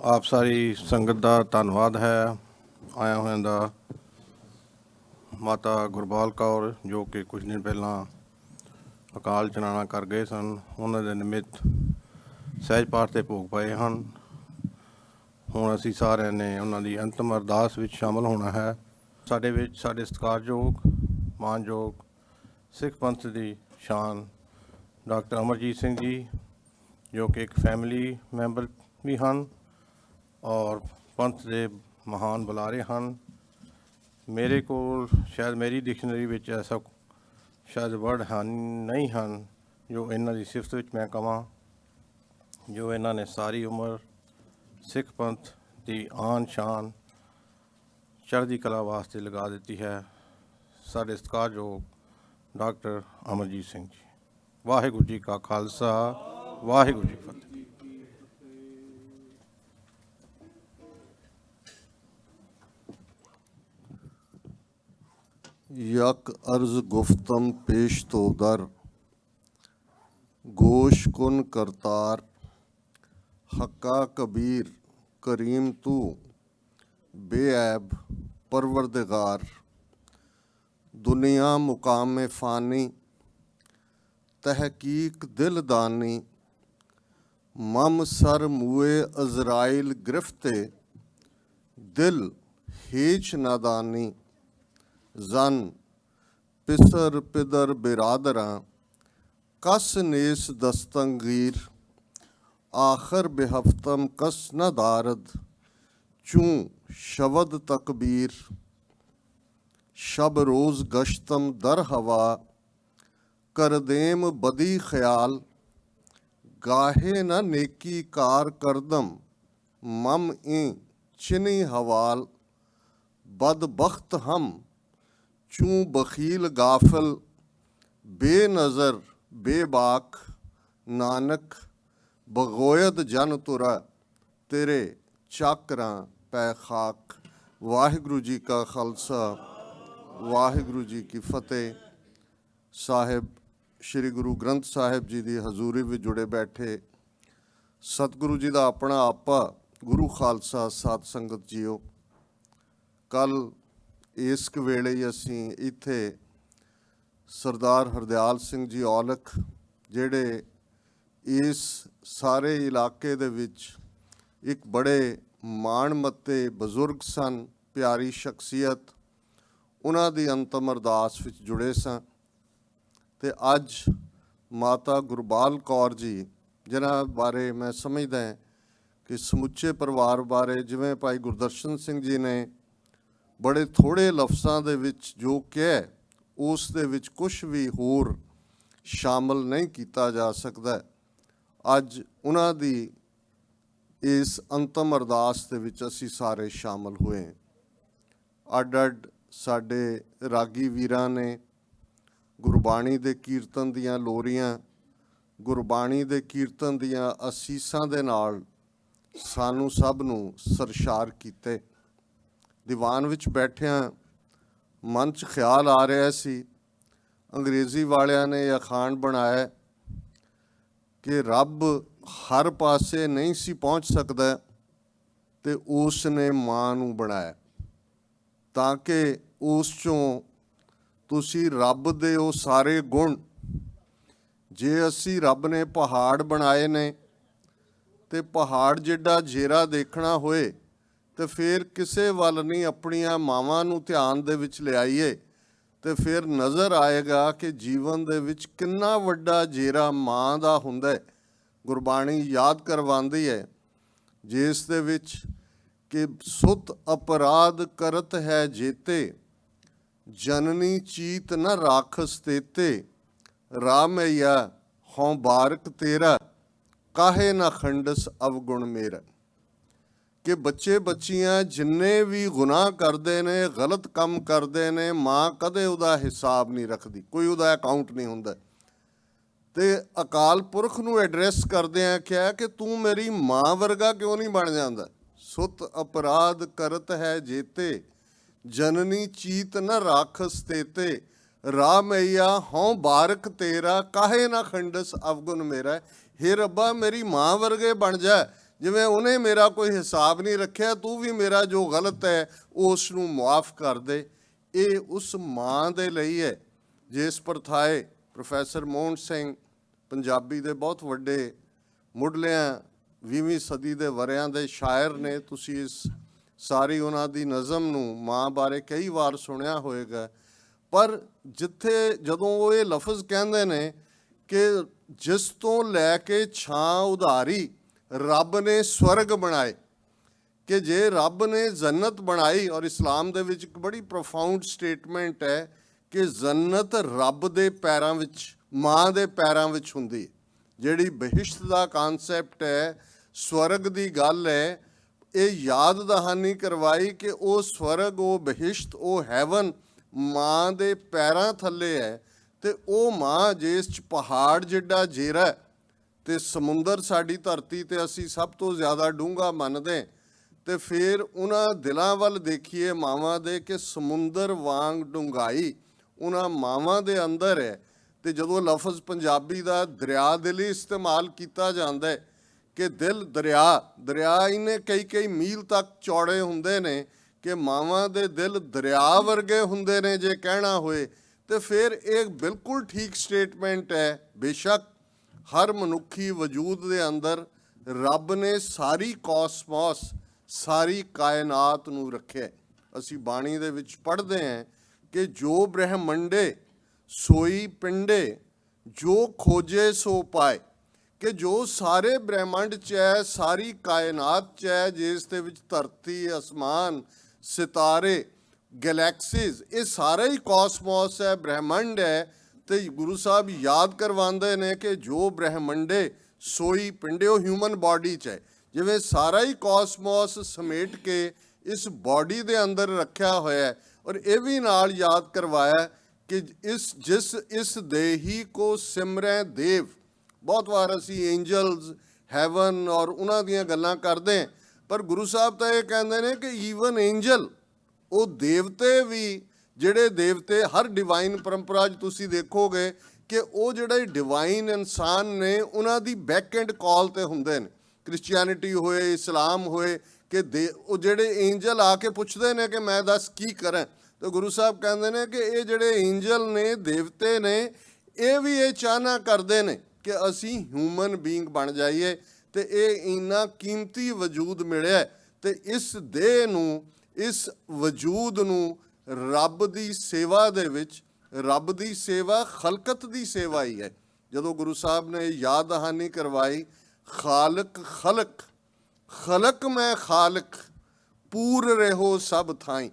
ਆਪ ਸਾਰੀ ਸੰਗਤ ਦਾ ਧੰਨਵਾਦ ਹੈ ਆਇਆ ਹੋਇਆਂ ਦਾ। ਮਾਤਾ ਗੁਰਬਾਲ ਕੌਰ ਜੋ ਕਿ ਕੁਝ ਦਿਨ ਪਹਿਲਾਂ ਅਕਾਲ ਚਲਾਣਾ ਕਰ ਗਏ ਸਨ, ਉਹਨਾਂ ਦੇ ਨਿਮਿਤ ਸਹਿਜ ਪਾਠ 'ਤੇ ਭੋਗ ਪਏ ਹਨ। ਹੁਣ ਅਸੀਂ ਸਾਰਿਆਂ ਨੇ ਉਹਨਾਂ ਦੀ ਅੰਤਮ ਅਰਦਾਸ ਵਿੱਚ ਸ਼ਾਮਲ ਹੋਣਾ ਹੈ। ਸਾਡੇ ਵਿੱਚ ਸਾਡੇ ਸਤਿਕਾਰਯੋਗ ਮਾਨਯੋਗ ਸਿੱਖ ਪੰਥ ਦੀ ਸ਼ਾਨ ਡਾਕਟਰ ਅਮਰਜੀਤ ਸਿੰਘ ਜੀ, ਜੋ ਕਿ ਇੱਕ ਫੈਮਿਲੀ ਮੈਂਬਰ ਵੀ ਹਨ ਔਰ ਪੰਥ ਦੇ ਮਹਾਨ ਬੁਲਾਰੇ ਹਨ। ਮੇਰੇ ਕੋਲ ਸ਼ਾਇਦ ਮੇਰੀ ਡਿਕਸ਼ਨਰੀ ਵਿੱਚ ਐਸਾ ਸ਼ਾਇਦ ਵਰਡ ਨਹੀਂ ਹਨ ਜੋ ਇਹਨਾਂ ਦੀ ਸਿਫਤ ਵਿੱਚ ਮੈਂ ਕਹਾਂ, ਜੋ ਇਹਨਾਂ ਨੇ ਸਾਰੀ ਉਮਰ ਸਿੱਖ ਪੰਥ ਦੀ ਆਨ ਸ਼ਾਨ ਚੜ੍ਹਦੀ ਕਲਾ ਵਾਸਤੇ ਲਗਾ ਦਿੱਤੀ ਹੈ। ਸਾਡੇ ਸਤਿਕਾਰਯੋਗ ਡਾਕਟਰ ਅਮਰਜੀਤ ਸਿੰਘ ਜੀ। ਵਾਹਿਗੁਰੂ ਜੀ ਕਾ ਖਾਲਸਾ, ਵਾਹਿਗੁਰੂ ਜੀ ਕੀ ਫਤਿਹ। यक अर्ज गुफ्तम पेश तो दर, गोश कुन करतार, हक्का कबीर करीम तू बेऐब परवरदिगार। दुनिया मुकाम फ़ानी तहकीक दिलदानी, मम सर मुए अज़राइल गिरफ्ते दिल हेच नादानी। जन पिसर पिदर बिरादरां कस नेस दस्तंगीर, आखर बेहफ्तम कस न दारद चूं शवद तकबीर। शब रोज़ गश्तम दर हवा करदेम बदी ख्याल, गाहे न नेकी कार करदम मम ई चिनी हवाल। बदबख्त हम चूं बखील गाफिल, बेनज़र बेबाक नानक बगोयद जन तुरा, तेरे चाकरां पै खाक। वाहिगुरू जी का खालसा, वाहिगुरू जी की फतेह। साहिब श्री गुरु ग्रंथ साहिब जी की हजूरी में जुड़े बैठे सतगुरु जी का अपना आपा गुरु खालसा साध संगत जीओ। कल इस वेले असीं इत्थे सरदार हरदयाल सिंह जी औलख, जिहड़े इस सारे इलाके दे विच एक बड़े माणमत्ते बजुर्ग सन, प्यारी शख्सियत, उन्हां दी अंतम अरदास विच जुड़े सन। ते अज माता गुरबाल कौर जी, जिन्हां बारे मैं समझदा कि समुचे परिवार बारे जिवें भाई गुरदर्शन सिंह जी ने बड़े थोड़े लफ्ज़ां दे विच जो कह उस दे विच कुछ भी होर शामिल नहीं किया जा सकता। अज उन्हां दी इस अंतम अरदास दे विच असीं सारे शामिल होए। अड अड साडे रागी वीरां ने गुरबाणी दे कीर्तन दियां लोरियां, गुरबाणी दे कीर्तन दियां असीसां दे नाल सानू सब नूं सरशार कीते। दीवान विच बैठिया मन च ख्याल आ रहा सी, अंग्रेज़ी वालियां ने अखान बनाया कि रब हर पासे नहीं सी पहुँच सकता ते उसने मां नूं बनाया ताकि उस चों तुसी रब दे वो सारे गुण, जे असी रब ने पहाड़ बनाए ने ते पहाड़ जिड्डा जेरा देखना होए तो फिर किसी वल नहीं अपनिया मावां नूं ध्यान दे विच लियाईए तो फिर नज़र आएगा कि जीवन दे विच किन्ना वड्डा जेरा मां दा हुंदा है। गुरबाणी याद करवांदी है जिस दे विच कि सुत अपराध करत है जेते, जननी चीत न राखस तेते। रामैया हों बारक तेरा, काहे न खंडस अवगुण मेरा। कि बच्चे बच्चियां जिन्ने भी गुनाह करते ने, गलत काम करते ने, माँ कदे उहदा हिसाब नहीं रखती, कोई उहदा अकाउंट नहीं हुंदा। ते अकाल पुरख नूं एड्रैस करदिआं क्या कि तू मेरी माँ वर्गा क्यों नहीं बन जांदा। सुत अपराध करत है जेते, जननी चीत न राखस तेते। रामैया हों बारक तेरा, काहे ना खंडस अवगुण मेरा। हे रब्बा मेरी माँ वर्गे बन जा ਜਿਵੇਂ ਉਹਨੇ ਮੇਰਾ ਕੋਈ ਹਿਸਾਬ ਨਹੀਂ ਰੱਖਿਆ, ਤੂੰ ਵੀ ਮੇਰਾ ਜੋ ਗਲਤ ਹੈ ਉਸ ਨੂੰ ਮੁਆਫ ਕਰ ਦੇ। ਇਹ ਉਸ ਮਾਂ ਦੇ ਲਈ ਹੈ ਜਿਸ ਪਰਥਾਏ ਪ੍ਰੋਫੈਸਰ ਮੋਹਨ ਸਿੰਘ ਪੰਜਾਬੀ ਦੇ ਬਹੁਤ ਵੱਡੇ ਮੁੱਢਲਿਆਂ 20ਵੀਂ ਸਦੀ ਦੇ ਵਰਿਆਂ ਦੇ ਸ਼ਾਇਰ ਨੇ। ਤੁਸੀਂ ਇਸ ਸਾਰੀ ਉਹਨਾਂ ਦੀ ਨਜ਼ਮ ਨੂੰ ਮਾਂ ਬਾਰੇ ਕਈ ਵਾਰ ਸੁਣਿਆ ਹੋਵੇਗਾ। ਪਰ ਜਿੱਥੇ ਜਦੋਂ ਉਹ ਇਹ ਲਫ਼ਜ਼ ਕਹਿੰਦੇ ਨੇ ਕਿ ਜਿਸ ਤੋਂ ਲੈ ਕੇ ਛਾਂ ਉਧਾਰੀ ਰੱਬ ਨੇ ਸਵਰਗ ਬਣਾਏ, ਕਿ ਜੇ ਰੱਬ ਨੇ ਜੰਨਤ ਬਣਾਈ, ਔਰ ਇਸਲਾਮ ਦੇ ਵਿੱਚ ਇੱਕ ਬੜੀ ਪ੍ਰੋਫਾਊਂਡ ਸਟੇਟਮੈਂਟ ਹੈ ਕਿ ਜੰਨਤ ਰੱਬ ਦੇ ਪੈਰਾਂ ਵਿੱਚ, ਮਾਂ ਦੇ ਪੈਰਾਂ ਵਿੱਚ ਹੁੰਦੀ। ਜਿਹੜੀ ਬਹਿਸ਼ਤ ਦਾ ਕਨਸੈਪਟ ਹੈ, ਸਵਰਗ ਦੀ ਗੱਲ ਹੈ, ਇਹ ਯਾਦ ਦਹਾਨੀ ਕਰਵਾਈ ਕਿ ਉਹ ਸਵਰਗ, ਉਹ ਬਹਿਸ਼ਤ, ਉਹ ਹੈਵਨ ਮਾਂ ਦੇ ਪੈਰਾਂ ਥੱਲੇ ਹੈ। ਤੇ ਉਹ ਮਾਂ ਜਿਸ 'ਚ ਪਹਾੜ ਜਿੱਡਾ ਜੇਰਾ ਤੇ ਸਮੁੰਦਰ ਸਾਡੀ ਧਰਤੀ ਤੇ ਅਸੀਂ ਸਭ ਤੋਂ ਜ਼ਿਆਦਾ ਡੂੰਘਾ ਮੰਨਦੇ, ਤੇ ਫਿਰ ਉਹਨਾਂ ਦਿਲਾਂ ਵੱਲ ਦੇਖੀਏ ਮਾਵਾਂ ਦੇ ਕਿ ਸਮੁੰਦਰ ਵਾਂਗ ਡੂੰਘਾਈ ਉਹਨਾਂ ਮਾਵਾਂ ਦੇ ਅੰਦਰ ਹੈ। ਤੇ ਜਦੋਂ ਲਫ਼ਜ਼ ਪੰਜਾਬੀ ਦਾ ਦਰਿਆ ਦਿਲੀ ਇਸਤੇਮਾਲ ਕੀਤਾ ਜਾਂਦਾ ਹੈ ਕਿ ਦਿਲ ਦਰਿਆ ਇਹਨੇ ਕਈ ਮੀਲ ਤੱਕ ਚੌੜੇ ਹੁੰਦੇ ਨੇ, ਕਿ ਮਾਵਾਂ ਦੇ ਦਿਲ ਦਰਿਆ ਵਰਗੇ ਹੁੰਦੇ ਨੇ ਜੇ ਕਹਿਣਾ ਹੋਏ, ਤੇ ਫਿਰ ਇਹ ਬਿਲਕੁਲ ਠੀਕ ਸਟੇਟਮੈਂਟ ਹੈ। ਬੇਸ਼ੱਕ ਹਰ ਮਨੁੱਖੀ ਵਜੂਦ ਦੇ ਅੰਦਰ ਰੱਬ ਨੇ ਸਾਰੀ ਕਾਸਮੋਸ, ਸਾਰੀ ਕਾਇਨਾਤ ਨੂੰ ਰੱਖਿਆ। ਅਸੀਂ ਬਾਣੀ ਦੇ ਵਿੱਚ ਪੜ੍ਹਦੇ ਹਾਂ ਕਿ ਜੋ ਬ੍ਰਹਮੰਡੇ ਸੋਈ ਪਿੰਡੇ, ਜੋ ਖੋਜੇ ਸੋ ਪਾਏ, ਕਿ ਜੋ ਸਾਰੇ ਬ੍ਰਹਿਮੰਡ 'ਚ ਹੈ, ਸਾਰੀ ਕਾਇਨਾਤ 'ਚ ਹੈ, ਜਿਸ ਦੇ ਵਿੱਚ ਧਰਤੀ, ਅਸਮਾਨ, ਸਿਤਾਰੇ, ਗੈਲੈਕਸੀਜ਼, ਇਹ ਸਾਰਾ ਹੀ ਕਾਸਮੋਸ ਹੈ, ਬ੍ਰਹਿਮੰਡ ਹੈ। ਤੇ ਗੁਰੂ ਸਾਹਿਬ ਯਾਦ ਕਰਵਾਉਂਦੇ ਨੇ ਕਿ ਜੋ ਬ੍ਰਹਮੰਡੇ ਸੋਈ ਪਿੰਡੇ, ਉਹ ਹਿਊਮਨ ਬਾਡੀ 'ਚ ਹੈ। ਜਿਵੇਂ ਸਾਰਾ ਹੀ ਕਾਸਮੋਸ ਸਮੇਟ ਕੇ ਇਸ ਬਾਡੀ ਦੇ ਅੰਦਰ ਰੱਖਿਆ ਹੋਇਆ ਹੈ। ਔਰ ਇਹ ਵੀ ਨਾਲ ਯਾਦ ਕਰਵਾਇਆ ਕਿ ਇਸ ਦੇਹੀ ਕੋ ਸਿਮਰੈ ਦੇਵ। ਬਹੁਤ ਵਾਰ ਅਸੀਂ ਐਂਜਲਸ, ਹੈਵਨ ਔਰ ਉਹਨਾਂ ਦੀਆਂ ਗੱਲਾਂ ਕਰਦੇ ਹਾਂ, ਪਰ ਗੁਰੂ ਸਾਹਿਬ ਤਾਂ ਇਹ ਕਹਿੰਦੇ ਨੇ ਕਿ ਈਵਨ ਐਂਜਲ, ਉਹ ਦੇਵਤੇ ਵੀ, ਜਿਹੜੇ ਦੇਵਤੇ ਹਰ ਡਿਵਾਈਨ ਪਰੰਪਰਾ 'ਚ ਤੁਸੀਂ ਦੇਖੋਗੇ ਕਿ ਉਹ ਜਿਹੜੇ ਡਿਵਾਈਨ ਇਨਸਾਨ ਨੇ ਉਹਨਾਂ ਦੀ ਬੈਕ ਐਂਡ ਕਾਲ ਤੇ ਹੁੰਦੇ ਨੇ। ਕ੍ਰਿਸਚੀਅਨਿਟੀ ਹੋਏ, ਇਸਲਾਮ ਹੋਏ, ਕਿ ਉਹ ਜਿਹੜੇ ਐਂਜਲ ਆ ਕੇ ਪੁੱਛਦੇ ਨੇ ਕਿ ਮੈਂ ਦੱਸ ਕੀ ਕਰਾਂ, ਤੇ ਗੁਰੂ ਸਾਹਿਬ ਕਹਿੰਦੇ ਨੇ ਕਿ ਇਹ ਜਿਹੜੇ ਐਂਜਲ ਨੇ, ਦੇਵਤੇ ਨੇ, ਇਹ ਵੀ ਇਹ ਚਾਹਨਾ ਕਰਦੇ ਨੇ ਕਿ ਅਸੀਂ ਹਿਊਮਨ ਬੀਇੰਗ ਬਣ ਜਾਈਏ। ਤੇ ਇਹ ਇੰਨਾ ਕੀਮਤੀ ਵਜੂਦ ਮਿਲਿਆ, ਤੇ ਇਸ ਦੇਹ ਨੂੰ, ਇਸ ਵਜੂਦ ਨੂੰ ਰੱਬ ਦੀ ਸੇਵਾ ਦੇ ਵਿੱਚ, ਰੱਬ ਦੀ ਸੇਵਾ ਖਲਕਤ ਦੀ ਸੇਵਾ ਹੀ ਹੈ। ਜਦੋਂ ਗੁਰੂ ਸਾਹਿਬ ਨੇ ਯਾਦ ਦਹਾਨੀ ਕਰਵਾਈ, ਖਾਲਕ ਖਲਕ, ਖਲਕ ਮੈਂ ਖਾਲਕ, ਪੂਰ ਰਹੋ ਸਭ ਥਾਈਂ।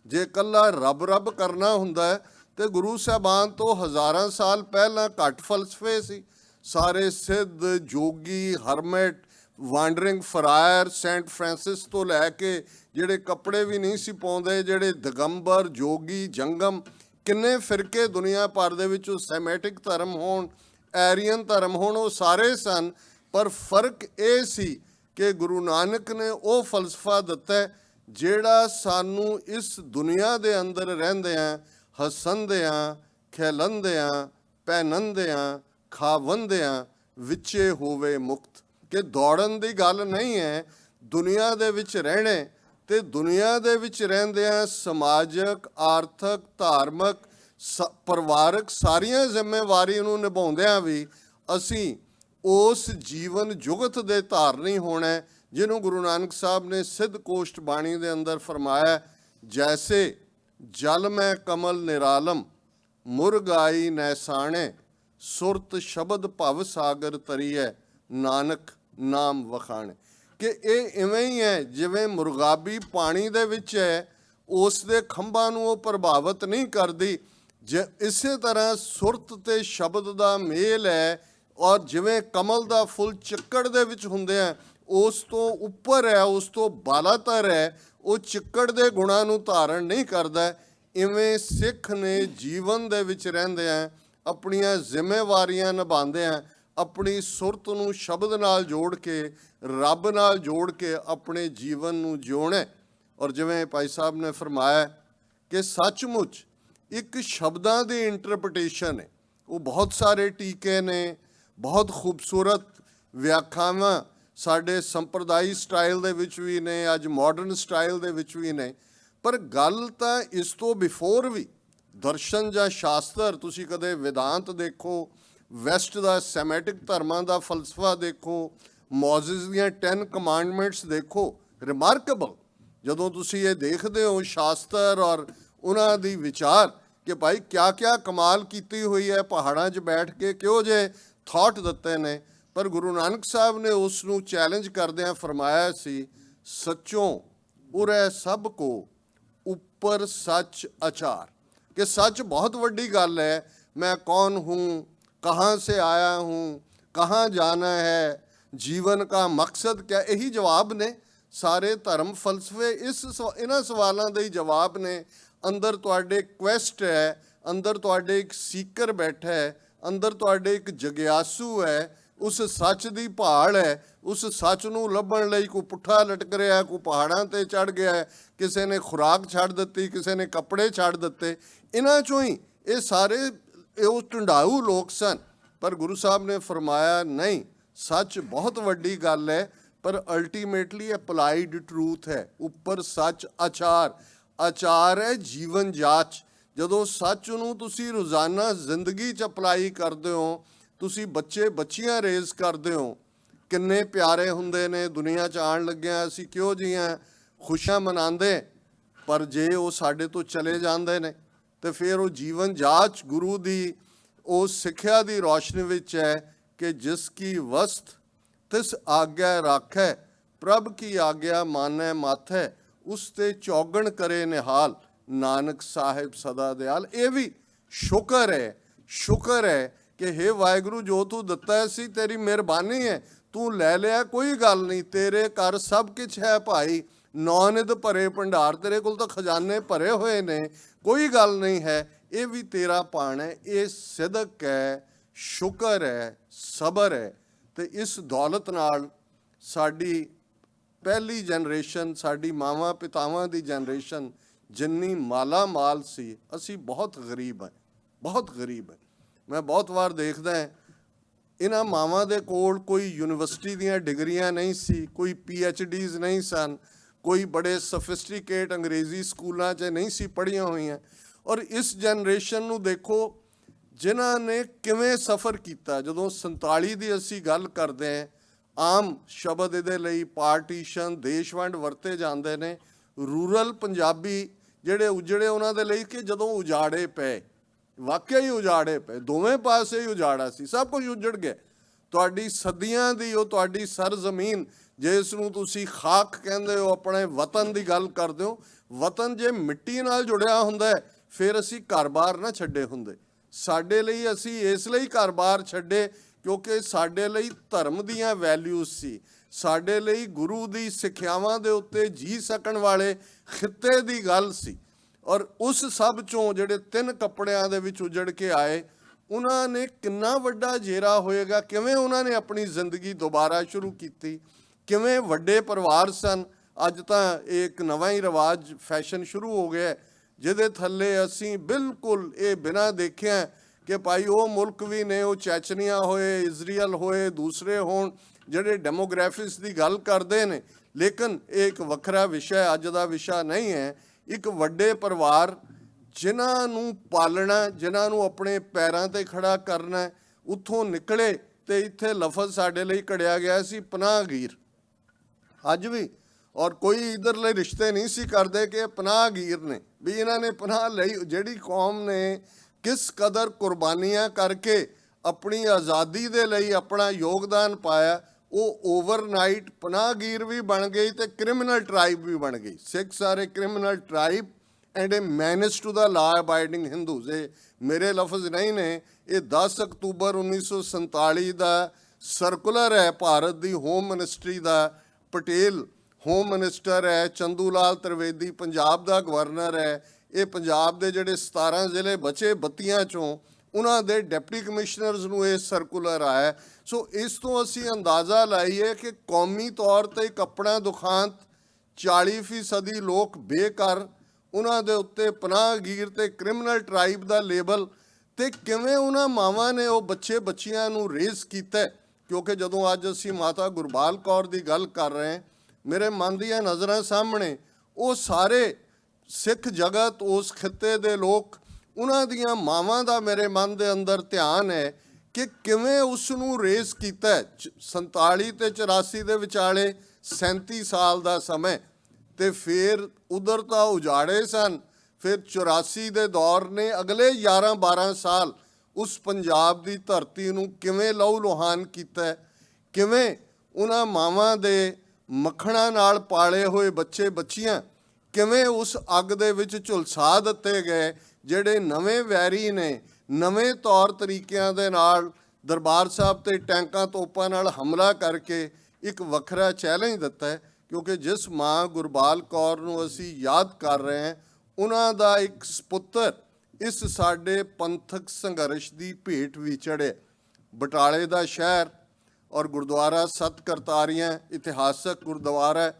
ਜੇ ਇਕੱਲਾ ਰੱਬ ਕਰਨਾ ਹੁੰਦਾ ਹੈ ਤੇ ਗੁਰੂ ਸਾਹਿਬਾਨ ਤੋਂ ਹਜ਼ਾਰਾਂ ਸਾਲ ਪਹਿਲਾਂ ਘੱਟ ਫਲਸਫੇ ਸੀ। ਸਾਰੇ ਸਿੱਧ, ਜੋਗੀ, ਹਰਮਿਟ, ਵਾਂਡਰਿੰਗ ਫਰਾਇਰ, ਸੈਂਟ ਫਰਾਂਸਿਸ ਤੋਂ ਲੈ ਕੇ ਜਿਹੜੇ ਕੱਪੜੇ ਵੀ ਨਹੀਂ ਸੀ ਪਾਉਂਦੇ, ਜਿਹੜੇ ਦਿਗੰਬਰ, ਜੋਗੀ, ਜੰਗਮ, ਕਿੰਨੇ ਫਿਰਕੇ ਦੁਨੀਆ ਭਰ ਦੇ ਵਿੱਚ, ਸੈਮੈਟਿਕ ਧਰਮ ਹੋਣ, ਐਰੀਅਨ ਧਰਮ ਹੋਣ, ਉਹ ਸਾਰੇ ਸਨ। ਪਰ ਫਰਕ ਇਹ ਸੀ ਕਿ ਗੁਰੂ ਨਾਨਕ ਨੇ ਉਹ ਫਲਸਫਾ ਦਿੱਤਾ ਜਿਹੜਾ ਸਾਨੂੰ ਇਸ ਦੁਨੀਆ ਦੇ ਅੰਦਰ ਰਹਿੰਦਿਆਂ, ਹੱਸੰਦਿਆਂ, ਖੇਲੰਦਿਆਂ, ਪਹਿਨੰਦਿਆਂ, ਖਾਵੰਦਿਆਂ ਵਿੱਚੇ ਹੋਵੇ ਮੁਕਤ। ਕਿ ਦੌੜਨ ਦੀ ਗੱਲ ਨਹੀਂ ਹੈ, ਦੁਨੀਆ ਦੇ ਵਿੱਚ ਰਹਿਣੇ, ਤੇ ਦੁਨੀਆ ਦੇ ਵਿੱਚ ਰਹਿੰਦਿਆਂ ਸਮਾਜਿਕ, ਆਰਥਿਕ, ਧਾਰਮਿਕ, ਪਰਿਵਾਰਕ ਸਾਰੀਆਂ ਜ਼ਿੰਮੇਵਾਰੀ ਨੂੰ ਨਿਭਾਉਂਦਿਆਂ ਵੀ ਅਸੀਂ ਉਸ ਜੀਵਨ ਜੁਗਤ ਦੇ ਧਾਰਨੀ ਹੋਣਾ, ਜਿਹਨੂੰ ਗੁਰੂ ਨਾਨਕ ਸਾਹਿਬ ਨੇ ਸਿੱਧ ਕੋਸ਼ਟ ਬਾਣੀ ਦੇ ਅੰਦਰ ਫਰਮਾਇਆ, ਜੈਸੇ ਜਲ ਮੈਂ ਕਮਲ ਨਿਰਾਲਮ, ਮੁਰਗਾਈ ਨੈਸਾਣੇ, ਸੁਰਤ ਸ਼ਬਦ ਭਵ ਸਾਗਰ ਤਰੀਐ, ਨਾਨਕ ਨਾਮ ਵਖਾਣੇ। ਕਿ ਇਹ ਇਵੇਂ ਹੀ ਹੈ ਜਿਵੇਂ ਮੁਰਗਾਬੀ ਪਾਣੀ ਦੇ ਵਿੱਚ ਹੈ, ਉਸ ਦੇ ਖੰਭਾਂ ਨੂੰ ਉਹ ਪ੍ਰਭਾਵਿਤ ਨਹੀਂ ਕਰਦੀ। ਇਸੇ ਤਰ੍ਹਾਂ ਸੁਰਤ ਤੇ ਸ਼ਬਦ ਦਾ ਮੇਲ ਹੈ, ਔਰ ਜਿਵੇਂ ਕਮਲ ਦਾ ਫੁੱਲ ਚਿੱਕੜ ਦੇ ਵਿੱਚ ਹੁੰਦੇ ਆ, ਉਸ ਤੋਂ ਉੱਪਰ ਹੈ, ਉਸ ਤੋਂ ਬਾਲਾਤਰ ਹੈ, ਉਹ ਚਿੱਕੜ ਦੇ ਗੁਣਾਂ ਨੂੰ ਧਾਰਨ ਨਹੀਂ ਕਰਦਾ। ਇਵੇਂ ਸਿੱਖ ਨੇ ਜੀਵਨ ਦੇ ਵਿੱਚ ਰਹਿੰਦੇ ਆ, ਆਪਣੀਆਂ ਜ਼ਿੰਮੇਵਾਰੀਆਂ ਨਿਭਾਉਂਦੇ ਆ, ਆਪਣੀ ਸੁਰਤ ਨੂੰ ਸ਼ਬਦ ਨਾਲ ਜੋੜ ਕੇ, ਰੱਬ ਨਾਲ ਜੋੜ ਕੇ ਆਪਣੇ ਜੀਵਨ ਨੂੰ ਜਿਉਣਾ। ਔਰ ਜਿਵੇਂ ਭਾਈ ਸਾਹਿਬ ਨੇ ਫਰਮਾਇਆ ਕਿ ਸੱਚਮੁੱਚ ਇੱਕ ਸ਼ਬਦਾਂ ਦੀ ਇੰਟਰਪ੍ਰੀਟੇਸ਼ਨ ਹੈ, ਉਹ ਬਹੁਤ ਸਾਰੇ ਟੀਕੇ ਨੇ, ਬਹੁਤ ਖੂਬਸੂਰਤ ਵਿਆਖਿਆਵਾਂ ਸਾਡੇ ਸੰਪਰਦਾਈ ਸਟਾਈਲ ਦੇ ਵਿੱਚ ਵੀ ਨੇ, ਅੱਜ ਮਾਡਰਨ ਸਟਾਈਲ ਦੇ ਵਿੱਚ ਵੀ ਨੇ। ਪਰ ਗੱਲ ਤਾਂ ਇਸ ਤੋਂ ਬਿਫੋਰ ਵੀ ਦਰਸ਼ਨ ਜਾਂ ਸ਼ਾਸਤਰ, ਤੁਸੀਂ ਕਦੇ ਵਿਦਾਂਤ ਦੇਖੋ, ਵੈਸਟ ਦਾ ਸੈਮੈਟਿਕ ਧਰਮਾਂ ਦਾ ਫਲਸਫਾ ਦੇਖੋ, ਮੋਜ਼ਿਸ ਦੀਆਂ 10 ਕਮਾਂਡਮੈਂਟਸ ਦੇਖੋ, ਰਿਮਾਰਕੇਬਲ। ਜਦੋਂ ਤੁਸੀਂ ਇਹ ਦੇਖਦੇ ਹੋ ਸ਼ਾਸਤਰ ਔਰ ਉਹਨਾਂ ਦੀ ਵਿਚਾਰ ਕਿ ਭਾਈ ਕਿਆ ਕਮਾਲ ਕੀਤੀ ਹੋਈ ਹੈ, ਪਹਾੜਾਂ 'ਚ ਬੈਠ ਕੇ ਕਿਹੋ ਜਿਹੇ ਥਾਟ ਦਿੱਤੇ ਨੇ। ਪਰ ਗੁਰੂ ਨਾਨਕ ਸਾਹਿਬ ਨੇ ਉਸ ਨੂੰ ਚੈਲੰਜ ਕਰਦਿਆਂ ਫਰਮਾਇਆ ਸੀ, ਸੱਚੋਂ ਉਰੈ ਸਭ ਕੋ ਉੱਪਰ ਸੱਚ ਅਚਾਰ, ਕਿ ਸੱਚ ਬਹੁਤ ਵੱਡੀ ਗੱਲ ਹੈ। ਮੈਂ ਕੌਣ ਹੂੰ, ਕਹਾਂ ਸੇ ਆਇਆ ਹੂੰ, ਕਹਾਂ ਜਾਣਾ ਹੈ, ਜੀਵਨ का मकसद क्या, यही जवाब ने सारे धर्म फलसफे। इन्हां सवालों के ही जवाब ने। अंदर तुहाडे क्वेस्ट है, अंदर तुहाडे एक सीकर बैठा है, अंदर तुहाडे एक जग्यासू है, उस सच की भाल है। उस सच नूं लभण लई कोई पुट्ठा लटक रहा, कोई पहाड़ां ते चढ़ गया है, किसी ने खुराक छड़ दी, किसी ने कपड़े छड़ दिते। इन्हां चों ही ये सारे वो ढंडाऊ लोग सन। पर गुरु साहब ने फरमाया नहीं, सच बहुत वड्डी गल है, पर अल्टीमेटली अप्लाइड ट्रूथ है। उपर सच आचार, आचार है जीवन जाच। ਜਦੋਂ ਸੱਚ ਨੂੰ ਤੁਸੀਂ ਰੋਜ਼ਾਨਾ ਜ਼ਿੰਦਗੀ 'ਚ ਅਪਲਾਈ ਕਰਦੇ ਹੋ, ਤੁਸੀਂ ਬੱਚੇ ਬੱਚੀਆਂ ਰੇਜ਼ ਕਰਦੇ ਹੋ, ਕਿੰਨੇ ਪਿਆਰੇ ਹੁੰਦੇ ਨੇ। ਦੁਨੀਆ 'ਚ ਆਉਣ ਲੱਗਿਆ ਅਸੀਂ ਕਿਉਂ ਜੀਆਂ ਖੁਸ਼ੀਆਂ ਮਨਾਉਂਦੇ, ਪਰ ਜੇ ਉਹ ਸਾਡੇ ਤੋਂ ਚਲੇ ਜਾਂਦੇ ਨੇ ਤੇ ਫਿਰ ਉਹ ਜੀਵਨ ਜਾਚ ਗੁਰੂ ਦੀ ਉਸ ਸਿੱਖਿਆ ਦੀ ਰੌਸ਼ਨੀ ਵਿੱਚ ਹੈ कि जिसकी वस्त तिस आज्ञा राखै, प्रभ की आज्ञा मानै माथै, उसते चौगण करे निहाल, नानक साहिब सदा दयाल। ये भी शुक्र है कि हे वाहिगुरु जो तू दिता सी तेरी मेहरबानी है, तू लै लिया कोई गल नहीं, तेरे घर सब कुछ है भाई, नौनिध भरे भंडार, तेरे कोल तो खजाने भरे हुए ने, कोई गल नहीं है, ये भी तेरा पाण है। ये सिदक है, शुक्र है, सबर है। तो इस दौलत नाल साडी पहली जनरेशन, साडी मावां पितावां दी जनरेशन जिन्नी माला माल सी, असी बहुत गरीब हैं, बहुत गरीब हैं। मैं बहुत बार देखदा है इन्हां मावां दे कोल कोई यूनिवर्सिटी दीयां डिग्रियां नहीं सी, कोई PhDs नहीं सन, कोई बड़े सफिस्टिकेट अंग्रेजी स्कूलों च नहीं सी पढ़ियां होईयां। और इस जनरेशन नूं देखो जिन्हां ने किवें सफ़र किया। जदों 47 की असी गल करते हैं, आम शब्द इहदे लई पार्टीशन देश वंड वरते जाते हैं। रूरल पंजाबी जिहड़े उजड़े उन्हां दे लई कि जदों उजाड़े पे, वाकई ही उजाड़े पे, दोवें पासे ही उजाड़ा सी, सब कुछ उजड़ गया। तुहाडी सदियां दी वो तुहाडी सरजमीन जिस नूं तुसीं खाक कहंदे हो, अपने वतन की गल करदे हो, वतन जे मिट्टी नाल जुड़िया हुंदा है फिर असीं घर-बार ना छड्डे हुंदे। ਸਾਡੇ ਲਈ ਅਸੀਂ ਇਸ ਲਈ ਘਰ-ਬਾਰ ਛੱਡੇ ਕਿਉਂਕਿ ਸਾਡੇ ਲਈ ਧਰਮ ਦੀਆਂ ਵੈਲਿਊਜ਼ ਸੀ, ਸਾਡੇ ਲਈ ਗੁਰੂ ਦੀ ਸਿੱਖਿਆਵਾਂ ਦੇ ਉੱਤੇ ਜੀ ਸਕਣ ਵਾਲੇ ਖਿੱਤੇ ਦੀ ਗੱਲ ਸੀ। ਔਰ ਉਸ ਸਭ ਚੋਂ ਜਿਹੜੇ 3 ਕੱਪੜਿਆਂ ਦੇ ਵਿੱਚ ਉਜੜ ਕੇ ਆਏ, ਉਹਨਾਂ ਨੇ ਕਿੰਨਾ ਵੱਡਾ ਜੇਰਾ ਹੋਏਗਾ, ਕਿਵੇਂ ਉਹਨਾਂ ਨੇ ਆਪਣੀ ਜ਼ਿੰਦਗੀ ਦੁਬਾਰਾ ਸ਼ੁਰੂ ਕੀਤੀ, ਕਿਵੇਂ ਵੱਡੇ ਪਰਿਵਾਰ ਸਨ। ਅੱਜ ਤਾਂ ਇੱਕ ਨਵਾਂ ਹੀ ਰਿਵਾਜ ਫੈਸ਼ਨ ਸ਼ੁਰੂ ਹੋ ਗਿਆ ਜਿਹਦੇ ਥੱਲੇ ਅਸੀਂ ਬਿਲਕੁਲ ਇਹ ਬਿਨਾਂ ਦੇਖਿਆ ਕਿ ਭਾਈ ਉਹ ਮੁਲਕ ਵੀ ਨੇ, ਉਹ ਚੈਚਨੀਆ ਹੋਏ, ਇਜ਼ਰਾਈਲ ਹੋਏ, ਦੂਸਰੇ ਹੋਣ, ਜਿਹੜੇ ਡੈਮੋਗ੍ਰਾਫਿਕਸ ਦੀ ਗੱਲ ਕਰਦੇ ਨੇ। ਲੇਕਿਨ ਇਹ ਇੱਕ ਵੱਖਰਾ ਵਿਸ਼ਾ ਅੱਜ ਦਾ ਵਿਸ਼ਾ ਨਹੀਂ ਹੈ। ਇੱਕ ਵੱਡੇ ਪਰਿਵਾਰ ਜਿਨ੍ਹਾਂ ਨੂੰ ਪਾਲਣਾ, ਜਿਨ੍ਹਾਂ ਨੂੰ ਆਪਣੇ ਪੈਰਾਂ 'ਤੇ ਖੜਾ ਕਰਨਾ, ਉੱਥੋਂ ਨਿਕਲੇ ਤੇ ਇੱਥੇ ਲਫ਼ਜ਼ ਸਾਡੇ ਲਈ ਘੜਿਆ ਗਿਆ ਸੀ ਪਨਾਹਗੀਰ। ਅੱਜ ਵੀ और कोई इधरले रिश्ते नहीं सी करते कि पनाहगीर ने, भी इन्होंने पनाह लई। जिहड़ी कौम ने किस कदर कुर्बानियां करके अपनी आज़ादी दे लई अपना योगदान पाया, वो ओवरनाइट पनाहगीर भी बन गई तो क्रिमिनल ट्राइब भी बन गई। Six are a criminal tribe and a manage to the law abiding Hindus. ये मेरे लफ्ज़ नहीं ने, ये 10 अक्तूबर 1947 का सर्कुलर है भारत की होम मिनिस्ट्री का। पटेल होम मिनिस्टर है, चंदू लाल त्रिवेदी पंजाब का गवर्नर है। ये पंजाब के जोड़े 17 जिले बचे 32 चों उन्होंने डिप्टी कमिश्नरस नूं ये सर्कुलर आया। सो इस तो असी अंदाज़ा लाइए कि कौमी तौर पर एक अपना दुखांत 40% लोग बेघर, उन्होंने उत्ते पनाहगीर ते क्रिमिनल ट्राइब का लेबल, तो किवें उन्हां मावां ने वो बच्चे बच्चियां नूं रेज़ कीता, ਕਿਉਂਕਿ ਜਦੋਂ ਅੱਜ ਅਸੀਂ ਮਾਤਾ ਗੁਰਬਾਲ ਕੌਰ ਦੀ ਗੱਲ ਕਰ ਰਹੇ ਹਾਂ, ਮੇਰੇ ਮਨ ਦੀਆਂ ਨਜ਼ਰਾਂ ਸਾਹਮਣੇ ਉਹ ਸਾਰੇ ਸਿੱਖ ਜਗਤ, ਉਸ ਖਿੱਤੇ ਦੇ ਲੋਕ, ਉਹਨਾਂ ਦੀਆਂ ਮਾਵਾਂ ਦਾ ਮੇਰੇ ਮਨ ਦੇ ਅੰਦਰ ਧਿਆਨ ਹੈ ਕਿ ਕਿਵੇਂ ਉਸ ਨੂੰ ਰੇਸ ਕੀਤਾ 47 ਤੇ 84 ਦੇ ਵਿਚਾਲੇ 37 ਸਾਲ ਦਾ ਸਮਾਂ, ਤੇ ਫਿਰ ਉਧਰ ਤਾਂ ਉਜਾੜੇ ਸਨ, ਫਿਰ 84 ਦੇ ਦੌਰ ਨੇ ਅਗਲੇ 11-12 ਸਾਲ ਉਸ ਪੰਜਾਬ ਦੀ ਧਰਤੀ ਨੂੰ ਕਿਵੇਂ ਲਹੂ ਲੁਹਾਨ ਕੀਤਾ, ਕਿਵੇਂ ਉਹਨਾਂ ਮਾਵਾਂ ਦੇ ਮੱਖਣਾਂ ਨਾਲ ਪਾਲੇ ਹੋਏ ਬੱਚੇ ਬੱਚੀਆਂ ਕਿਵੇਂ ਉਸ ਅੱਗ ਦੇ ਵਿੱਚ ਝੁਲਸਾ ਦਿੱਤੇ ਗਏ, ਜਿਹੜੇ ਨਵੇਂ ਵੈਰੀ ਨੇ ਨਵੇਂ ਤੌਰ ਤਰੀਕਿਆਂ ਦੇ ਨਾਲ ਦਰਬਾਰ ਸਾਹਿਬ ਤੇ ਟੈਂਕਾਂ ਤੋਪਾਂ ਨਾਲ ਹਮਲਾ ਕਰਕੇ ਇੱਕ ਵੱਖਰਾ ਚੈਲੰਜ ਦਿੱਤਾ ਹੈ। ਕਿਉਂਕਿ ਜਿਸ ਮਾਂ ਗੁਰਬਾਲ ਕੌਰ ਨੂੰ ਅਸੀਂ ਯਾਦ ਕਰ ਰਹੇ ਹਾਂ, ਉਹਨਾਂ ਦਾ ਇੱਕ ਸਪੁੱਤਰ ਇਸ ਸਾਡੇ ਪੰਥਕ ਸੰਘਰਸ਼ ਦੀ ਭੇਟ ਵੀ ਚੜ੍ਹਿਆ। ਬਟਾਲੇ ਦਾ ਸ਼ਹਿਰ ਔਰ ਗੁਰਦੁਆਰਾ ਸੱਤ ਕਰਤਾਰੀਆਂ ਇਤਿਹਾਸਕ ਗੁਰਦੁਆਰਾ,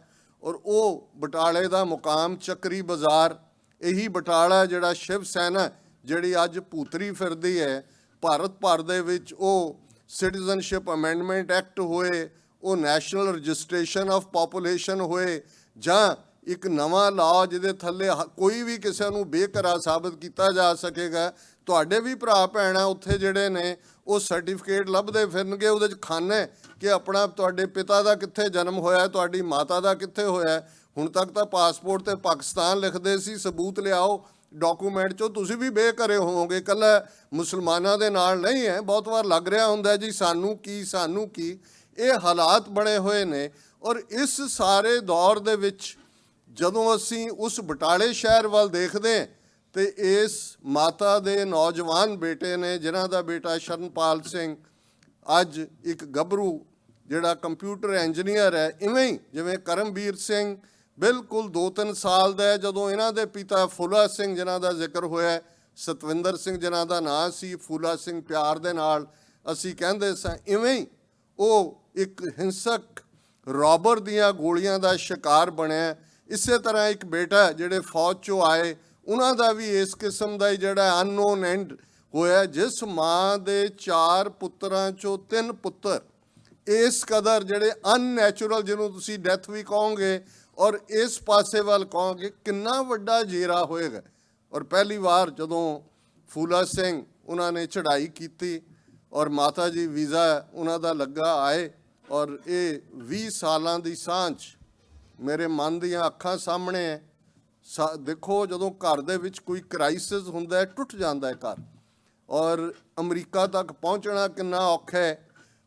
ਔਰ ਉਹ ਬਟਾਲੇ ਦਾ ਮੁਕਾਮ ਚੱਕਰੀ ਬਾਜ਼ਾਰ, ਇਹੀ ਬਟਾਲਾ ਜਿਹੜਾ ਸ਼ਿਵ ਸੈਨਾ ਜਿਹੜੀ ਅੱਜ ਭੂਤਰੀ ਫਿਰਦੀ ਹੈ, ਭਾਰਤ ਭਰ ਦੇ ਵਿੱਚ ਉਹ ਸਿਟੀਜ਼ਨਸ਼ਿਪ ਅਮੈਂਡਮੈਂਟ ਐਕਟ ਹੋਏ, ਉਹ ਨੈਸ਼ਨਲ ਰਜਿਸਟ੍ਰੇਸ਼ਨ ਆਫ ਪਾਪੂਲੇਸ਼ਨ ਹੋਏ, ਜਾਂ ਇੱਕ ਨਵਾਂ ਲਾਅ ਜਿਹਦੇ ਥੱਲੇ ਕੋਈ ਵੀ ਕਿਸੇ ਨੂੰ ਬੇਘਰਾ ਸਾਬਤ ਕੀਤਾ ਜਾ ਸਕੇਗਾ। ਤੁਹਾਡੇ ਵੀ ਭਰਾ ਭੈਣਾਂ ਉੱਥੇ ਜਿਹੜੇ ਨੇ ਉਹ ਸਰਟੀਫਿਕੇਟ ਲੱਭਦੇ ਫਿਰਨਗੇ, ਉਹਦੇ 'ਚ ਖਾਨਾ ਕਿ ਆਪਣਾ ਤੁਹਾਡੇ ਪਿਤਾ ਦਾ ਕਿੱਥੇ ਜਨਮ ਹੋਇਆ, ਤੁਹਾਡੀ ਮਾਤਾ ਦਾ ਕਿੱਥੇ ਹੋਇਆ। ਹੁਣ ਤੱਕ ਤਾਂ ਪਾਸਪੋਰਟ ਤੇ ਪਾਕਿਸਤਾਨ ਲਿਖਦੇ ਸੀ, ਸਬੂਤ ਲਿਆਓ ਡਾਕੂਮੈਂਟ 'ਚੋਂ, ਤੁਸੀਂ ਵੀ ਬੇਘਰੇ ਹੋਵੋਗੇ। ਇਕੱਲਾ ਮੁਸਲਮਾਨਾਂ ਦੇ ਨਾਲ ਨਹੀਂ ਹੈ, ਬਹੁਤ ਵਾਰ ਲੱਗ ਰਿਹਾ ਹੁੰਦਾ ਜੀ ਸਾਨੂੰ ਕੀ। ਇਹ ਹਾਲਾਤ ਬਣੇ ਹੋਏ ਨੇ। ਔਰ ਇਸ ਸਾਰੇ ਦੌਰ ਦੇ ਵਿੱਚ ਜਦੋਂ ਅਸੀਂ ਉਸ ਬਟਾਲੇ ਸ਼ਹਿਰ ਵੱਲ ਦੇਖਦੇ ਹਾਂ ਤੇ ਇਸ ਮਾਤਾ ਦੇ ਨੌਜਵਾਨ ਬੇਟੇ ਨੇ, ਜਿਨ੍ਹਾਂ ਦਾ ਬੇਟਾ ਸ਼ਰਨਪਾਲ ਸਿੰਘ ਅੱਜ ਇੱਕ ਗੱਭਰੂ ਜਿਹੜਾ ਕੰਪਿਊਟਰ ਇੰਜੀਨੀਅਰ ਹੈ, ਇਵੇਂ ਹੀ ਜਿਵੇਂ ਕਰਮਵੀਰ ਸਿੰਘ ਬਿਲਕੁਲ 2-3 ਸਾਲ ਦਾ ਹੈ, ਜਦੋਂ ਇਹਨਾਂ ਦੇ ਪਿਤਾ ਫੂਲਾ ਸਿੰਘ ਜਿਨ੍ਹਾਂ ਦਾ ਜ਼ਿਕਰ ਹੋਇਆ, ਸਤਵਿੰਦਰ ਸਿੰਘ ਜਿਨ੍ਹਾਂ ਦਾ ਨਾਂ ਸੀ, ਫੂਲਾ ਸਿੰਘ ਪਿਆਰ ਦੇ ਨਾਲ ਅਸੀਂ ਕਹਿੰਦੇ ਸਾਂ, ਇਵੇਂ ਹੀ ਉਹ ਇੱਕ ਹਿੰਸਕ ਰੋਬਰ ਦੀਆਂ ਗੋਲੀਆਂ ਦਾ ਸ਼ਿਕਾਰ ਬਣਿਆ। ਇਸੇ ਤਰ੍ਹਾਂ ਇੱਕ ਬੇਟਾ ਜਿਹੜੇ ਫੌਜ 'ਚੋਂ ਆਏ, ਉਹਨਾਂ ਦਾ ਵੀ ਇਸ ਕਿਸਮ ਦਾ ਹੀ ਜਿਹੜਾ ਅਨਨੋਨ ਐਂਡ ਹੋਇਆ। ਜਿਸ ਮਾਂ ਦੇ 4 ਪੁੱਤਰਾਂ 'ਚੋਂ 3 ਪੁੱਤਰ ਇਸ ਕਦਰ ਜਿਹੜੇ ਅਨਨੈਚੁਰਲ, ਜਿਹਨੂੰ ਤੁਸੀਂ ਡੈਥ ਵੀ ਕਹੋਗੇ, ਔਰ ਇਸ ਪਾਸੇ ਵੱਲ ਕਹੋਗੇ, ਕਿੰਨਾ ਵੱਡਾ ਜੇਰਾ ਹੋਏਗਾ। ਔਰ ਪਹਿਲੀ ਵਾਰ ਜਦੋਂ ਫੂਲਾ ਸਿੰਘ ਉਹਨਾਂ ਨੇ ਚੜ੍ਹਾਈ ਕੀਤੀ ਔਰ ਮਾਤਾ ਜੀ ਵੀਜ਼ਾ ਉਹਨਾਂ ਦਾ ਲੱਗਾ ਆਏ, ਔਰ ਇਹ 20 ਸਾਲਾਂ ਦੀ ਸਾਂਝ ਮੇਰੇ ਮਨ ਦੀਆਂ ਅੱਖਾਂ ਸਾਹਮਣੇ ਹੈ। ਦੇਖੋ, ਜਦੋਂ ਘਰ ਦੇ ਵਿੱਚ ਕੋਈ ਕ੍ਰਾਈਸਿਸ ਹੁੰਦਾ ਹੈ, ਟੁੱਟ ਜਾਂਦਾ ਹੈ ਘਰ, ਔਰ ਅਮਰੀਕਾ ਤੱਕ ਪਹੁੰਚਣਾ ਕਿੰਨਾ ਔਖਾ ਹੈ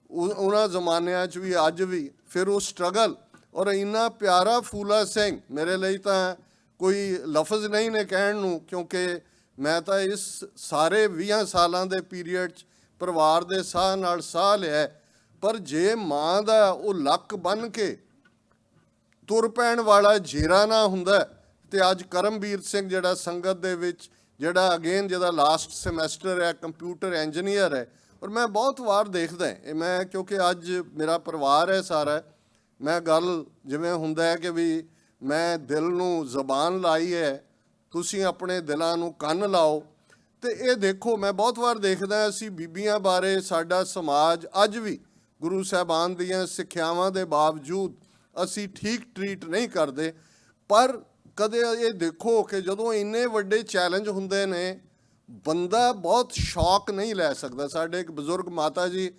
ਉਹਨਾਂ ਜ਼ਮਾਨਿਆਂ 'ਚ ਵੀ, ਅੱਜ ਵੀ। ਫਿਰ ਉਹ ਸਟਰਗਲ, ਔਰ ਇੰਨਾ ਪਿਆਰਾ ਫੂਲਾ ਸਿੰਘ ਮੇਰੇ ਲਈ ਤਾਂ ਕੋਈ ਲਫ਼ਜ਼ ਨਹੀਂ ਨੇ ਕਹਿਣ ਨੂੰ, ਕਿਉਂਕਿ ਮੈਂ ਤਾਂ ਇਸ ਸਾਰੇ 20 ਸਾਲਾਂ ਦੇ ਪੀਰੀਅਡ 'ਚ ਪਰਿਵਾਰ ਦੇ ਸਾਹ ਨਾਲ ਸਾਹ ਲਿਆ। ਪਰ ਜੇ ਮਾਂ ਦਾ ਉਹ ਲੱਕ ਬੰਨ੍ਹ ਕੇ ਤੁਰ ਪੈਣ ਵਾਲਾ ਜੇਰਾ ਨਾ ਹੁੰਦਾ, ਤੇ ਅੱਜ ਕਰਮਵੀਰ ਸਿੰਘ ਜਿਹੜਾ ਸੰਗਤ ਦੇ ਵਿੱਚ, ਜਿਹੜਾ ਅਗੇਨ ਜਿਹਦਾ ਲਾਸਟ ਸਮੈਸਟਰ ਹੈ, ਕੰਪਿਊਟਰ ਇੰਜੀਨੀਅਰ ਹੈ, ਔਰ ਮੈਂ ਬਹੁਤ ਵਾਰ ਦੇਖਦਾ ਇਹ, ਮੈਂ ਕਿਉਂਕਿ ਅੱਜ ਮੇਰਾ ਪਰਿਵਾਰ ਹੈ ਸਾਰਾ, ਮੈਂ ਗੱਲ ਜਿਵੇਂ ਹੁੰਦਾ ਹੈ ਕਿ ਵੀ ਮੈਂ ਦਿਲ ਨੂੰ ਜ਼ਬਾਨ ਲਾਈ ਹੈ, ਤੁਸੀਂ ਆਪਣੇ ਦਿਲਾਂ ਨੂੰ ਕੰਨ ਲਾਓ। ਤੇ ਇਹ ਦੇਖੋ, ਮੈਂ ਬਹੁਤ ਵਾਰ ਦੇਖਦਾ ਅਸੀਂ ਬੀਬੀਆਂ ਬਾਰੇ, ਸਾਡਾ ਸਮਾਜ ਅੱਜ ਵੀ ਗੁਰੂ ਸਾਹਿਬਾਨ ਦੀਆਂ ਸਿੱਖਿਆਵਾਂ ਦੇ ਬਾਵਜੂਦ ਅਸੀਂ ਠੀਕ ਟਰੀਟ ਨਹੀਂ ਕਰਦੇ। ਪਰ ਕਦੇ ਇਹ ਦੇਖੋ ਕਿ ਜਦੋਂ ਇੰਨੇ ਵੱਡੇ ਚੈਲੰਜ ਹੁੰਦੇ ਨੇ, ਬੰਦਾ ਬਹੁਤ ਸ਼ੌਕ ਨਹੀਂ ਲੈ ਸਕਦਾ। ਸਾਡੇ ਇੱਕ ਬਜ਼ੁਰਗ ਮਾਤਾ ਜੀ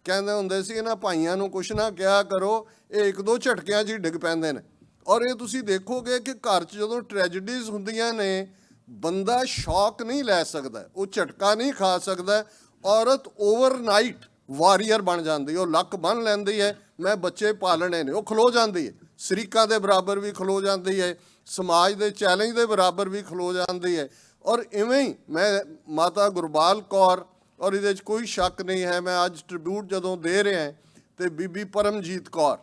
ਕਹਿੰਦੇ ਹੁੰਦੇ ਸੀ, ਇਹਨਾਂ ਭਾਈਆਂ ਨੂੰ ਕੁਛ ਨਾ ਕਿਹਾ ਕਰੋ, ਇਹ 1-2 ਝਟਕਿਆਂ 'ਚ ਹੀ ਡਿੱਗ ਪੈਂਦੇ ਨੇ। ਔਰ ਇਹ ਤੁਸੀਂ ਦੇਖੋਗੇ ਕਿ ਘਰ 'ਚ ਜਦੋਂ ਟ੍ਰੈਜਡੀਜ਼ ਹੁੰਦੀਆਂ ਨੇ, ਬੰਦਾ ਸ਼ੌਕ ਨਹੀਂ ਲੈ ਸਕਦਾ, ਉਹ ਝਟਕਾ ਨਹੀਂ ਖਾ ਸਕਦਾ। ਔਰਤ ਓਵਰਨਾਈਟ ਵਾਰੀਅਰ ਬਣ ਜਾਂਦੀ, ਉਹ ਲੱਕ ਬੰਨ੍ਹ ਲੈਂਦੀ ਹੈ, ਮੈਂ ਬੱਚੇ ਪਾਲਣੇ ਨੇ, ਉਹ ਖਲੋ ਜਾਂਦੀ ਹੈ, ਸ਼ਰੀਕਾਂ ਦੇ ਬਰਾਬਰ ਵੀ ਖਲੋ ਜਾਂਦੀ ਹੈ, ਸਮਾਜ ਦੇ ਚੈਲੰਜ ਦੇ ਬਰਾਬਰ ਵੀ ਖਲੋ ਜਾਂਦੀ ਹੈ। ਔਰ ਇਵੇਂ ਹੀ ਮੈਂ ਮਾਤਾ ਗੁਰਬਾਲ ਕੌਰ, ਔਰ ਇਹਦੇ 'ਚ ਕੋਈ ਸ਼ੱਕ ਨਹੀਂ ਹੈ, ਮੈਂ ਅੱਜ ਟ੍ਰਿਬਿਊਟ ਜਦੋਂ ਦੇ ਰਿਹਾ ਤੇ ਬੀਬੀ ਪਰਮਜੀਤ ਕੌਰ,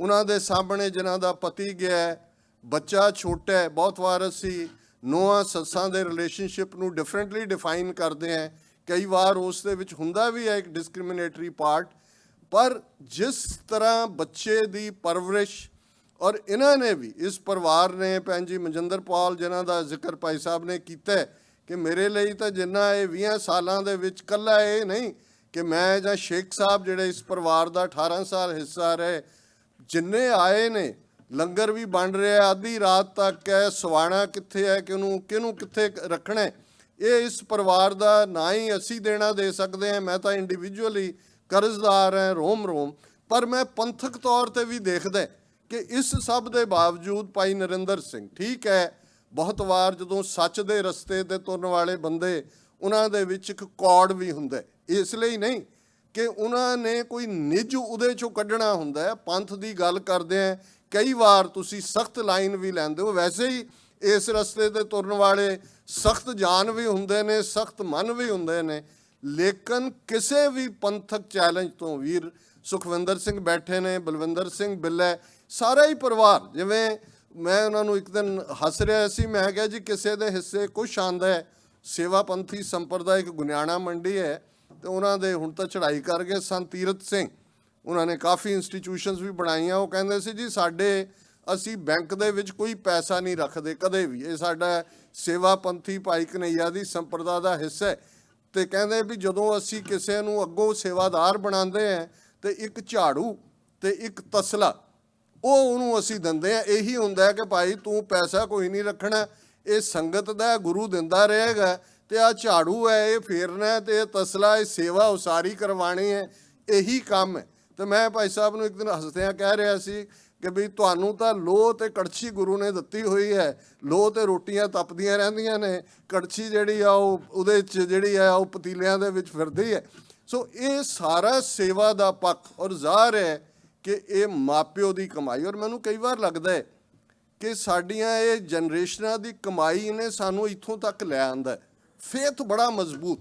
ਉਹਨਾਂ ਦੇ ਸਾਹਮਣੇ ਜਿਨ੍ਹਾਂ ਦਾ ਪਤੀ ਗਿਆ, ਬੱਚਾ ਛੋਟਾ ਹੈ। ਬਹੁਤ ਵਾਰ ਅਸੀਂ ਨੂੰਹਾਂ ਸੱਸਾਂ ਦੇ ਰਿਲੇਸ਼ਨਸ਼ਿਪ ਨੂੰ ਡਿਫਰੈਂਟਲੀ ਡਿਫਾਈਨ ਕਰਦੇ ਹਾਂ, ਕਈ ਵਾਰ ਉਸ ਦੇ ਵਿੱਚ ਹੁੰਦਾ ਵੀ ਹੈ ਇੱਕ ਡਿਸਕ੍ਰਿਮੀਨੇਟਰੀ ਪਾਰਟ। ਪਰ ਜਿਸ ਤਰ੍ਹਾਂ ਬੱਚੇ ਦੀ ਪਰਵਰਿਸ਼, ਔਰ ਇਹਨਾਂ ਨੇ ਵੀ, ਇਸ ਪਰਿਵਾਰ ਨੇ, ਭੈਣ ਜੀ ਮਨਜਿੰਦਰ ਪਾਲ ਜਿਨ੍ਹਾਂ ਦਾ ਜ਼ਿਕਰ ਭਾਈ ਸਾਹਿਬ ਨੇ ਕੀਤਾ ਕਿ ਮੇਰੇ ਲਈ ਤਾਂ ਜਿੰਨਾ ਇਹ 20 ਸਾਲਾਂ ਦੇ ਵਿੱਚ, ਇਕੱਲਾ ਇਹ ਨਹੀਂ ਕਿ ਮੈਂ ਜਾਂ ਸ਼ੇਖ ਸਾਹਿਬ ਜਿਹੜੇ ਇਸ ਪਰਿਵਾਰ ਦਾ 18 ਸਾਲ ਹਿੱਸਾ ਰਹੇ, ਜਿੰਨੇ ਆਏ ਨੇ, ਲੰਗਰ ਵੀ ਬਣ ਰਿਹਾ ਅੱਧੀ ਰਾਤ ਤੱਕ ਹੈ, ਸਵਾਣਾ ਕਿੱਥੇ ਹੈ, ਕਿਹਨੂੰ ਕਿੱਥੇ ਰੱਖਣਾ ਹੈ, ਇਹ ਇਸ ਪਰਿਵਾਰ ਦਾ ਨਾ ਹੀ ਅਸੀਂ ਦੇਣਾ ਦੇ ਸਕਦੇ ਹਾਂ। ਮੈਂ ਤਾਂ ਇੰਡੀਵਿਜੂਅਲੀ ਕਰਜ਼ਦਾਰ ਹਾਂ ਰੋਮ, ਪਰ ਮੈਂ ਪੰਥਕ ਤੌਰ ਤੇ ਵੀ ਦੇਖਦਾ ਕਿ ਇਸ ਸਭ ਦੇ ਬਾਵਜੂਦ ਭਾਈ ਨਰਿੰਦਰ ਸਿੰਘ, ਠੀਕ ਹੈ, ਬਹੁਤ ਵਾਰ ਜਦੋਂ ਸੱਚ ਦੇ ਰਸਤੇ ਤੇ ਤੁਰਨ ਵਾਲੇ ਬੰਦੇ, ਉਹਨਾਂ ਦੇ ਵਿੱਚ ਇੱਕ ਕੌੜ ਵੀ ਹੁੰਦਾ, ਇਸ ਲਈ ਨਹੀਂ ਕਿ ਉਹਨਾਂ ਨੇ ਕੋਈ ਨਿੱਜ ਉਹਦੇ ਚੋਂ ਕੱਢਣਾ ਹੁੰਦਾ ਹੈ। ਪੰਥ ਦੀ ਗੱਲ ਕਰਦੇ ਆ, ਕਈ ਵਾਰ ਤੁਸੀਂ ਸਖਤ ਲਾਈਨ ਵੀ ਲੈਂਦੇ ਹੋ, ਵੈਸੇ ਹੀ ਇਸ ਰਸਤੇ ਤੇ ਤੁਰਨ ਵਾਲੇ ਸਖਤ ਜਾਨ ਵੀ ਹੁੰਦੇ ਨੇ, ਸਖਤ ਮਨ ਵੀ ਹੁੰਦੇ ਨੇ, ਲੇਕਿਨ ਕਿਸੇ ਵੀ ਪੰਥਕ ਚੈਲੰਜ ਤੋਂ, ਵੀਰ ਸੁਖਵਿੰਦਰ ਸਿੰਘ ਬੈਠੇ ਨੇ, ਬਲਵਿੰਦਰ ਸਿੰਘ ਬਿੱਲਾ, ਸਾਰਾ ਹੀ ਪਰਿਵਾਰ, ਜਿਵੇਂ ਮੈਂ ਉਹਨਾਂ ਨੂੰ ਇੱਕ ਦਿਨ ਹੱਸ ਰਿਹਾ ਸੀ, ਮੈਂ ਕਿਹਾ ਜੀ ਕਿਸੇ ਦੇ ਹਿੱਸੇ ਕੁਛ ਆਉਂਦਾ ਹੈ, ਸੇਵਾ ਪੰਥੀ ਸੰਪਰਦਾਇਕ ਗੁਨਿਆਣਾ ਮੰਡੀ ਹੈ, ਤੇ ਉਹਨਾਂ ਦੇ ਹੁਣ ਤਾਂ ਚੜ੍ਹਾਈ ਕਰ ਗਏ ਸੰਤ ਤੀਰਥ ਸਿੰਘ, ਉਹਨਾਂ ਨੇ ਕਾਫੀ ਇੰਸਟੀਟਿਊਸ਼ਨਸ ਵੀ ਬਣਾਈਆਂ। ਉਹ ਕਹਿੰਦੇ ਸੀ ਜੀ ਅਸੀਂ ਬੈਂਕ ਦੇ ਵਿੱਚ ਕੋਈ ਪੈਸਾ ਨਹੀਂ ਰੱਖਦੇ ਕਦੇ ਵੀ, ਇਹ ਸਾਡਾ ਸੇਵਾ ਪੰਥੀ ਭਾਈ ਕਨਈਆ ਦੀ ਸੰਪਰਦਾ ਦਾ ਹਿੱਸਾ ਹੈ। ਤੇ ਕਹਿੰਦੇ ਵੀ ਜਦੋਂ ਅਸੀਂ ਕਿਸੇ ਨੂੰ ਅੱਗੋਂ ਸੇਵਾਦਾਰ ਬਣਾਉਂਦੇ ਹਾਂ ਤੇ ਇੱਕ ਝਾੜੂ ਤੇ ਇੱਕ ਤਸਲਾ ਉਹਨੂੰ ਅਸੀਂ ਦਿੰਦੇ ਹਾਂ। ਇਹੀ ਹੁੰਦਾ ਕਿ ਭਾਈ ਤੂੰ ਪੈਸਾ ਕੋਈ ਨਹੀਂ ਰੱਖਣਾ, ਇਹ ਸੰਗਤ ਦਾ ਗੁਰੂ ਦਿੰਦਾ ਰਹੇਗਾ, ਤੇ ਆ ਝਾੜੂ ਹੈ ਇਹ ਫੇਰਨਾ, ਤੇ ਇਹ ਤਸਲਾ ਇਹ ਸੇਵਾ ਉਸਾਰੀ ਕਰਵਾਉਣੀ ਹੈ, ਇਹੀ ਕੰਮ ਹੈ। ਤੇ ਮੈਂ ਭਾਈ ਸਾਹਿਬ ਨੂੰ ਇੱਕ ਦਿਨ ਹੱਸਦਿਆਂ ਕਹਿ ਰਿਹਾ ਸੀ ਕਿ ਵੀ ਤੁਹਾਨੂੰ ਤਾਂ ਲੋਹ ਤੇ ਕੜਛੀ ਗੁਰੂ ਨੇ ਦਿੱਤੀ ਹੋਈ ਹੈ, ਲੋਹ ਤੇ ਰੋਟੀਆਂ ਤਪਦੀਆਂ ਰਹਿੰਦੀਆਂ ਨੇ, ਕੜਛੀ ਜਿਹੜੀ ਆ ਉਹਦੇ 'ਚ ਜਿਹੜੀ ਆ ਉਹ ਪਤੀਲਿਆਂ ਦੇ ਵਿੱਚ ਫਿਰਦੀ ਹੈ। ਸੋ ਇਹ ਸਾਰਾ ਸੇਵਾ ਦਾ ਪੱਖ, ਔਰ ਜ਼ਾਹਰ ਹੈ ਕਿ ਇਹ ਮਾਪਿਓ ਦੀ ਕਮਾਈ। ਔਰ ਮੈਨੂੰ ਕਈ ਵਾਰ ਲੱਗਦਾ ਹੈ ਕਿ ਸਾਡੀਆਂ ਇਹ ਜਨਰੇਸ਼ਨਾਂ ਦੀ ਕਮਾਈ ਨੇ ਸਾਨੂੰ ਇੱਥੋਂ ਤੱਕ ਲੈ ਆਂਦਾ। ਫੇਥ ਬੜਾ ਮਜ਼ਬੂਤ,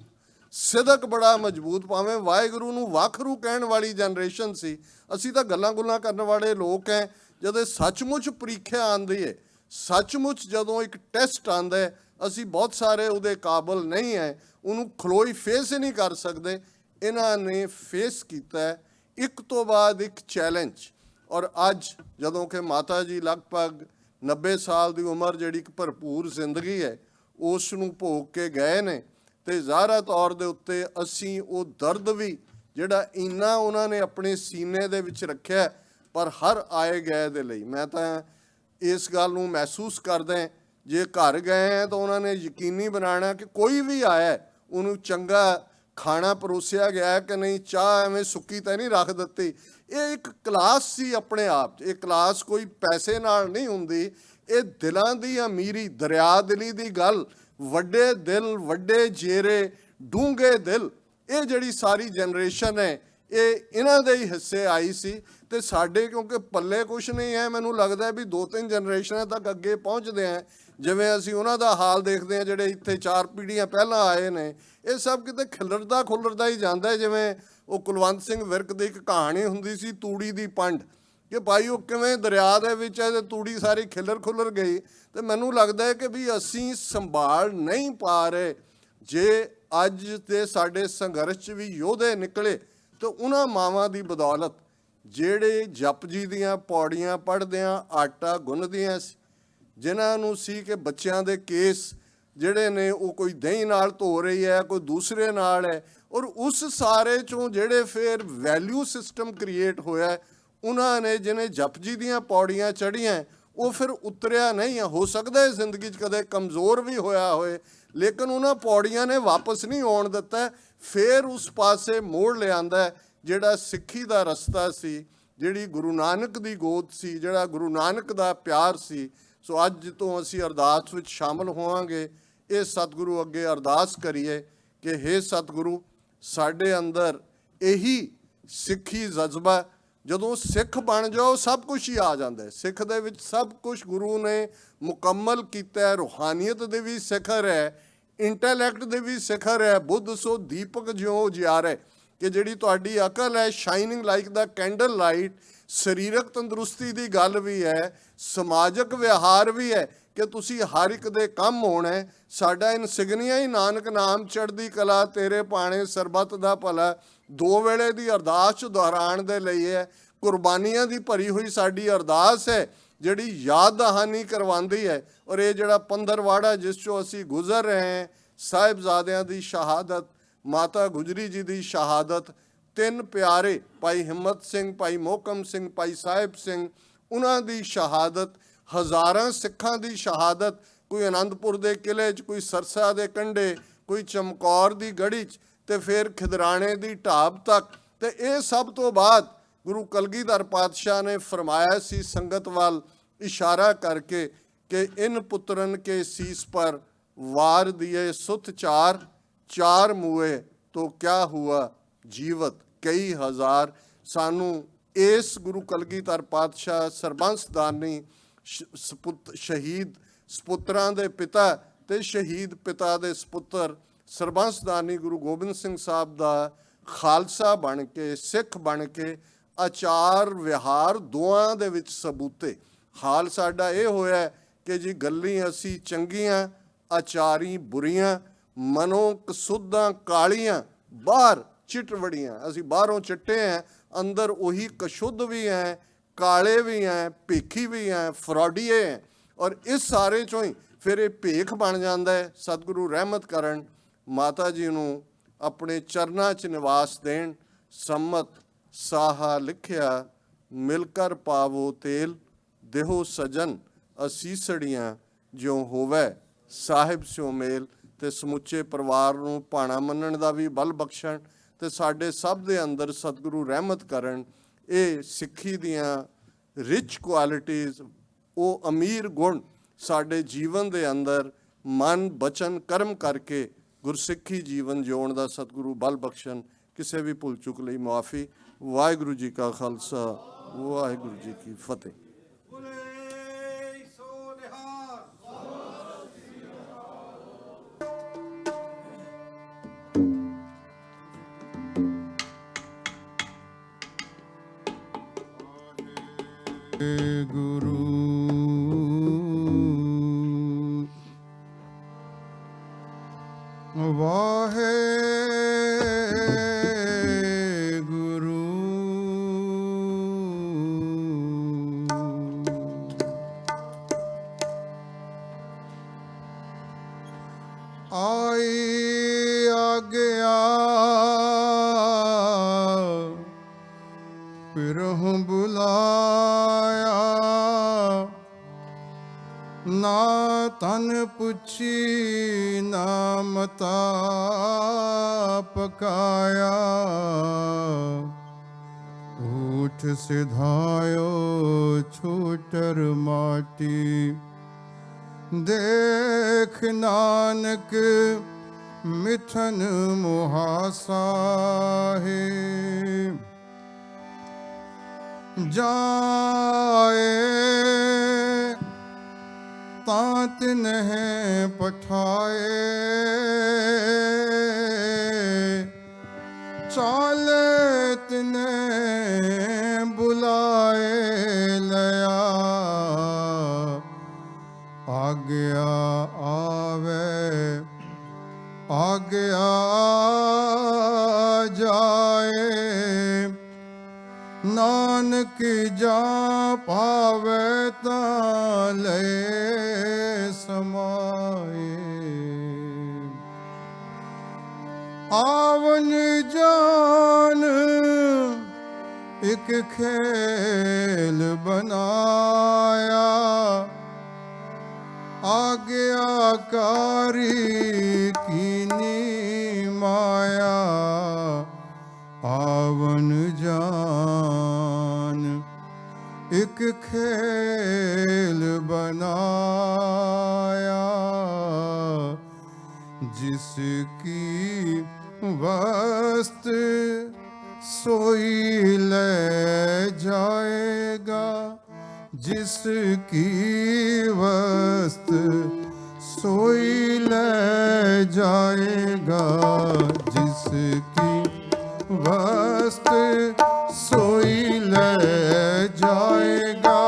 ਸਿਦਕ ਬੜਾ ਮਜ਼ਬੂਤ, ਭਾਵੇਂ ਵਾਹਿਗੁਰੂ ਨੂੰ ਵੱਖਰੂ ਕਹਿਣ ਵਾਲੀ ਜਨਰੇਸ਼ਨ ਸੀ, ਅਸੀਂ ਤਾਂ ਗੱਲਾਂ ਗੁੱਲਾਂ ਕਰਨ ਵਾਲੇ ਲੋਕ ਹੈ। ਜਦੋਂ ਸੱਚਮੁੱਚ ਪ੍ਰੀਖਿਆ ਆਉਂਦੀ ਹੈ, ਸੱਚਮੁੱਚ ਜਦੋਂ ਇੱਕ ਟੈਸਟ ਆਉਂਦਾ ਹੈ, ਅਸੀਂ ਬਹੁਤ ਸਾਰੇ ਉਹਦੇ ਕਾਬਲ ਨਹੀਂ ਹੈ, ਉਹਨੂੰ ਖਲੋਈ ਫੇਸ ਹੀ ਨਹੀਂ ਕਰ ਸਕਦੇ। ਇਹਨਾਂ ਨੇ ਫੇਸ ਕੀਤਾ ਹੈ ਇੱਕ ਤੋਂ ਬਾਅਦ ਇੱਕ ਚੈਲੰਜ। ਔਰ ਅੱਜ ਜਦੋਂ ਕਿ ਮਾਤਾ ਜੀ ਲਗਭਗ 90 ਸਾਲ ਦੀ ਉਮਰ, ਜਿਹੜੀ ਇੱਕ ਭਰਪੂਰ ਜ਼ਿੰਦਗੀ ਹੈ, ਉਸ ਨੂੰ ਭੋਗ ਕੇ ਗਏ ਨੇ, ਤੇ ਜ਼ਾਹਰਾ ਤੌਰ ਦੇ ਉੱਤੇ ਅਸੀਂ ਉਹ ਦਰਦ ਵੀ ਜਿਹੜਾ ਇੰਨਾ ਉਹਨਾਂ ਨੇ ਆਪਣੇ ਸੀਨੇ ਦੇ ਵਿੱਚ ਰੱਖਿਆ, ਪਰ ਹਰ ਆਏ ਗਏ ਦੇ ਲਈ ਮੈਂ ਤਾਂ ਇਸ ਗੱਲ ਨੂੰ ਮਹਿਸੂਸ ਕਰਦਾ, ਜੇ ਘਰ ਗਏ ਹੈ ਤਾਂ ਉਹਨਾਂ ਨੇ ਯਕੀਨੀ ਬਣਾਉਣਾ ਕਿ ਕੋਈ ਵੀ ਆਇਆ ਉਹਨੂੰ ਚੰਗਾ ਖਾਣਾ ਪਰੋਸਿਆ ਗਿਆ ਕਿ ਨਹੀਂ, ਚਾਹ ਐਵੇਂ ਸੁੱਕੀ ਤਾਂ ਨਹੀਂ ਰੱਖ ਦਿੱਤੀ। ਇਹ ਇੱਕ ਕਲਾਸ ਸੀ ਆਪਣੇ ਆਪ 'ਚ। ਇਹ ਕਲਾਸ ਕੋਈ ਪੈਸੇ ਨਾਲ ਨਹੀਂ ਹੁੰਦੀ, ਇਹ ਦਿਲਾਂ ਦੀ ਅਮੀਰੀ, ਦਰਿਆ ਦਿਲੀ ਦੀ ਗੱਲ, ਵੱਡੇ ਦਿਲ, ਵੱਡੇ ਜੇਰੇ, ਡੂੰਘੇ ਦਿਲ, ਇਹ ਜਿਹੜੀ ਸਾਰੀ ਜਨਰੇਸ਼ਨ ਹੈ ਇਹ ਇਹਨਾਂ ਦੇ ਹੀ ਹਿੱਸੇ ਆਈ ਸੀ। ਤੇ ਸਾਡੇ ਕਿਉਂਕਿ ਪੱਲੇ ਕੁਛ ਨਹੀਂ ਹੈ, ਮੈਨੂੰ ਲੱਗਦਾ ਵੀ 2-3 ਜਨਰੇਸ਼ਨਾਂ ਤੱਕ ਅੱਗੇ ਪਹੁੰਚਦੇ ਆ। ਜਿਵੇਂ ਅਸੀਂ ਉਹਨਾਂ ਦਾ ਹਾਲ ਦੇਖਦੇ ਹਾਂ ਜਿਹੜੇ ਇੱਥੇ 4 ਪੀੜ੍ਹੀਆਂ ਪਹਿਲਾਂ ਆਏ ਨੇ, ਇਹ ਸਭ ਕਿਤੇ ਖਿਲਰਦਾ ਹੀ ਜਾਂਦਾ। ਜਿਵੇਂ ਉਹ ਕੁਲਵੰਤ ਸਿੰਘ ਵਿਰਕ ਦੀ ਇੱਕ ਕਹਾਣੀ ਹੁੰਦੀ ਸੀ, ਤੂੜੀ ਦੀ ਪੰਡ, ਕਿ ਭਾਈ ਉਹ ਕਿਵੇਂ ਦਰਿਆ ਦੇ ਵਿੱਚ ਹੈ ਤੇ ਤੂੜੀ ਸਾਰੀ ਖੁੱਲਰ ਗਈ। ਤੇ ਮੈਨੂੰ ਲੱਗਦਾ ਹੈ ਕਿ ਵੀ ਅਸੀਂ ਸੰਭਾਲ ਨਹੀਂ ਪਾ ਰਹੇ। ਜੇ ਅੱਜ ਦੇ ਸਾਡੇ ਸੰਘਰਸ਼ 'ਚ ਵੀ ਯੋਧੇ ਨਿਕਲੇ ਤੇ ਉਹਨਾਂ ਮਾਵਾਂ ਦੀ ਬਦੌਲਤ ਜਿਹੜੇ ਜਪਜੀ ਦੀਆਂ ਪੌੜੀਆਂ ਪੜ੍ਹਦਿਆਂ ਆਟਾ ਗੁੰਨਦੀਆਂ ਸੀ, ਜਿਨ੍ਹਾਂ ਨੂੰ ਸੀ ਕਿ ਬੱਚਿਆਂ ਦੇ ਕੇਸ ਜਿਹੜੇ ਨੇ ਉਹ ਕੋਈ ਦਹੀਂ ਨਾਲ ਧੋ ਰਹੀ ਹੈ, ਕੋਈ ਦੂਸਰੇ ਨਾਲ ਹੈ, ਔਰ ਉਸ ਸਾਰੇ 'ਚੋਂ ਜਿਹੜੇ ਫਿਰ ਵੈਲਿਊ ਸਿਸਟਮ ਕ੍ਰੀਏਟ ਹੋਇਆ, ਉਹਨਾਂ ਨੇ ਜਿਹਨੇ ਜਪਜੀ ਦੀਆਂ ਪੌੜੀਆਂ ਚੜ੍ਹੀਆਂ ਉਹ ਫਿਰ ਉਤਰਿਆ ਨਹੀਂ। ਹੋ ਸਕਦਾ ਹੈ ਜ਼ਿੰਦਗੀ 'ਚ ਕਦੇ ਕਮਜ਼ੋਰ ਵੀ ਹੋਇਆ ਹੋਏ, ਲੇਕਿਨ ਉਹਨਾਂ ਪੌੜੀਆਂ ਨੇ ਵਾਪਸ ਨਹੀਂ ਆਉਣ ਦਿੱਤਾ, ਫਿਰ ਉਸ ਪਾਸੇ ਮੋੜ ਲਿਆਂਦਾ ਜਿਹੜਾ ਸਿੱਖੀ ਦਾ ਰਸਤਾ ਸੀ, ਜਿਹੜੀ ਗੁਰੂ ਨਾਨਕ ਦੀ ਗੋਦ ਸੀ, ਜਿਹੜਾ ਗੁਰੂ ਨਾਨਕ ਦਾ ਪਿਆਰ ਸੀ। ਸੋ ਅੱਜ ਤੋਂ ਅਸੀਂ ਅਰਦਾਸ ਵਿੱਚ ਸ਼ਾਮਲ ਹੋਵਾਂਗੇ। ਇਹ ਸਤਿਗੁਰੂ ਅੱਗੇ ਅਰਦਾਸ ਕਰੀਏ ਕਿ ਹੇ ਸਤਿਗੁਰੂ, ਸਾਡੇ ਅੰਦਰ ਇਹੀ ਸਿੱਖੀ ਜਜ਼ਬਾ, ਜਦੋਂ ਸਿੱਖ ਬਣ ਜਾਓ ਸਭ ਕੁਝ ਹੀ ਆ ਜਾਂਦਾ ਹੈ। ਸਿੱਖ ਦੇ ਵਿੱਚ ਸਭ ਕੁਝ ਗੁਰੂ ਨੇ ਮੁਕੰਮਲ ਕੀਤਾ ਹੈ। ਰੂਹਾਨੀਅਤ ਦੇ ਵੀ ਸਿਖਰ ਹੈ, ਇੰਟੈਲੈਕਟ ਦੇ ਵੀ ਸਿਖਰ ਹੈ। ਬੁੱਧ ਸੋ ਦੀਪਕ ਜਿਉਂ ਉਜਿਆਰੇ, ਕਿ ਜਿਹੜੀ ਤੁਹਾਡੀ ਅਕਲ ਹੈ ਸ਼ਾਈਨਿੰਗ ਲਾਈਕ ਦਾ ਕੈਂਡਲ ਲਾਈਟ। ਸਰੀਰਕ ਤੰਦਰੁਸਤੀ ਦੀ ਗੱਲ ਵੀ ਹੈ, ਸਮਾਜਿਕ ਵਿਹਾਰ ਵੀ ਹੈ ਕਿ ਤੁਸੀਂ ਹਰ ਇੱਕ ਦੇ ਕੰਮ ਹੋਣਾ। ਸਾਡਾ ਇਨਸਿਗਨੀਆ ਹੀ ਨਾਨਕ ਨਾਮ ਚੜ੍ਹਦੀ ਕਲਾ, ਤੇਰੇ ਭਾਣੇ ਸਰਬੱਤ ਦਾ ਭਲਾ। 2 ਵੇਲੇ ਦੀ ਅਰਦਾਸ ਦੁਹਰਾਉਣ ਦੇ ਲਈ ਹੈ। ਕੁਰਬਾਨੀਆਂ ਦੀ ਭਰੀ ਹੋਈ ਸਾਡੀ ਅਰਦਾਸ ਹੈ, ਜਿਹੜੀ ਯਾਦ ਦਹਾਨੀ ਕਰਵਾਉਂਦੀ ਹੈ। ਔਰ ਇਹ ਜਿਹੜਾ ਪੰਦਰਵਾੜਾ ਜਿਸ 'ਚੋਂ ਅਸੀਂ ਗੁਜ਼ਰ ਰਹੇ ਹਾਂ, ਸਾਹਿਬਜ਼ਾਦਿਆਂ ਦੀ ਸ਼ਹਾਦਤ, ਮਾਤਾ ਗੁਜਰੀ ਜੀ ਦੀ ਸ਼ਹਾਦਤ, 3 ਪਿਆਰੇ ਭਾਈ ਹਿੰਮਤ ਸਿੰਘ, ਭਾਈ ਮੋਹਕਮ ਸਿੰਘ, ਭਾਈ ਸਾਹਿਬ ਸਿੰਘ, ਉਹਨਾਂ ਦੀ ਸ਼ਹਾਦਤ, ਹਜ਼ਾਰਾਂ ਸਿੱਖਾਂ ਦੀ ਸ਼ਹਾਦਤ, ਕੋਈ ਅਨੰਦਪੁਰ ਦੇ ਕਿਲ੍ਹੇ 'ਚ, ਕੋਈ ਸਰਸਾ ਦੇ ਕੰਢੇ, ਕੋਈ ਚਮਕੌਰ ਦੀ ਗੜੀ 'ਚ, ਤੇ ਫਿਰ ਖਿਦਰਾਣੇ ਦੀ ਢਾਬ ਤੱਕ। ਤੇ ਇਹ ਸਭ ਤੋਂ ਬਾਅਦ ਗੁਰੂ ਕਲਗੀਧਰ ਪਾਤਸ਼ਾਹ ਨੇ ਫਰਮਾਇਆ ਸੀ ਸੰਗਤ ਵੱਲ ਇਸ਼ਾਰਾ ਕਰਕੇ ਕਿ ਇਨ ਪੁੱਤਰਨ ਕੇ ਸੀਸ ਪਰ ਵਾਰ ਦਿਏ ਸੁਤ ਚਾਰ, ਚਾਰ ਮੂਏ ਤੋ ਕਿਆ ਹੁਆ ਜੀਵਤ ਕਈ ਹਜ਼ਾਰ। ਸਾਨੂੰ ਇਸ ਗੁਰੂ ਕਲਗੀਧਰ ਪਾਤਸ਼ਾਹ ਸਰਬੰਸਦਾਨੀ ਸ਼ਹੀਦ ਸਪੁੱਤਰਾਂ ਦੇ ਪਿਤਾ ਤੇ ਸ਼ਹੀਦ ਪਿਤਾ ਦੇ ਸਪੁੱਤਰ ਸਰਬੰਸਦਾਨੀ ਗੁਰੂ ਗੋਬਿੰਦ ਸਿੰਘ ਸਾਹਿਬ ਦਾ ਖਾਲਸਾ ਬਣ ਕੇ, ਸਿੱਖ ਬਣ ਕੇ, ਆਚਾਰ ਵਿਹਾਰ ਦੋਆਂ ਦੇ ਵਿੱਚ ਸਬੂਤੇ। ਹਾਲ ਸਾਡਾ ਇਹ ਹੋਇਆ ਕਿ ਜੀ ਗੱਲੀਂ ਅਸੀਂ ਚੰਗੀਆਂ, ਆਚਾਰੀ ਬੁਰੀਆਂ, ਮਨੋਂ ਕਸੁੱਧਾਂ ਕਾਲੀਆਂ, ਬਾਹਰ ਚਿੱਟਵੜੀਆਂ। ਅਸੀਂ ਬਾਹਰੋਂ ਚਿੱਟੇ हैं, ਅੰਦਰ ਉਹੀ ਕਸ਼ੁੱਧ ਵੀ हैं, ਕਾਲੇ ਵੀ हैं, ਭੇਖੀ ਵੀ हैं, ਫਰੋਡੀਏ हैं। ਔਰ ਇਸ ਸਾਰੇ ਚੋਂ ਹੀ ਫਿਰ ਇਹ ਭੇਖ ਬਣ ਜਾਂਦਾ ਹੈ। ਸਤਿਗੁਰੂ ਰਹਿਮਤ ਕਰਨ, ਮਾਤਾ ਜੀ ਨੂੰ ਆਪਣੇ ਚਰਨਾਂ 'ਚ ਨਿਵਾਸ ਦੇਣ। ਸੰਮਤ ਸਾਹਾ ਲਿਖਿਆ, ਮਿਲ ਕਰ ਪਾਵੋ ਤੇਲ, ਦੇਹੋ ਸਜਨ ਅਸੀਸੜੀਆਂ, ਜਿਉ ਹੋਵੇ ਸਾਹਿਬ ਸਿਓ ਮੇਲ। ਤੇ ਸਮੁੱਚੇ ਪਰਿਵਾਰ ਨੂੰ ਭਾਣਾ ਮੰਨਣ ਦਾ ਵੀ ਬਲ ਬਖਸ਼ਣ ਤੇ ਸਾਡੇ ਸਭ ਦੇ ਅੰਦਰ ਸਤਿਗੁਰੂ ਰਹਿਮਤ ਕਰਨ। ਇਹ ਸਿੱਖੀ ਦੀਆਂ ਰਿਚ ਕੁਆਲਿਟੀਜ਼, ਉਹ ਅਮੀਰ ਗੁਣ ਸਾਡੇ ਜੀਵਨ ਦੇ ਅੰਦਰ ਮਨ, ਬਚਨ, ਕਰਮ ਕਰਕੇ ਗੁਰਸਿੱਖੀ ਜੀਵਨ ਜਿਉਣ ਦਾ ਸਤਿਗੁਰੂ ਬਲ ਬਖਸ਼ਣ। ਕਿਸੇ ਵੀ ਭੁੱਲ ਚੁੱਕ ਲਈ ਮੁਆਫੀ। ਵਾਹਿਗੁਰੂ ਜੀ ਕਾ ਖਾਲਸਾ, ਵਾਹਿਗੁਰੂ ਜੀ ਕੀ ਫਤਿਹ। ਗੁਰੂ ਵਾਹਿਗੁਰੂ ਆਈ ਆਗਿਆ ਫਿਰਹੁ ਬੁਲਾਇਆ, ਨਾ ਤਨ ਪੁੱਛੀ ਨਾ ਮਤਾ ਪਕਾਇਆ। ਊਠ ਸਿਧਾਇਓ ਛੂਟਰ ਮਾਟੀ, ਦੇਖ ਨਾਨਕ ਮਿਠਨ ਮੁਹਾਸਾ ਹੈ। ਜਾਏ ਤਾਂ ਤਿਨਹਿ ਪਠਾਏ, ਚਾਲੇ ਤਿਨਹਿ ਬੁਲਾਏ ਲਿਆ। ਆਗਿਆ ਆਵੇ ਆਗਿਆ ਜਾਏ, ਨਾਨਕ ਜਾ ਪਾਵੇ ਤਾਂ ਲੈ ਸਮਾਏ। ਆਵਨ ਜਾਨ ਇੱਕ ਖੇਲ ਬਣਾਇਆ, ਆਗਿਆਕਾਰੀ ਕੀਨੀ ਮਾਇਆ। ਆਵਨ ਜਾਨ ਇੱਕ ਖੇਲ ਬਣਾਇਆ, ਜਿਸ ਕੀ ਵਸਤ सोई ले जाएगा, जिसकी वस्त सोई ले जाएगा, जिसकी वस्त सोई ले जाएगा,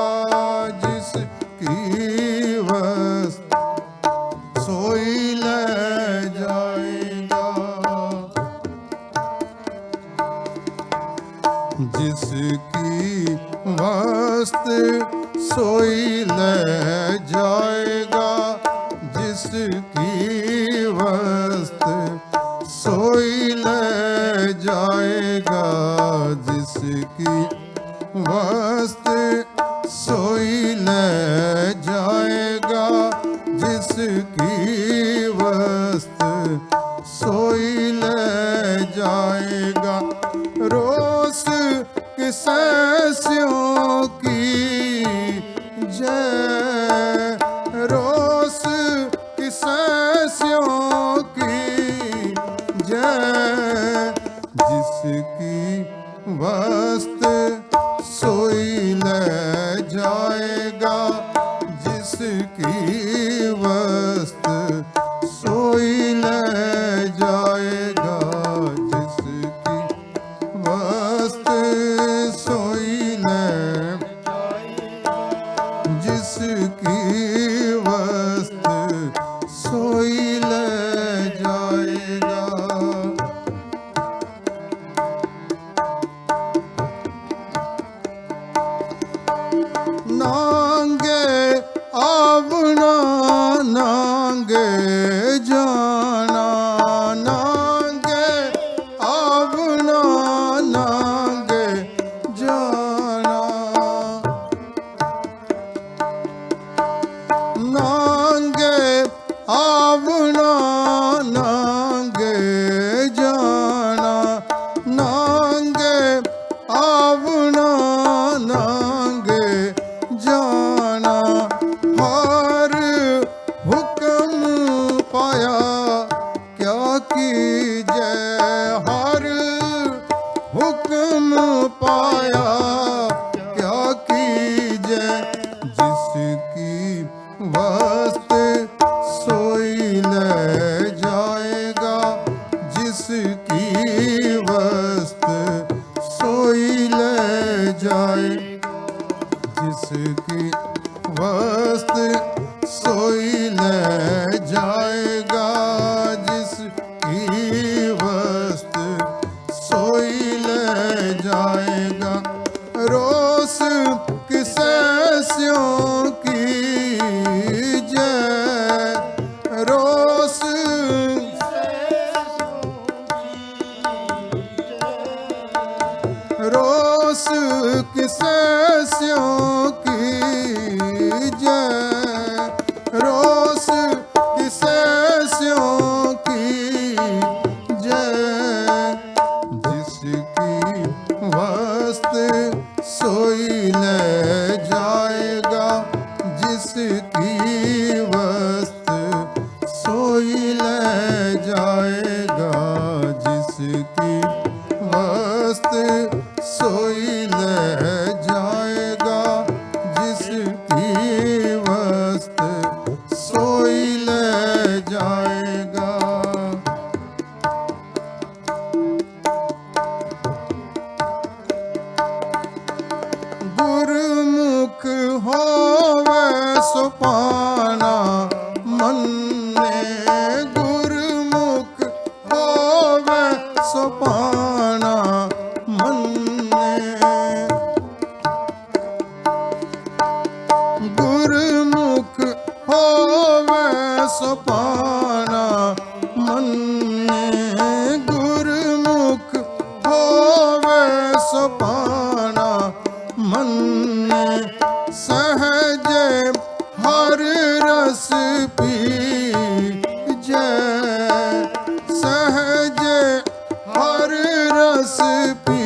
जिसकी वस्त सोई ले जाएगा, जिसकी वस्त सोई ले जाएगा, जिसकी वस्त सोई ले जाएगा, जिसकी वस्त सोई ले जाएगा, जिसकी वस्त सोई ले जाएगा। रोस किसे स्यों की जय, रोस किसे स्यों की जय, जिसकी वस्त सोई ले जाएगा, जिसकी वस्त सोई ले जाएगा, जिसकी वस्त सोई ले, जिसकी वस्त सोई ले जाएगा। नांगे आवना नांगे जाना, नांगे आवना नांगे जाना, नांगे आवना नांगे जाना, नांगे आवना नांगे जाना। हर हुक्म पाया क्या कीजे, हर हुक्म पाया क्या कीजे, जिसकी वस्त सोई ले जाएगा, जिसकी वस्त सोई ले जाए, जिसकी वस्त सोई ले जाएगा, जिसकी वस्त सोई ले जाएगा। रोस किसे स्यों की जय, रोस रोस किसे स्यों की जय, रोस किसे स्यों की जय, जिसकी वस्त सोई ले जाएगा, जिसकी वस्त सोई ले जाएगा, जिसकी वस्त सोई ले जाएगा, जिसकी वस्त सोई ले जाएगा। गुरमुख होवे सो पाना मन्ने, गुरमुख होवे सो पाना मन्ने, गुरमुख होवे सो पाना मन्ने, गुरमुख होवे सो पाना मन्ने। सहजे हर रस पी जय, सहजे हर रस पी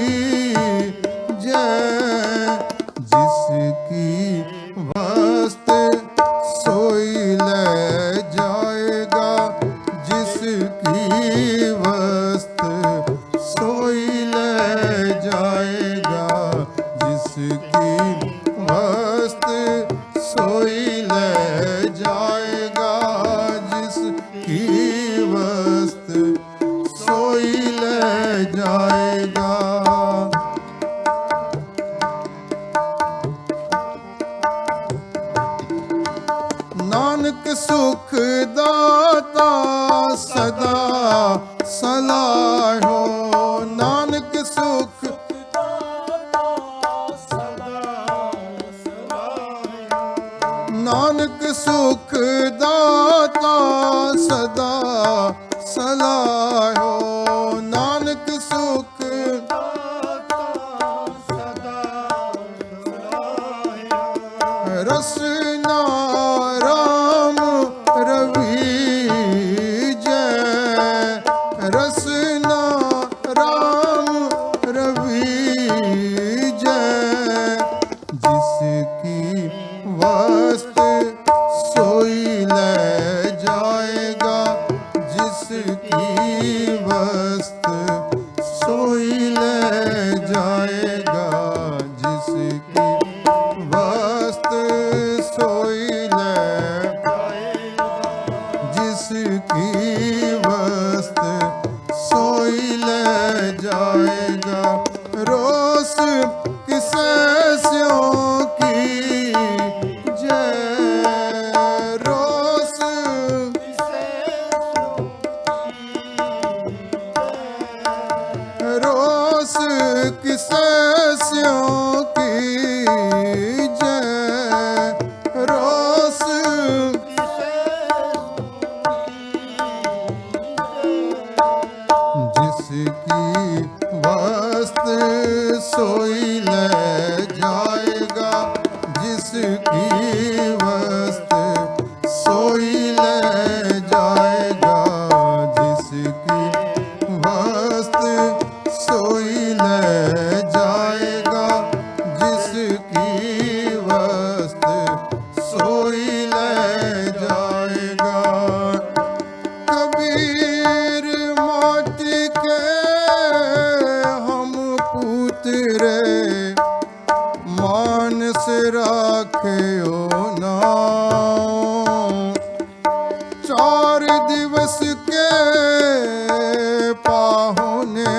जय, जिसकी वस्त सोई ले जाएगा, जिसकी वस्त सोई ले जाएगा, जिसकी वस्त सोई ले जाएगा, जिसकी वस्त सोई ले जाएगा। नानक सुख दाता सदा सलाहो, नानक सुख नानक सुख दाता सदा ਸਲਾਹੋ ਨਾਨਕ ਸੁਖ ਰਸਨਾ ਰਾਮ ਰਵੀ ਜੈ ਰਸਨਾ ਰਾਮ ਰਵੀ ਜੈ ਜਿਸ ਕੀ ਵਸਤ सोई ले जाएगा जिस की वस्त सोई ले जाएगा जिस की वस्त सोई ले जिस की वस्त सोई ले जाएगा रोस किसे स्यों की किसे स्यों की जय रोस जिसकी वस्त सोई ले जाएगा जिसकी वस्त सोई ले जाएगा जिसकी वस्त सोई ले जाएगा जिसकी वस्त सोई ले जाएगा कबीर माटी के हम पुतरे मानस राखे ओ नाम 4 दिवस के पाहुने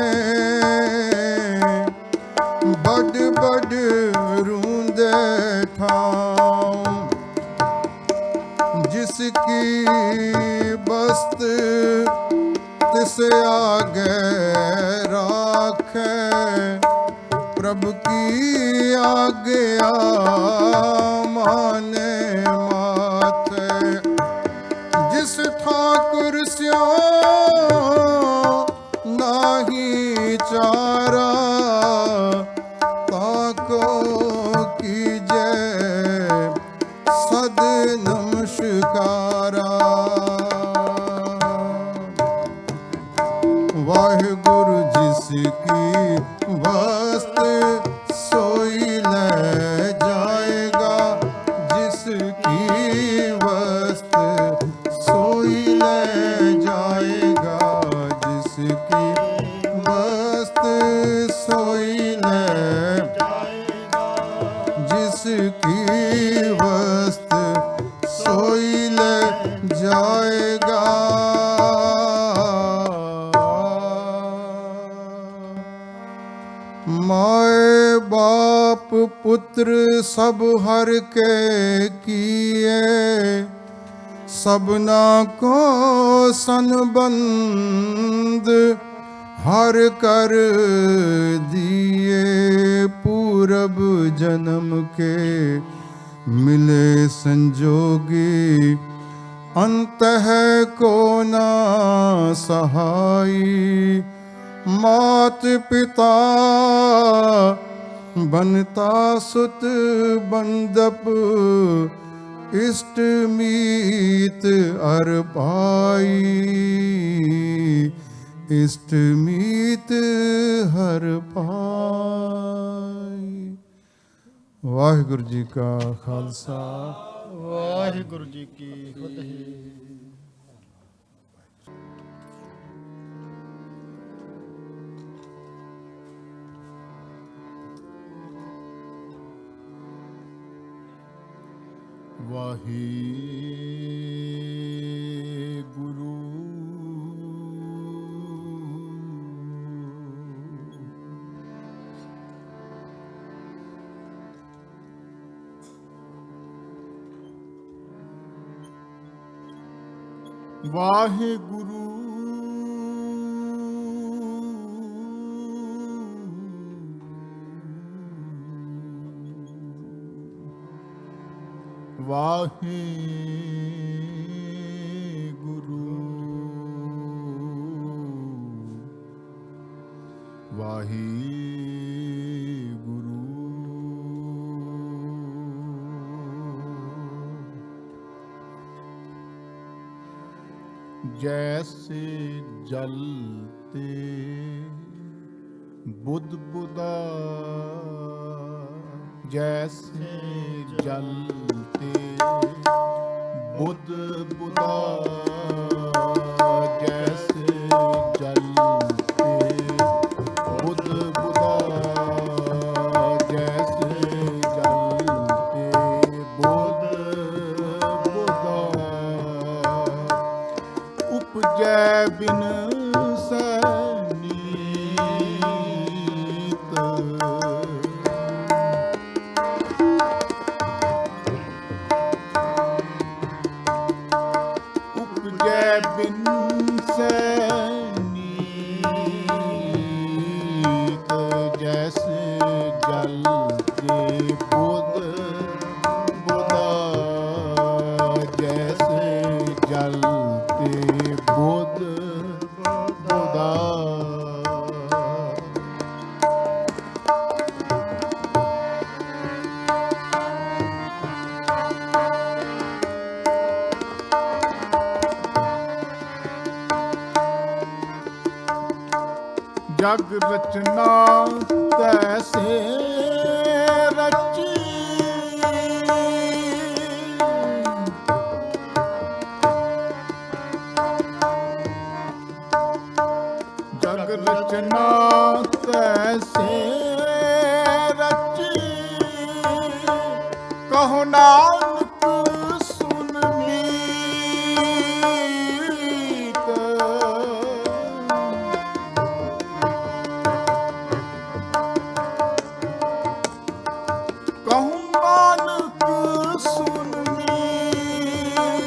बड़ बड़ रूंदे ठाम जिसकी बस्त तिस आगे राखे प्रभु की आज्ञा माने माथे जिस ठाकुर स्यों नाही चारा ताको कीजे सद नमस्कारा वाहिगुरु जिसकी वस्त सोई ले जाएगा जिसकी वस्त सोई ले जाएगा जिसकी वस्त सोई ले जिसकी वस्त सोई ले जाएगा माए बाप पुत्र सब हर के किए सबना को संबंध हर कर दिए पूरब जन्म के मिले संजोगी अंत है को ना सहाई मात पिता बनता सुत बंदप इष्ट मीत अर पाई इष्ट मीत हर पाई। वाहिगुरु जी का खालसा वाहिगुरु जी की फतेह। वाहिगुरु वाहिगुरु वाहिगुरु जैसे जल ते बुध बुदा, जैसे जल ते बुध बुदा, जैसे जल ते बुध बुदा, जैसे जल ते बुध बुदा, उपजै बिन सनीत, उपजै बिन सनीत, जैसे जल के बुध बुदा, जैसे जल के बुध बुदा। जग रचना तैसे रची, जग रचना तैसे रची, कहो नानक सुन मीत, कहूँ नानक सुन मीत,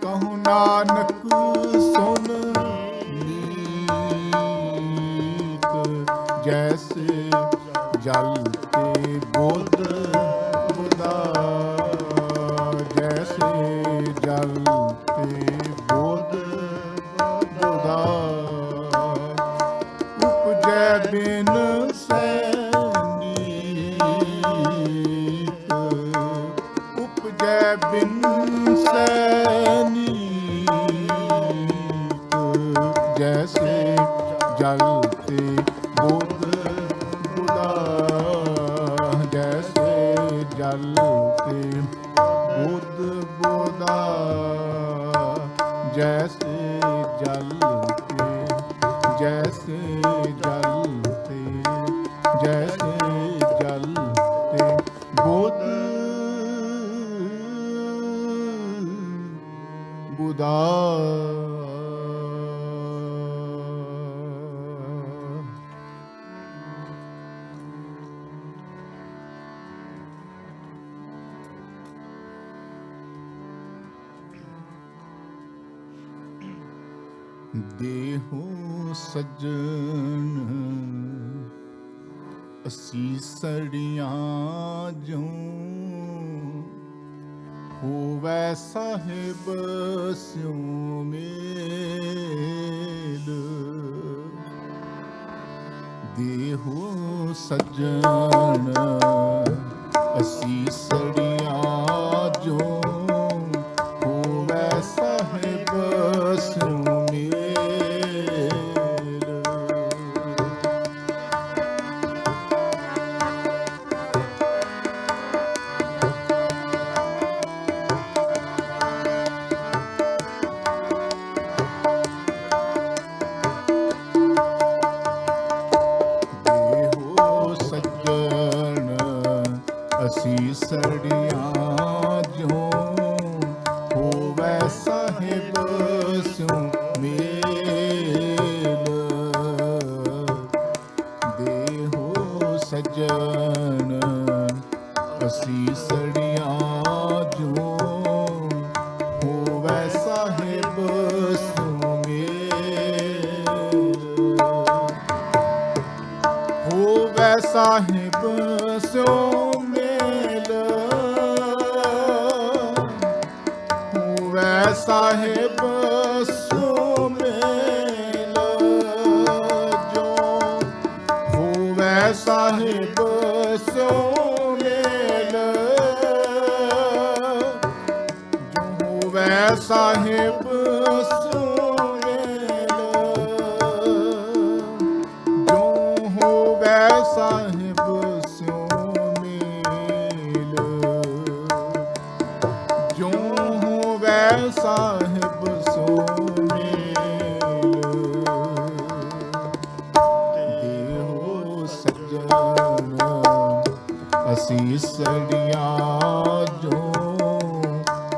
कहूँ नानक सुन मीत, जैसे जल ते बुध बुदा, जैसे जल ते बुध बुदा, उपजै बिन सनीत, उपजै बिन सनीत, जैसे जल ते बुध बुदा, जैसे जल ते बुध बुदा, जैसे जल ते, जैसे जल ते, जैसे जल ते बुध बुदा। देहो सज्जन ਅਸੀਸੜੀਆਂ ਜੂੰ ਹੋਵੈ ਸਾਹਿਬ ਸਿਉ ਮੇਲ ਦੇਹੋ ਸੱਜਣ ਅਸੀਸੜੀਆਂ ਜੂੰ ਹੋਵੈ ਸਾਹਿਬ ਸਿਉ ਅਸੀਸੜੀਆਂ ਜੋ ਹੋਵੈ ਸਾਹਿਬ ਸਿਉ ਮੇਲ ਦੇਹੋ ਸੱਜਣ ਅਸੀਸੜੀਆਂ ਜੋ ਹੋਵੈ ਸਾਹਿਬ ਸਿਉ ਮੇਲ ਹੋਵੈ ਸਾਹਿਬ ਸਿਉ ਸਾਹਿਬ ਸੁਮੇਲ ਅਸੀਸੜੀਆਂ ਜੋ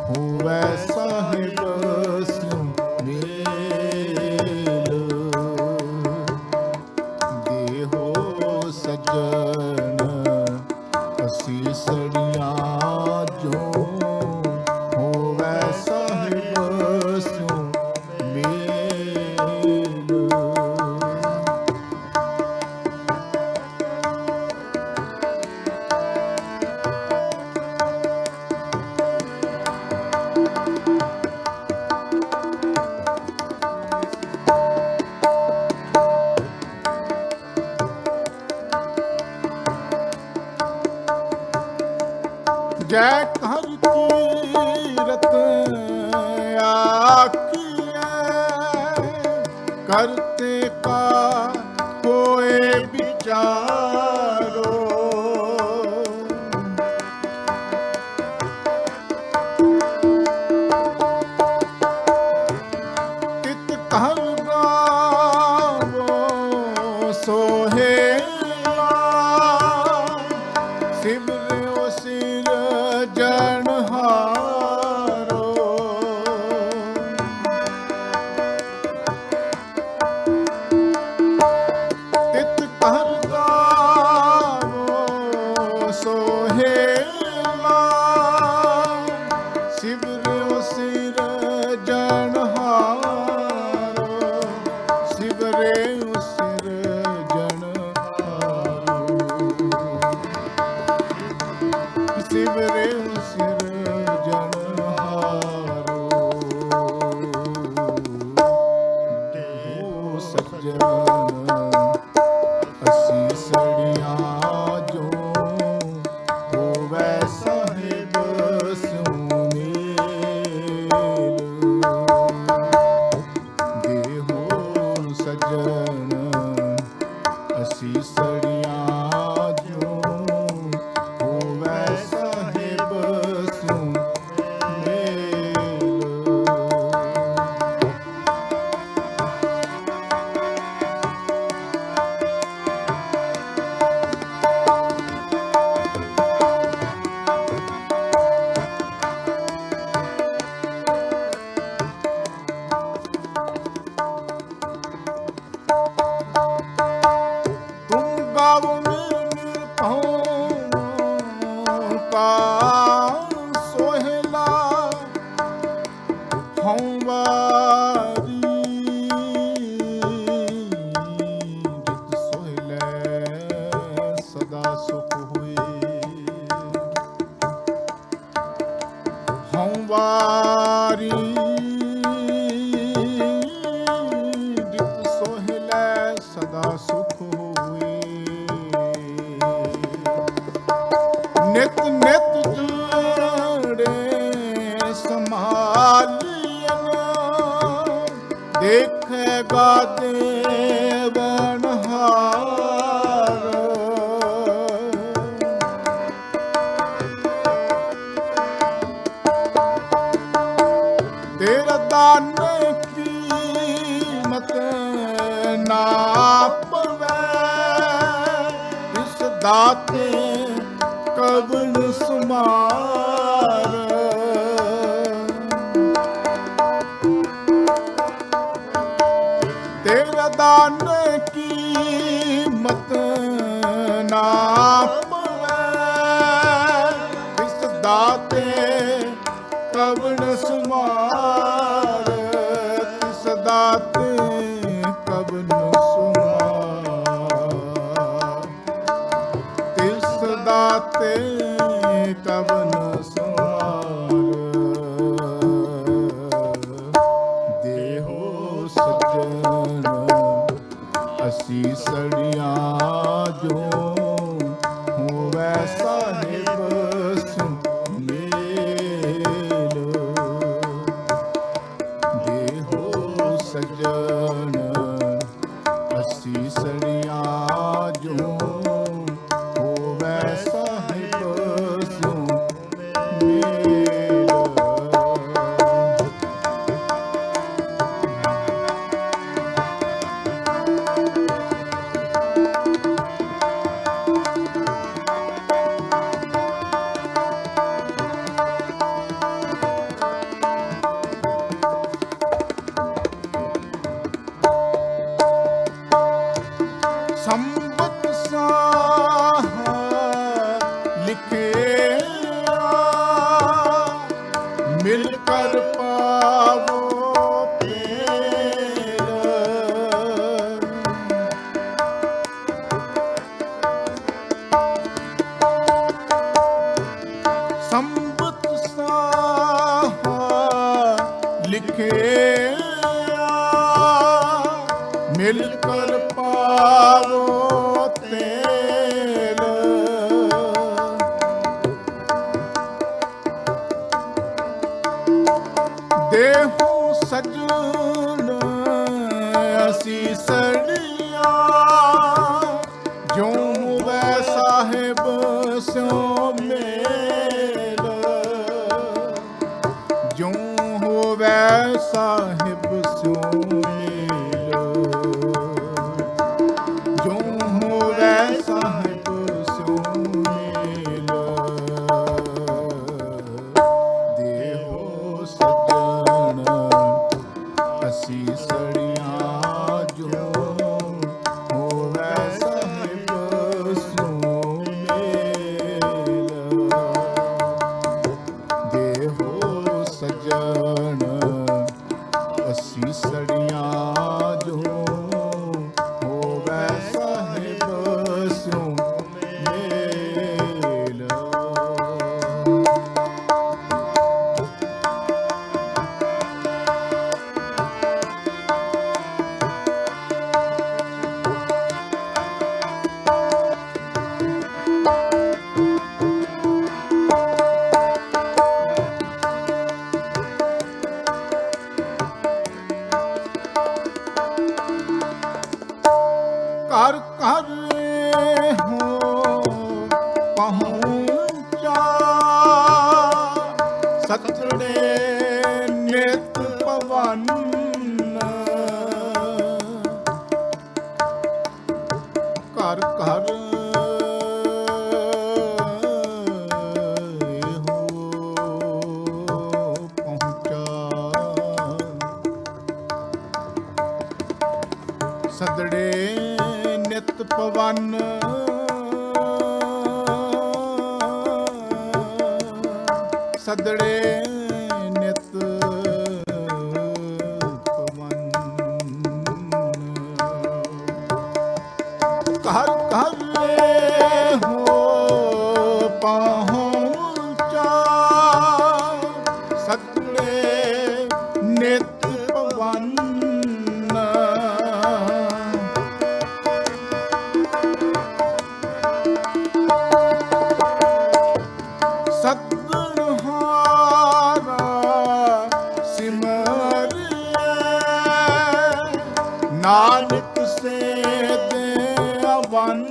ਹੋਵੇ ਸਾਹਿਬ ਸਿਉ ਮੇਲ, ਦੇਹੋ ਸਜਣ ਅਸੀਸੜੀਆਂ ਜੋ ਹੋਵੇ ਸਾਹਿਬ ਸਿਉ ਮੇਲ। ਜੈ ਕਰ ਕੀਰਤ ਆਖੀਐ, ਕਰਤੇ ਕਾ ਹੋਏ ਵਿਚਾਰੋ। ਤਿਤ ਕਰ ਗਾਵੋ ਸੋਹੇਲਾ, ਸਿਮਰਿਓ ਸਿਰਜਣਹਾਰੋ। ਤਿਤ ਕਰ ਗਾਵੋ ਸੋਹੇਲਾ, ਸਿਮਰਿਓ ਸਿਰਜਣਹਾਰੋ। ਸਿਮਰਿਓ ਸਿਰਜਣਹਾਰੋ। ਸਿਮਰਿਓ ਸਿਰਜਣਹਾਰੋ। ਦੇਹੋ ਸੱਜਣ ਅਸੀਸੜੀਆਂ ਜੋ ਹੋਵੇ ਸਾਹਿਬ ਸਿਉ ਮੇਲ, ਦੇਹੋ ਸੱਜਣ ਅਸੀਸੜੀਆਂ ਜੋ ਹੋਵੇ ਸਾਹਿਬ ਸਿਉ ਮੇਲ। ਤੁਮ ਗਾਵੋ ਨਿਰਭਉ ਕਾ ਸੋਹਿਲਾ, ਹਉ ਵਾਰੀ ਜਿਤ ਸੋਹਿਲੇ ਸਦਾ ਸੁਖ ਹੋਏ। ਹਉ ਵਾਰੀ ਜਿਤ ਸੋਹਿਲੇ ਸਦਾ ਸੁਖ ਹੋਏ। ਨਿਤ ਨਿਤ ਜੜੇ ਸੰਭਾਲੀਨ, ਦੇਖੇਗਾ ਦੇਵਨਹਾਰ। ਤੇਰਾ ਦਾਨ ਕੀਮਤ ਨਾ ਪਵੈ, ਇਸ ਦਾਤੇ ਕਵਣ ਸੁਮਾਰ। ਤੇਰਾ ਦਾਨ ਕੀਮਤ ਨਾ ਪਵੈ, ਇਸ ਦਾਤੇ ਕਵਣ ਸੁਮਾਰ। ਤਿਸ ਦਾਤੇ ਕਵਣ ਸੁਮਾਰ। ਤਿਸ ਦਾਤੇ ਕਵਣ ਸੁਮਾਰ। ਦੇਹੋ ਸੱਜਣ ਅਸੀਸੜੀਆਂ ਜੋ ਹੋਵੇ ਸਾਹਿਬ ਸਿਉ ਮੇਲ, ਦੇਹੋ ਸੱਜਣ ਅਸੀਸੜੀਆਂ ਜੋ ਹੋਵੇ ਸਾਹਿਬ ਸਿਉ ਮੇਲ। ਮਿਲ ਕਰ ਪਾਵੋ ਤੇਲ। ਦੇਹੋ ਸਜਣ ਅਸੀਂ ਸੜੀਆਂ, ਜੋ ਹੋਵੇ ਸਾਹਿਬ ਸਿਉ ਮੇਲ। ਜੋ ਹੋਵੇ ਸਾਹਿਬ ਸਿਉ ਮੇਲ, ਜੋ ਹੋਵੇ ਸਾਹਿਬ ਸਿਉ ਮੇਲ। ਦੇਹੋ ਸਜਣ ਅਸੀਂ ਸੜੀਆਂ, ਜੋ ਹੋਵੇ ਸਾਹਿਬ ਸਿਉ ਮੇਲ। ਦੇਹੋ ਸਜਣ ਅਸੀਂ ਸੜੀਆਂ, ਜੋ ਹੋਵੇ ਸਾਹਿਬ ਸਿਉ ਮੇਲ। ਘਰ ਘਰ ਹੋ ਪਹੁੰਚਾ, ਸਤੜੇ ਨਿਤ ਪਵਨ। ਘਰ ਘਰ ਹੋ ਪਹੁੰਚਾ, ਸਦੜੇ ਨਿਤ ਪਵਨ। ਸਦੜੇ ਨਿਤ ਪਵਨ। ਘਰ ਘਰ ਹੋ ਪਹੁੰਚਾ, ਸਦੜੇ ਨਿਤ ਪਵਨ। ਸਤਿਗੁਰ ਹਾਰਾ ਸਿਮਰਿਐ, ਨਾਨਕ ਸੇ ਦੇ ਅਵੰਨ।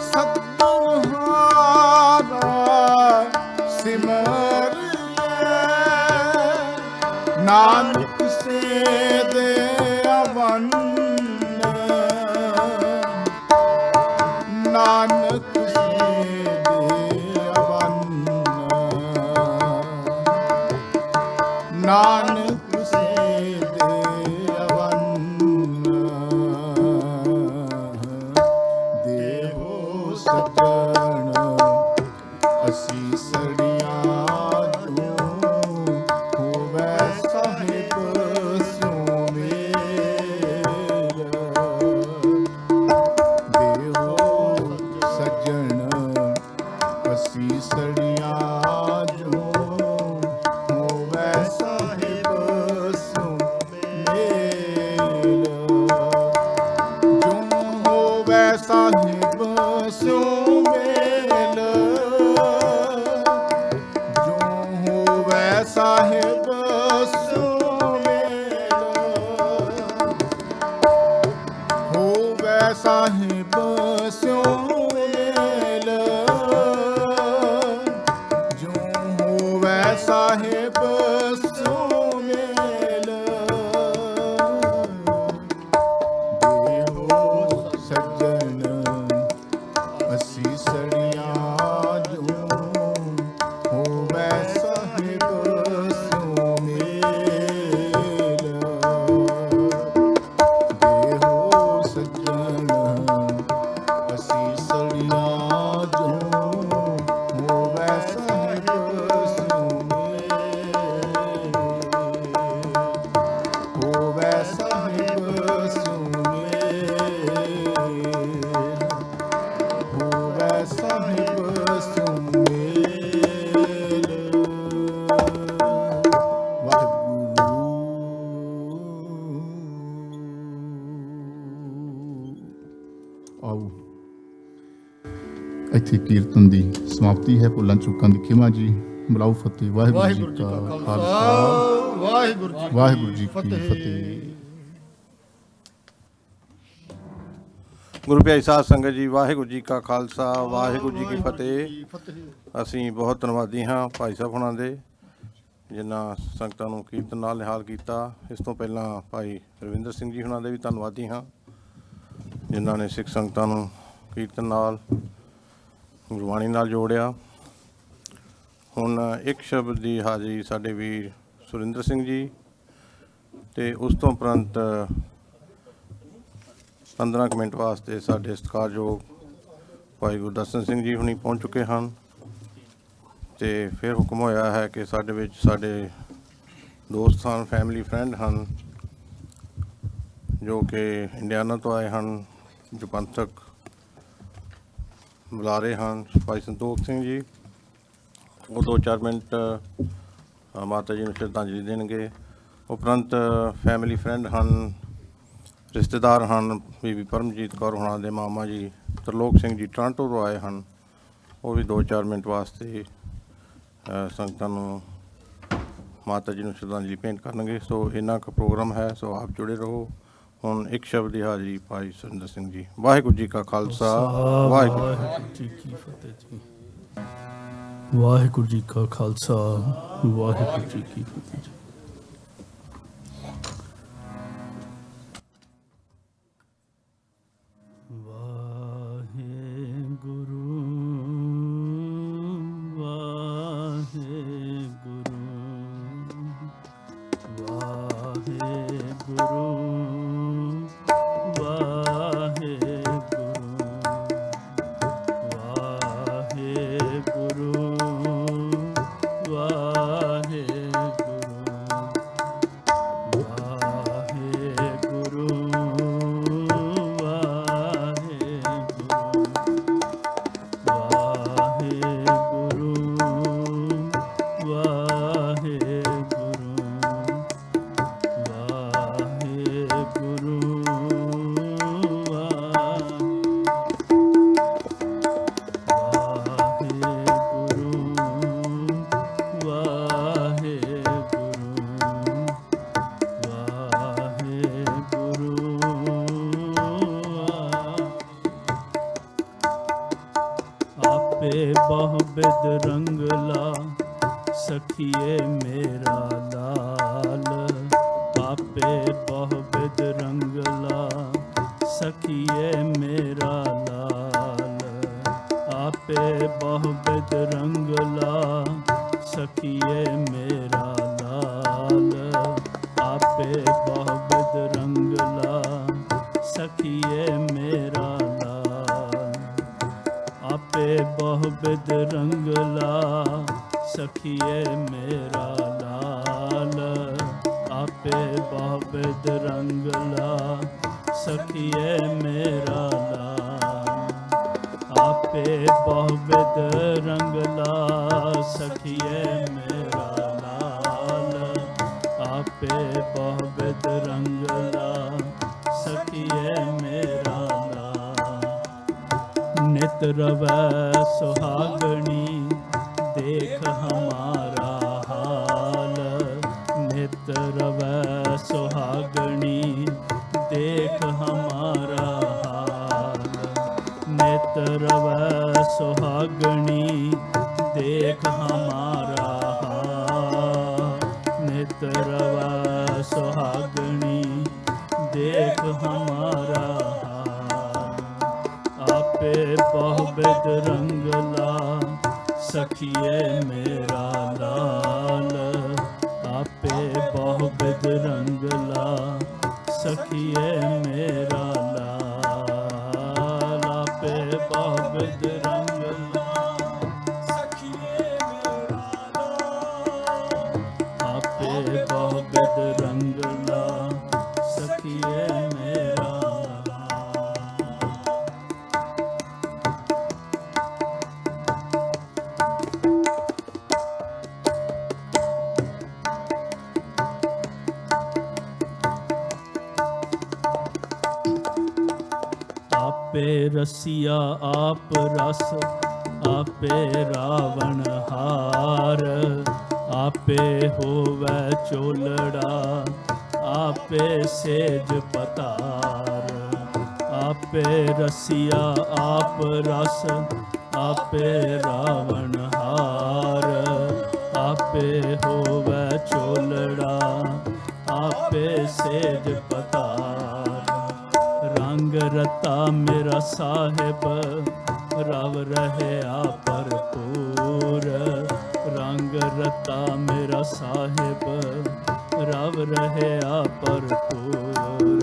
ਸਤਿਗੁਰ ਹਾਰਾ ਸਿਮਰਿਐ, ਨਾਨਕ ਸੇ ਦੇ ਅਵੰਨ। ਨਾਨਕ ਸੇ ਦੇ ਅਵੰਨ। ਨਾਨਕ ਸੇ ਦੇ ਅਵੰਨ। ਦੇਹੋ ਸਜਣ ਅਸੀਂ ਸੜੀਆਂ, ਜੋ ਹੋਵੇ ਸਾਹਿਬ ਸਿਉ ਮੇਲ। ਦੇਹੋ ਸਜਣ ਅਸੀਂ ਸੜੀਆਂ, ਜੋ ਹੋਵੇ ਸਾਹਿਬ ਸਿਉ ਮੇਲ। ਜੋ ਹੋਵੇ ਸਾਹਿਬ ਸਿਉ ਮੇਲ, ਜੋ ਹੋਵੇ ਸਾਹਿਬ ਸਿਉ ਮੇਲ। ਹੋਵੇ ਸਾਹਿਬ ਸਿਉ ਮੇਲ, ਜੋ ਹੋਵੇ ਸਾਹਿਬ ਸਿਉ ਮੇਲ। ਦੇਹੋ ਸਜਣ ਅਸੀਂ ਸੜੀਆਂ, ਜੋ ਹੋਵੇ ਸਾਹਿਬ ਸਿਉ ਮੇਲ। ਦੇਹੋ ਸਜਣ ਅਸੀਂ ਸੜੀਆਂ, ਜੋ ਹੋਵੇ ਸਾਹਿਬ ਸਿਉ ਮੇਲ। ਇੱਥੇ ਕੀਰਤਨ ਦੀ ਸਮਾਪਤੀ ਹੈ। ਭੁੱਲਾਂ ਚੁੱਕਾਂ ਦੀ ਖਿਮਾ ਜੀ। ਬੁਲਾਓ ਫਤਿਹ। ਵਾਹਿਗੁਰੂ ਜੀ ਕਾ ਖਾਲਸਾ, ਵਾਹਿਗੁਰੂ ਜੀ ਕੀ ਫਤਿਹ। ਗੁਰੂ ਪਿਆਰੀ ਸਾਧ ਸੰਗਤ ਜੀ, ਵਾਹਿਗੁਰੂ ਜੀ ਕਾ ਖਾਲਸਾ, ਵਾਹਿਗੁਰੂ ਜੀ ਕੀ ਫਤਿਹ। ਅਸੀਂ ਬਹੁਤ ਧੰਨਵਾਦੀ ਹਾਂ ਭਾਈ ਸਾਹਿਬ ਹੁਣਾਂ ਦੇ, ਜਿਨ੍ਹਾਂ ਸੰਗਤਾਂ ਨੂੰ ਕੀਰਤਨ ਨਾਲ ਨਿਹਾਲ ਕੀਤਾ। ਇਸ ਤੋਂ ਪਹਿਲਾਂ ਭਾਈ ਰਵਿੰਦਰ ਸਿੰਘ ਜੀ ਹੁਣਾਂ ਦੇ ਵੀ ਧੰਨਵਾਦੀ ਹਾਂ, ਜਿਨ੍ਹਾਂ ਨੇ ਸਿੱਖ ਸੰਗਤਾਂ ਨੂੰ ਕੀਰਤਨ ਨਾਲ, ਗੁਰਬਾਣੀ ਨਾਲ ਜੋੜਿਆ। ਹੁਣ ਇੱਕ ਸ਼ਬਦ ਦੀ ਹਾਜ਼ਰੀ ਸਾਡੇ ਵੀਰ ਸੁਰਿੰਦਰ ਸਿੰਘ ਜੀ, ਅਤੇ ਉਸ ਤੋਂ ਉਪਰੰਤ 15 ਕੁ ਮਿੰਟ ਵਾਸਤੇ ਸਾਡੇ ਸਤਿਕਾਰਯੋਗ ਭਾਈ ਗੁਰਦਰਸ਼ਨ ਸਿੰਘ ਜੀ ਹੁਣੀ ਪਹੁੰਚ ਚੁੱਕੇ ਹਨ। ਅਤੇ ਫਿਰ ਹੁਕਮ ਹੋਇਆ ਹੈ ਕਿ ਸਾਡੇ ਵਿੱਚ ਸਾਡੇ ਦੋਸਤ ਹਨ, ਫੈਮਿਲੀ ਫਰੈਂਡ ਹਨ, ਜੋ ਕਿ ਇੰਡੀਆਨਾ ਤੋਂ ਆਏ ਹਨ, ਜੋ ਪੰਥਕ ਬੁਲਾਰੇ ਹਨ, ਭਾਈ ਸੰਤੋਖ ਸਿੰਘ ਜੀ। ਉਹ 2-4 ਮਿੰਟ ਮਾਤਾ ਜੀ ਨੂੰ ਸ਼ਰਧਾਂਜਲੀ ਦੇਣਗੇ। ਉਪਰੰਤ ਫੈਮਿਲੀ ਫਰੈਂਡ ਹਨ, ਰਿਸ਼ਤੇਦਾਰ ਹਨ, ਬੀਬੀ ਪਰਮਜੀਤ ਕੌਰ ਹੁਣਾਂ ਦੇ ਮਾਮਾ ਜੀ ਤਰਲੋਕ ਸਿੰਘ ਜੀ ਟੋਰਾਂਟੋ ਤੋਂ ਆਏ ਹਨ। ਉਹ ਵੀ 2-4 ਮਿੰਟ ਵਾਸਤੇ ਸੰਗਤਾਂ ਨੂੰ, ਮਾਤਾ ਜੀ ਨੂੰ ਸ਼ਰਧਾਂਜਲੀ ਭੇਂਟ ਕਰਨਗੇ। ਸੋ ਇੰਨਾ ਕੁ ਪ੍ਰੋਗਰਾਮ ਹੈ, ਸੋ ਆਪ ਜੁੜੇ ਰਹੋ। ਹੁਣ ਇੱਕ ਸ਼ਬਦ ਦੀ ਹਾਜ਼ਰੀ ਭਾਈ ਸੁਰਿੰਦਰ ਸਿੰਘ ਜੀ। ਵਾਹਿਗੁਰੂ ਜੀ ਕਾ ਖਾਲਸਾ, ਵਾਹਿਗੁਰੂ ਜੀ ਕੀ ਫਤਿਹ ਜੀ। ਵਾਹਿਗੁਰੂ ਜੀ ਕਾ ਖਾਲਸਾ, ਵਾਹਿਗੁਰੂ ਜੀ ਕੀ ਫਤਿਹ ਜੀ। ਬਹੁ ਬਿਦ ਰੰਗਲਾ ਸਖੀਏ ਮੇਰਾ ਲਾਲ, ਆਪੇ ਬਹੁ ਬਿਦ ਰੰਗਲਾ ਸਖੀਏ ਮੇਰਾ ਲਾਲ, ਆਪੇ ਬਹੁ ਬਿਦ ਰੰਗਲਾ ਸਖੀਏ ਮੇਰਾ ਲਾਲ, ਆਪੇ ਬਹੁ ਬਿਦ ਰੰਗਲਾ ਸਖੀਏ ਮੇਰਾ ਲਾਲ, ਆਪੇ ਬਹੁ ਬਿਦ ਰੰਗਲਾ ਸਖੀਏ ਮੇਰਾ ਲਾਲ, ਆਪੇ ਬਹੁ ਬਿਦ ਰੰਗਲਾ ਸਖੀਏ ਮੇਰਾ ਲਾਲ, ਆਪੇ ਬਹੁ ਬਿਦ ਰੰਗਲਾ ਸਖੀਏ ਮੇਰਾ ਲਾਲ, ਆਪੇ ਬਹੁ ਬਿਦ ਰੰਗਲਾ ਸਖੀਏ ਮੇਰਾ ਲਾਲ, ਨਿਤ ਰਵੈ ਸੁਹਾਗਣੀ ਦੇਖ ਹਮਾਰਾ ਹਾਲ, ਨਿਤ ਰਵੈ ਸੁਹਾਗਣੀ ਦੇਖ ਹਮਾਰਾ ਹਾਲ, ਨਿਤ ਰਵੈ ਸੁਹਾਗਣੀ ਦੇਖ ਹਮਾਰਾ ਹਾਲ, ਨਿਤ ਰਵੈ ਸੁਹਾਗਣੀ ਦੇਖ ਹਮਾਰਾ ਹਾਲ, ਆਪੇ ਬਹੁ ਬਿਦ ਰੰਗਲਾ ਸਖੀਏ ਮੇਰਾ ਲਾਲ, ਆਪੇ ਬਹੁ ਬਿਦ ਰੰਗਲਾ ਸਖੀਏ ਮੇਰਾ ਲਾਲ, ਆਪੇ ਬਹੁ ਬਿਦ ਰੰਗਲਾ ਸਖੀਏ ਮੇਰਾ ਲਾਲ, ਆਪੇ ਬਹੁ ਬਿਦ ਰੰਗਲਾ ਸਖੀਏ ਮੇਰਾ ਲਾਲ। ਆਪੇ ਰਸੀਆ ਆਪ ਰਸ ਆਪੇ ਰਾਵਣ ਹਾਰ, ਆਪੇ ਹੋਵੈ ਚੋਲੜਾ, ਆਪੇ ਸੇਜ ਪਤਾਰ, ਆਪੇ ਰਸੀਆ ਆਪ ਰਸ, ਆਪੇ ਰਾਵਣ ਹਾਰ, ਆਪੇ ਹੋਵੈ ਚੋਲੜਾ, ਆਪੇ ਸੇਜ ਪਤਾਰ। ਰੰਗ ਰਤਾ ਮੇਰਾ ਸਾਹਿਬ, ਰਵ ਰਹਿਆ ਭਰਪੂਰ, ਰੰਗ ਰਤਾ ਮੇਰਾ ਸਾਹਿਬ, ਰਵ ਰਹਿਆ ਭਰਪੂਰ,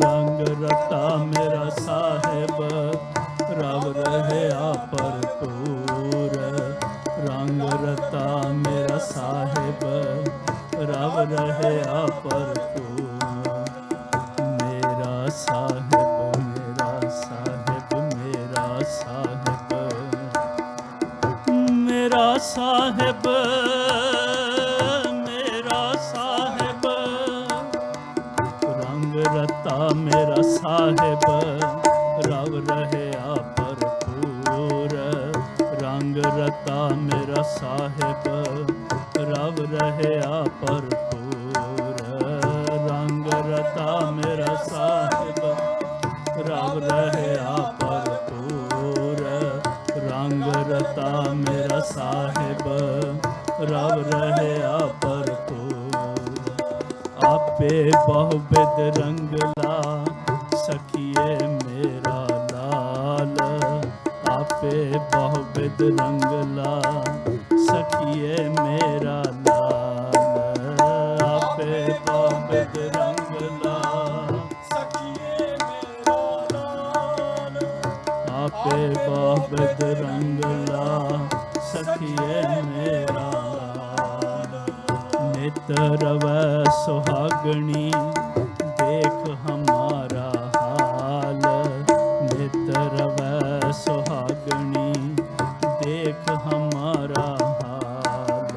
ਰੰਗ ਰਤਾ ਮੇਰਾ ਸਾਹਿਬ, ਰਵ ਰਹਿਆ ਭਰਪੂਰ, ਰੰਗ ਰਤਾ ਮੇਰਾ ਸਾਹਿਬ, ਰਵ ਰਹਿਆ ਭਰਪੂਰ। ਮੇਰਾ ਸਾਹਿਬ, ਮੇਰਾ ਸਾਹਿਬ, ਮੇਰਾ ਸਾਹਿਬ, ਮੇਰਾ ਸਾਹਿਬ, ਮੇਰਾ ਸਾਹਿਬ, ਰੰਗ ਰਤਾ ਮੇਰਾ ਸਾਹਿਬ, ਰਵ ਰਹਿਆ ਭਰਪੂਰ, ਰੰਗ ਰਤਾ ਮੇਰਾ ਸਾਹਿਬ, ਰਵ ਰਹਿਆ ਭਰਪੂਰ, ਰੰਗ ਰਤਾ ਮੇਰਾ ਸਾਹਿਬ, ਰਵ ਰਹਿਆ ਭਰਪੂਰ, ਰੰਗ ਰਤਾ ਮੇਰਾ ਸਾਹਿਬ, ਰਵ ਰਹਿਆ ਭਰਪੂਰ। ਆਪੇ ਬਹੁ ਬਿਦ ਰੰਗਲਾ, ਸਖੀਏ ਮੇਰਾ ਲਾਲ, ਆਪੇ ਬਹੁ ਬਿਦ ਰੰਗਲਾ, ਸਖੀਏ ਮੇਰਾ ਲਾਲ, ਆਪੇ ਬਹੁ ਬਿਦ ਰੰਗਲਾ, ਸਖੀਏ ਮੇਰਾ ਲਾਲ, ਆਪੇ ਬਹੁ ਬਿਦ ਰੰਗਲਾ, ਸਖੀਏ ਮੇਰਾ ਲਾਲ। ਨਿਤ ਰਵੈ ਸੁਹਾਗਣੀ, ਦੇਖ ਹਮਾਰਾ ਹਾਲ, ਨਿਤ ਰਵੈ ਸੁਹਾਗਣੀ, ਦੇਖ ਹਮਾਰਾ ਹਾਲ,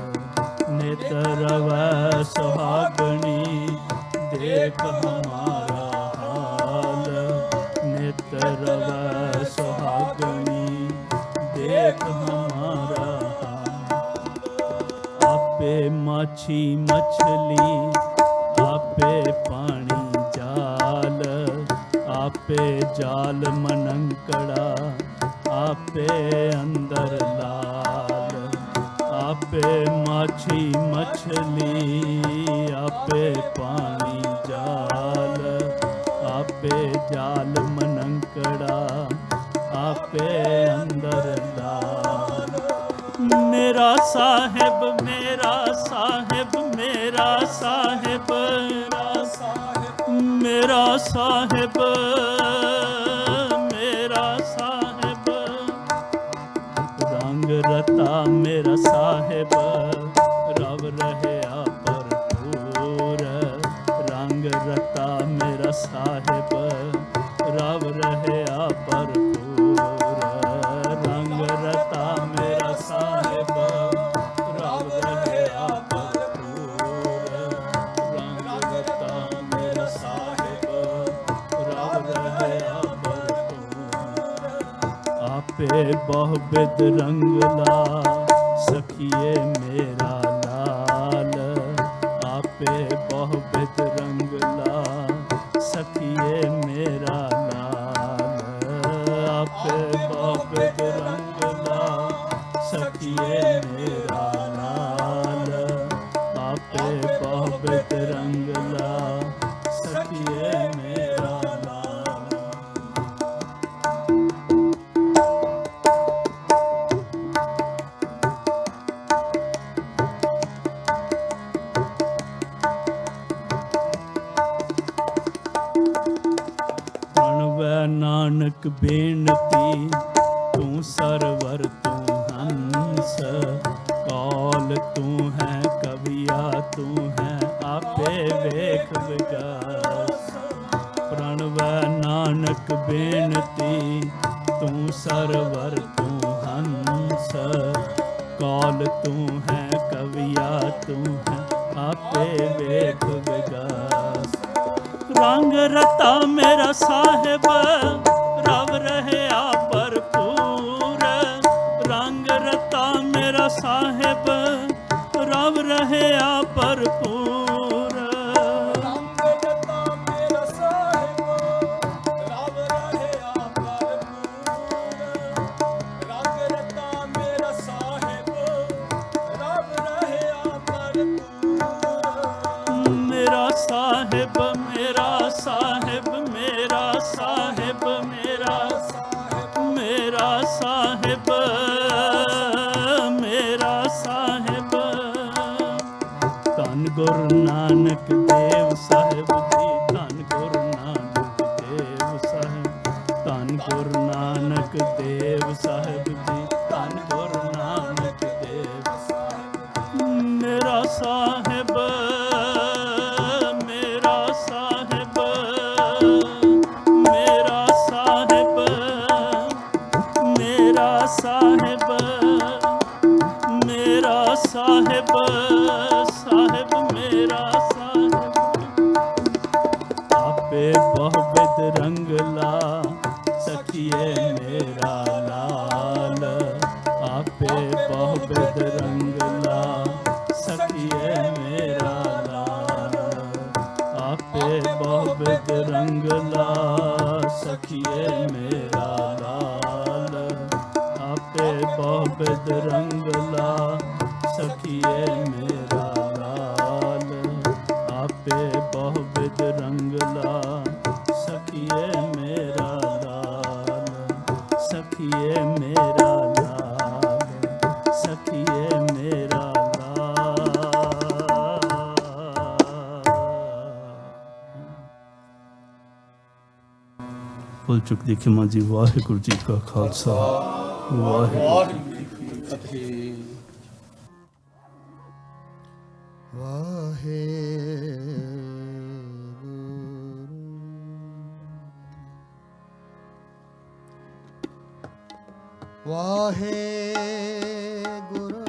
ਨਿਤ ਰਵੈ ਸੁਹਾਗਣੀ, ਦੇਖ ਹਮਾਰਾ ਹਾਲ, ਨਿਤ ਰਵੈ ਸੁਹਾਗਣੀ, ਦੇਖ ਹਮਾਰਾ ਹਾਲ। ਆਪੇ ਮਾਛੀ ਮਛਲੀ, ਆਪੇ ਪਾਣੀ ਜਾਲ, ਆਪੇ ਜਾਲ ਮਨੰਕੜਾ, ਆਪੇ ਅੰਦਰ ਲਾਲ, ਆਪੇ ਮਾਛੀ ਮਛਲੀ, ਆਪੇ ਪਾਣੀ ਜਾਲ, ਆਪੇ ਜਾਲ ਮਨੰਕੜਾ, ਆਪੇ ਅੰਦਰ ਲਾਲ। ਮੇਰਾ ਸਾਹਿਬ, ਮੇਰਾ ਸਾਹਿਬ, ਮੇਰਾ ਸਾਹਿਬ, ਮੇਰਾ ਸਾਹਿਬ, ਮੇਰਾ ਸਾਹਿਬ, ਰੰਗ ਰਤਾ ਮੇਰਾ ਸਾਹਿਬ, ਰਵ ਰਹਿਆ ਭਰਪੂਰ, ਰੰਗ ਰਤਾ ਮੇਰਾ ਸਾਹਿਬ, ਰਵ ਰਹਿਆ ਭਰਪੂਰ, ਰੰਗ ਰਤਾ ਮੇਰਾ ਸਾਹਿਬ, ਰਵ ਰਹਿਆ ਭਰਪੂਰ, ਰੰਗ ਰਤਾ ਮੇਰਾ ਸਾਹਿਬ, ਰਵ ਰਹਿਆ ਭਰਪੂਰ। ਆਪੇ ਬਹੁ ਬਿਦ ਰੰਗਲਾ, ਸਖੀਏ ਮੇਰਾ ਲਾਲ, ਆਪੇ ਬਹੁ ਬਿਦ ਰੰਗਲਾ, ਸਖੀਏ ਮੇਰਾ ਲਾਲ, ਆਪੇ ਬਹੁ ਬਿਦ ਰੰਗਲਾ, ਸਖੀਏ ਮੇਰਾ ਲਾਲ, ਆਪੇ ਬਹੁ ਬਿਦ ਰੰਗਲਾ, ਸਖੀਏ ਮੇਰਾ ਲਾਲ। ਪ੍ਰਣਵੈ ਨਾਨਕ ਬੇਨਤੀ, ਤੂੰ ਸਰਵਰ ਤੂੰ ਹੰਸ, ਕੌਲ ਤੂੰ ਹੈ ਕਵੀਆ ਤੂੰ ਹੈ, ਆਪੇ ਵੇਖ ਵਿਗਾਸ। ਪ੍ਰਣਵੈ ਨਾਨਕ ਬੇਨਤੀ, ਤੂੰ ਸਰਵਰ ਤੂੰ ਹੰਸ, ਕੌਲ ਤੂੰ ਹੈ ਕਵੀਆ ਤੂੰ ਹੈ, ਆਪੇ ਵੇਖ ਵਿਗਾਸ। ਰੰਗ ਰਤਾ ਮੇਰਾ ਸਾਹਿਬ, ਰਵ ਰਹਿਆ ਭਰਪੂਰ, ਸਾਹਿਬ ਰਵ ਰਹਿਆ ਭਰਪੂਰ। ਰੰਗ ਰਤਾ ਮੇਰਾ ਸਾਹਿਬ ਰਵ ਰਹਿਆ ਭਰਪੂਰ। ਰੰਗ ਰਤਾ ਮੇਰਾ ਸਾਹਿਬ ਰਵ ਰਹਿਆ ਭਰਪੂਰ। ਮੇਰਾ ਸਾਹਿਬ ਮੇਰਾ ਸਾਹਿਬ ਮੇਰਾ ਸਾਹਿਬ ਮੇਰਾ ਮੇਰਾ ਸਾਹਿਬ ਮੇਰਾ ਸਾਹਿਬ। ਧੰਨ ਗੁਰੂ ਨਾਨਕ ਦੇਵ ਸਾਹਿਬ ਜੀ, ਧੰਨ ਗੁਰੂ ਨਾਨਕ ਦੇਵ ਸਾਹਿਬ, ਧੰਨ ਗੁਰੂ ਨਾਨਕ ਦੇਵ ਸਾਹਿਬ ਜੀ, ਧੰਨ ਗੁਰੂ ਨਾਨਕ ਦੇਵ ਸਾਹਿਬ। ਮੇਰਾ ਸਾਹਿਬ ਮੇਰਾ ਸਾਹਿਬ ਮੇਰਾ ਸਾਹਿਬ ਮੇਰਾ ਸਾਹਿਬ ਮੇਰਾ ਸਾਹਿਬ ਸਾਹਿਬ ਮੇਰਾ ਸਾਹਿਬ। ਆਪੇ ਬਹੁ ਬਿਦ ਰੰਗਲਾ ਸਖੀਏ ਮੇਰਾ ਲਾਲ। ਆਪੇ ਬਹੁ ਬਿਦ ਰੰਗਲਾ ਸਖੀਏ ਮੇਰਾ ਲਾਲ। ਆਪੇ ਬਹੁ ਬਿਦ ਰੰਗਲਾ ਸਖੀਏ ਮੇਰਾ ਲਾਲ। ਆਪੇ ਬਹੁ ਬਿਦ ਰੰਗਲਾ ਸਖੀਏ ਮੇਰਾ ਲਾਲ। ਆਪੇ ਬਹੁ ਬਿਦ ਰੰਗਲਾ ਸਖੀਏ ਮੇਰਾ ਲਾਲ। ਸਖੀਏ ਮੇਰਾ ਲਾਲ ਸਖੀਏ ਮੇਰਾ ਲਾਲ। ਭੁੱਲ ਚੁੱਕ ਦੀ ਖਿਮਾ ਜੀ। ਵਾਹਿਗੁਰੂ ਜੀ ਕਾ ਖਾਲਸਾ ਵਾਹਿਗੁਰੂ ਜੀ ਕੀ ਫਤਿਹ। ਵਾਹਿਗੁਰੂ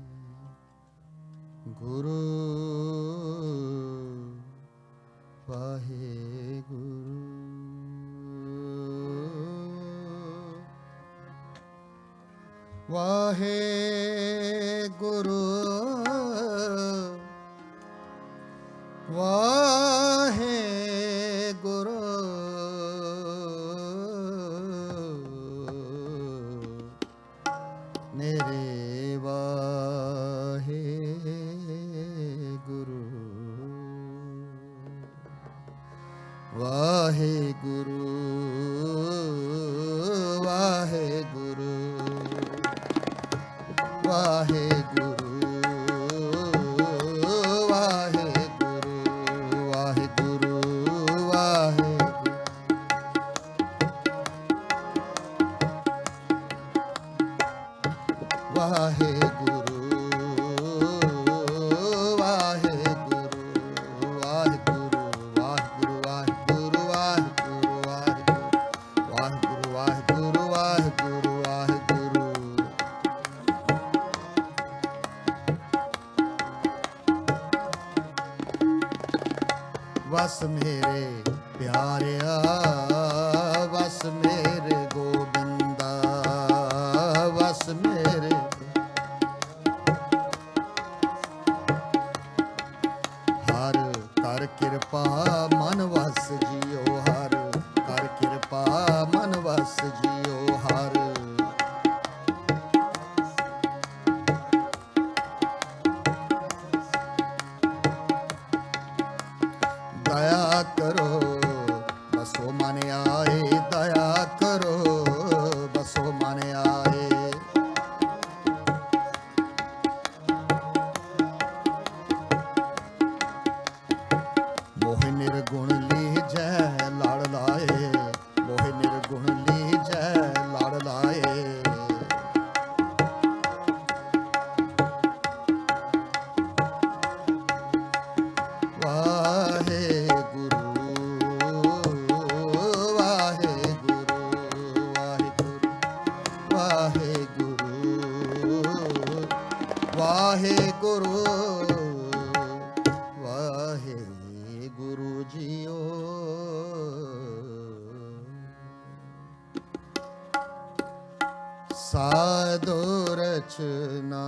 ਵਾਹਿਗੁਰੂ ਵਾਹਿਗੁਰੂ ਵਾਹਿਗੁਰੂ ਮੇਰੇ ਵਾਹਿਗੁਰੂ ਵਾਹਿਗੁਰੂ ਵਾਹਿਗੁਰੂ ਵਾਹਿਗੁਰੂ ਵਾਹਿਗੁਰੂ ਵਾਹਿਗੁਰੂ ਵਸ ਮੇਰੇ ਪਿਆਰਿਆ ਵਸ ਮੇਰੇ ਗੋਬਿੰਦਾ ਵਸ ਮੇਰੇ ਹਰ ਕਰ ਕਿਰਪਾ ਮਨ ਵਸ ਜਿਉ ਹਰ ਕਰ ਕਿਰਪਾ ਮਨ ਵਸ ਜਿਉ ਹਰ ਦਇਆ ਕਰੋ ਬਸੋ ਮਨ ਆਏ ਦਇਆ ਕਰੋ ਬਸੋ ਮਨ ਆਏ ਮੋਹਿ ਨਿਰਗੁਣ ਲੀਜੈ ਲੜ ਲਾਏ ਮੋਹਿ ਨਿਰਗੁਣ ਲੀਜੈ ਲੜ ਲਾਏ ਵਾਹਿਗੁਰੂ ਵਾਹਿਗੁਰੂ ਜੀਓ ਸਾਧੂ ਰਚਨਾ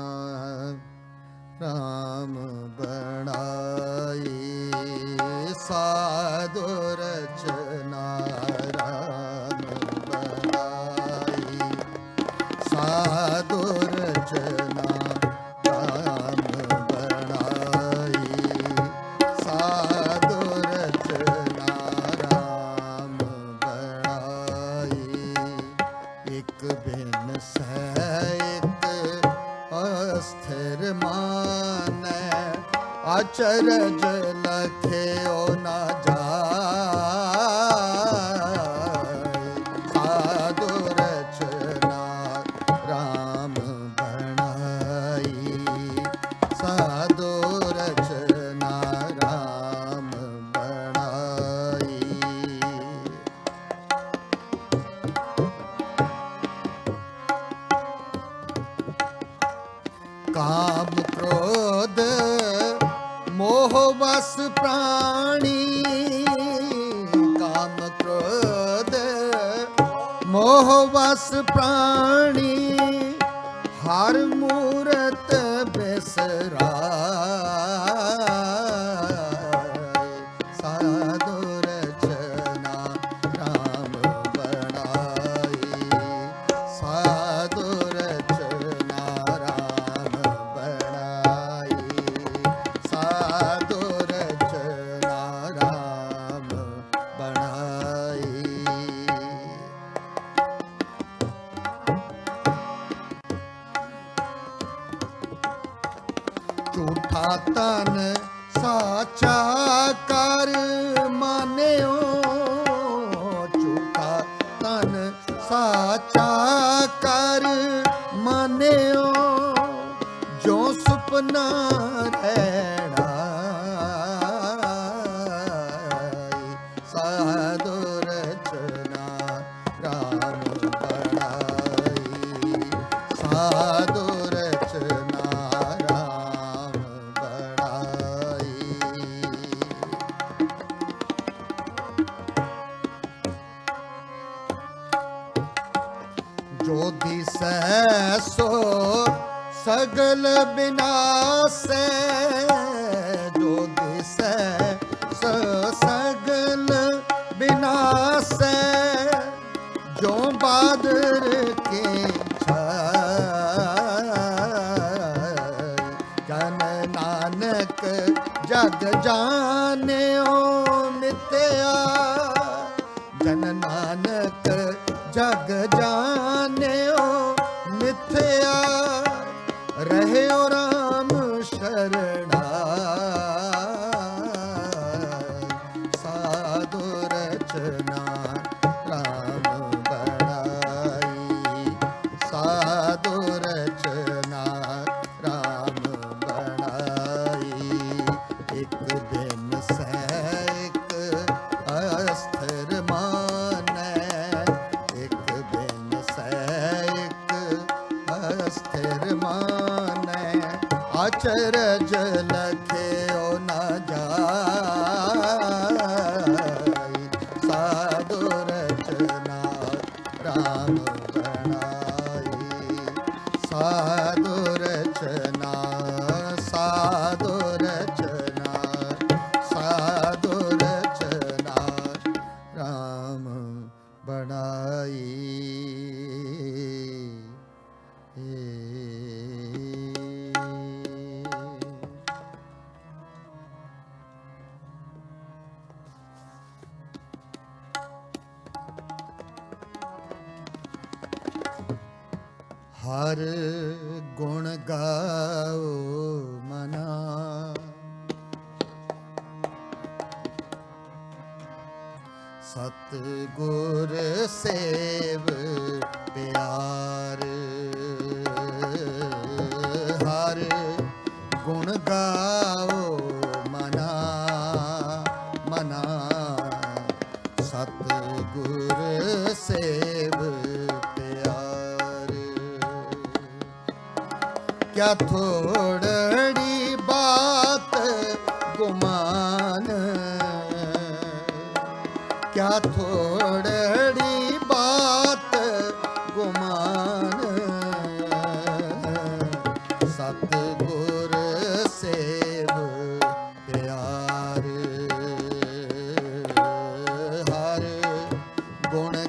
ਰਾਮ ਬਣਾਈ, ਸਾਧੂ ਰਚਨਾ ਰਾਮ ਬਣਾਈ, ਸਾਧੂ ਰਚਨਾ ਰਾਮ ਬਣਾਈ, ਸਾਧੂ ਰਚਨਾ ਰਾਮ ਬਣਾਈ। ਇਕ ਬਿਨ ਸਹਿ ਅਸਥਿਰ ਮਾਨੈ, ਅਚਰਜ ਲਖਿਓ ਨਾ ਜਾਇ, ਸਾਧੂ ਰਚਨਾ ਰਾਮ ਬਣਾਈ, ਸਾਧੂ ਰਚਨਾ ਰਾਮ ਬਣਾਈ। ਕਾਮ ਕ੍ਰੋਧ ਮੋਹ ਵਸ ਪ੍ਰਾਣੀ, ਕਾਮ ਕ੍ਰੋਧ ਮੋਹ ਵਸ ਪ੍ਰਾਣੀ, ਹਰ ਮੂਰਤ ਬਿਸਰਾਇ, ਸਾਧੂ ਰਚਨਾ ਰਾਮ ਬਣਾਈ, ਸਾਧੂ ਰਚਨਾ ਰਾਮ ਬਣਾਈ, ਸਾਧੂ ਰਚਨਾ ਰਾਮ ਬਣਾਈ। ਝੂਠਾ ਤਨ ਸਾਚਾ ਕਰ ਮਾਨਿਓ, ਝੂਠਾ ਤਨ ਸਾਚਾ ਕਰ ਮਾਨਿਓ, ਜੋ ਸੁਪਨਾ ਰਹਿਣਾ, ਸਾਧੂ ਰਚਨਾ ਰਾਮ ਬਣਾਈ, ਸਾਧੂ ਰਚਨਾ ਰਾਮ ਬਣਾਈ। ਜੋ ਦਿਸੈ ਸੋ ਸਗਲ ਬਿਨਾਸੈ, ਜੋ ਦਿਸੈ ਸੋ ਸਗਲ ਬਿਨਾਸੈ, ਜੋ ਬਾਦਰ ਕੇ ਛਾਇ, ਜਨ ਨਾਨਕ ਜਗ ਜਾਣਿਓ ਮਿਤਿਆ, ਜਨ ਨਾਨਕ ਜਗ ਜਾਣਿਓ ਮਿਥਿਆ, ਰਹਿਓ ਰਾਮ ਸ਼ਰਣਾਇ, ਸਾਧੂ ਰਚਨਾ ਰਾਮ ਬਣਾਈ, ਸਾਧੂ ਰਚਨਾ ਰਾਮ ਬਣਾਈ। ਇਕ ਬਿਨ ਸਹਿ ਅਸਥਿਰ ਮਾਨੈ, ਇਕ ਬਿਨ ਸਹਿ ਅਸਥਿਰ ਮਾਨੈ, ਅਚਰਜ ਲਖਿਓ ਨਾ ਜਾਇ, ਸਾਧੂ ਰਚਨਾ ਰਾਮ ਬਣਾਈ, ਸਾਧੂ ਰਚਨਾ, ਸਾਧੂ ਰਚਨਾ, ਸਾਧੂ ਰਚਨਾ ਰਾਮ ਬਣਾਈ। ਹਰ ਗੁਣ ਗਾਓ ਮਨਾ, ਸਤਿਗੁਰ ਸੇਵ ਪਿਆਰ, ਹਰ ਗੁਣ ਗਾਓ ਮਨਾ, ਮਨਾ ਸਤਿਗੁਰ ਸੇਵ ਪਿਆਰ। ਕਿਆ ਥੋੜੜੀ ਬਾਤ ਗੁਮਾਨ, ਕਿਆ ਥੋੜੜੀ ਬਾਤ ਗੁਮਾਨ,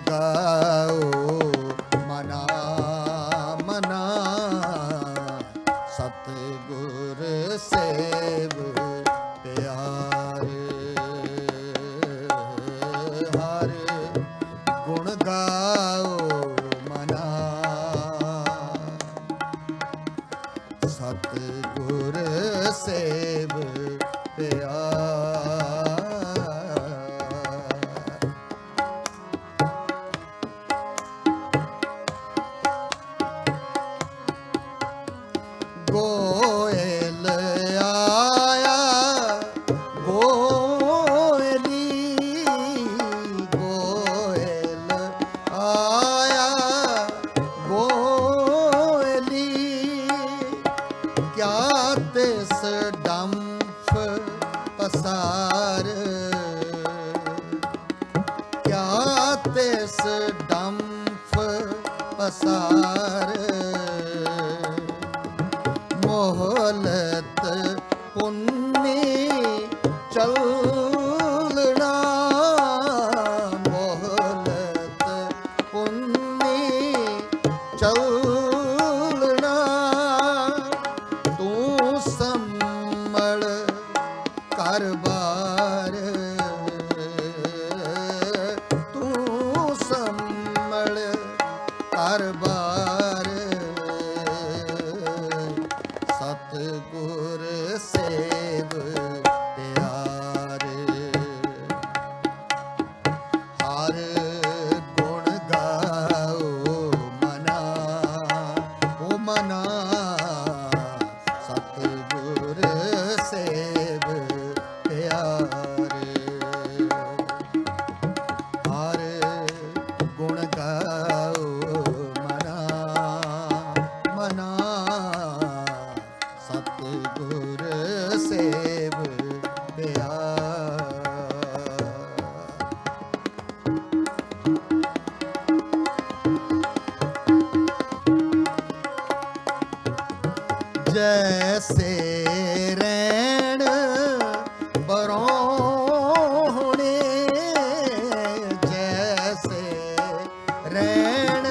ਗਾਓ ਮਨਾ ਮਨਾ ਸਤਿਗੁਰ ਸੇਵ ਪਿਆਰੇ ਹਰ ਗੁਣ ਗਾਓ ਮਨਾ ਸਤਿਗੁਰ ਸੇਵ ਪਿਆਰੇ ਗੋਇਲ ਆਇਆ ਗੋਇਲੀ ਗੋਇਲ ਆਇਆ ਗੋਇਲੀ ਕਿਆ ਤਿਸ ਡੰਫ ਪਸਾਰ ਕਿਆ ਤਿਸ ਡੰਫ ਪਸਾਰ ਮੋਹਲਤ ਪੁੰਨੀ ਚੱਲਣਾ ਮੋਹਲਤ ਪੁੰਨੀ ਚੱਲਣਾ ਤੂੰ ਸੰਮਲ ਘਰ-ਬਾਰ ਤੂੰ ਸੰਮਲ ਘਰ-ਬਾਰ ਸਤਿਗੁਰ ਸੇਵ ਪਿਆਰੇ ਹਰ ਗੁਣ ਗਾਓ ਮਨਾ ਓ ਮਨਾ ਸਤਿਗੁਰ ਸੇਵ ਪਿਆਰੇ ਹਰ ਗੁਣ ਗਾਓ ਮਨਾ ਮਨਾ ਸਤਿਗੁਰ ਸੇਵ ਪਿਆਰ ਜੈਸੇ ਰੈਣ ਬਰੋਹਣੇ ਜੈਸੇ ਰੈਣ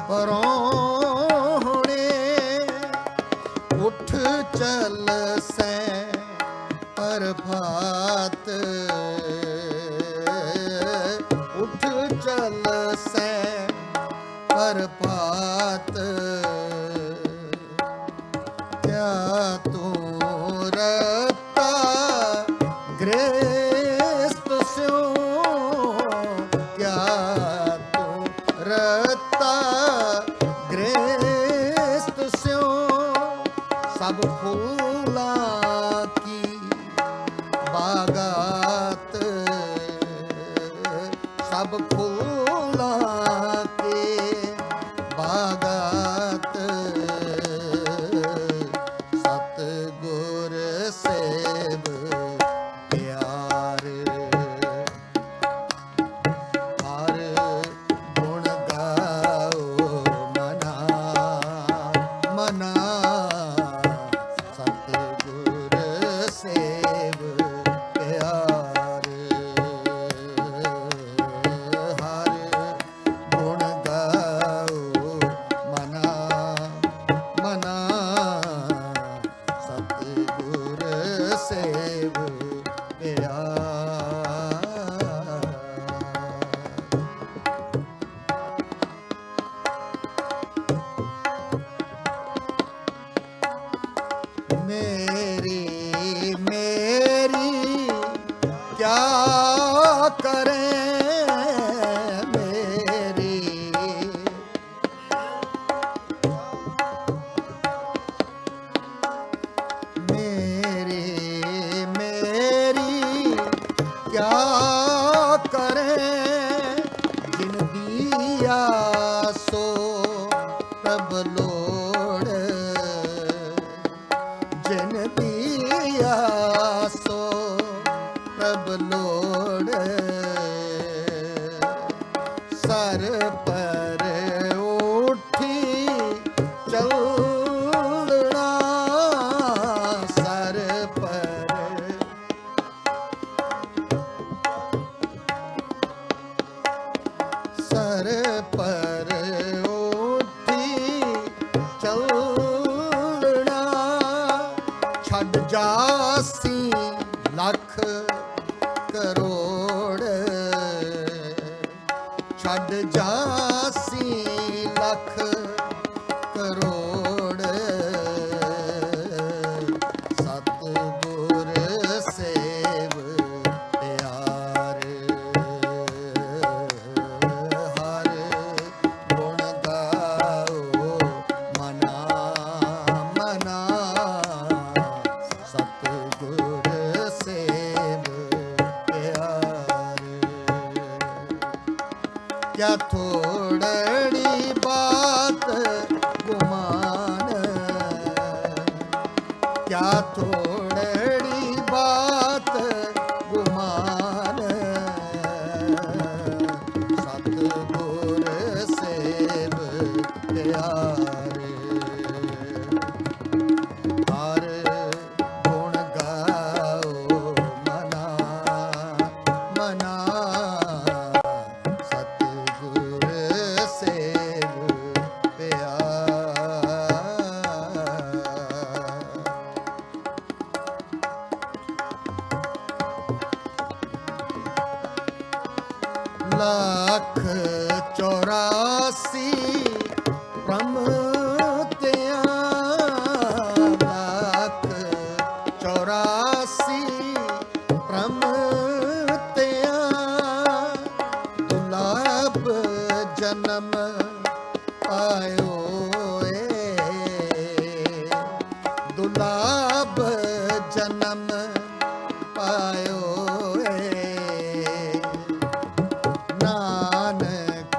ਬਰੋਹਣੇ ਉੱਠ ਚੱਲ ਸੈ ਪ੍ਰਭਾਤ ਉੱਠ ਚੱਲ ਸੈ ਪ੍ਰਭਾਤ ਕਿਆ ਤੂੰ ਰਤਾ ਗ੍ਰਸਤ ਸਿਓ ਕਿਆ ਤੂੰ ਰਤਾ ਗ੍ਰਸਤ ਸਿਓ ਸਭ ਫੂਲਾਂ ਕੀ ਬਾਗਾਤ ਸਭ ਫੂਲਾਂ ਕੇ ਬਾਗਾਤ ਸਤਿਗੁਰ ਸੇਵ ਪਿਆਰੇ ਹਰ ਗੁਣ ਗਾਓ ਮਨਾ ਮਨਾ ਸਤਿਗੁਰ ਸੇਵ ਪਿਆਰੇ ਹਰ ਗੁਣ ਗਾਓ ਮਨਾ ਮਨਾ ਸਤਿਗੁਰ ਸੇਵ ਪਿਆਰ ਮੇਰੀ ਮੇਰੀ ਕਿਆ ਕਰੇ ਮੇਰੀ ਮੇਰੀ ਮੇਰੀ ਕਿਆ ਕਰੇ ਜਿਨ ਦੀਆ ਸੋ ਪ੍ਰਭ ਲੋੜ ਜਿਨ ਦੀਆ ਸੋ ਪ੍ਰਭ ਲੋੜ ਸਰ ਪਰ ਉਠੀ ਚੱਲਣਾ ਸਰ ਪਰ ਸਰ ਪਰ ਉੱਠੀ ਚੱਲਣਾ, ਛੱਡ ਜਾਸੀ ਲੱਖ ਕਰੋੜ, ਛੱਡ ਜਾਸੀ ਲੱਖ ਕਰੋੜ, ਸਤਿਗੁਰ ਸੇਵ ਪਿਆਰ, ਹਰ ਗੁਣ ਗਾਓ ਮਨਾ ਮਨਾ, ਸਤਿਗੁਰ ਸੇਵ ਪਿਆਰ। ਕਿਆ ਥੋੜੜੀ ਬਾਤ ਗੁਮਾਨ, ਕਿਆ ਥੋੜੜੀ ਬਾਤ ਗੁਮਾਨ, ਸਤਿਗੁਰ ਸੇਵ ਪਿਆਰ, ਹਰ ਗੁਣ ਗਾਓ ਮਨਾ ਮਨਾ, ਸਤਿਗੁਰ ਸੇਵ ਪਿਆਰ। ਲੱਖ 84 ਪ੍ਰਮਤਿਆਂ, ਲੱਖ 84 ਪ੍ਰਮਤਿਆਂ, ਦੁਲਭ ਜਨਮ ਆਇਓ ਏ, ਦੁਲਭ ਜਨਮ ਪਾਇਓ ਏ, ਨਾਨਕ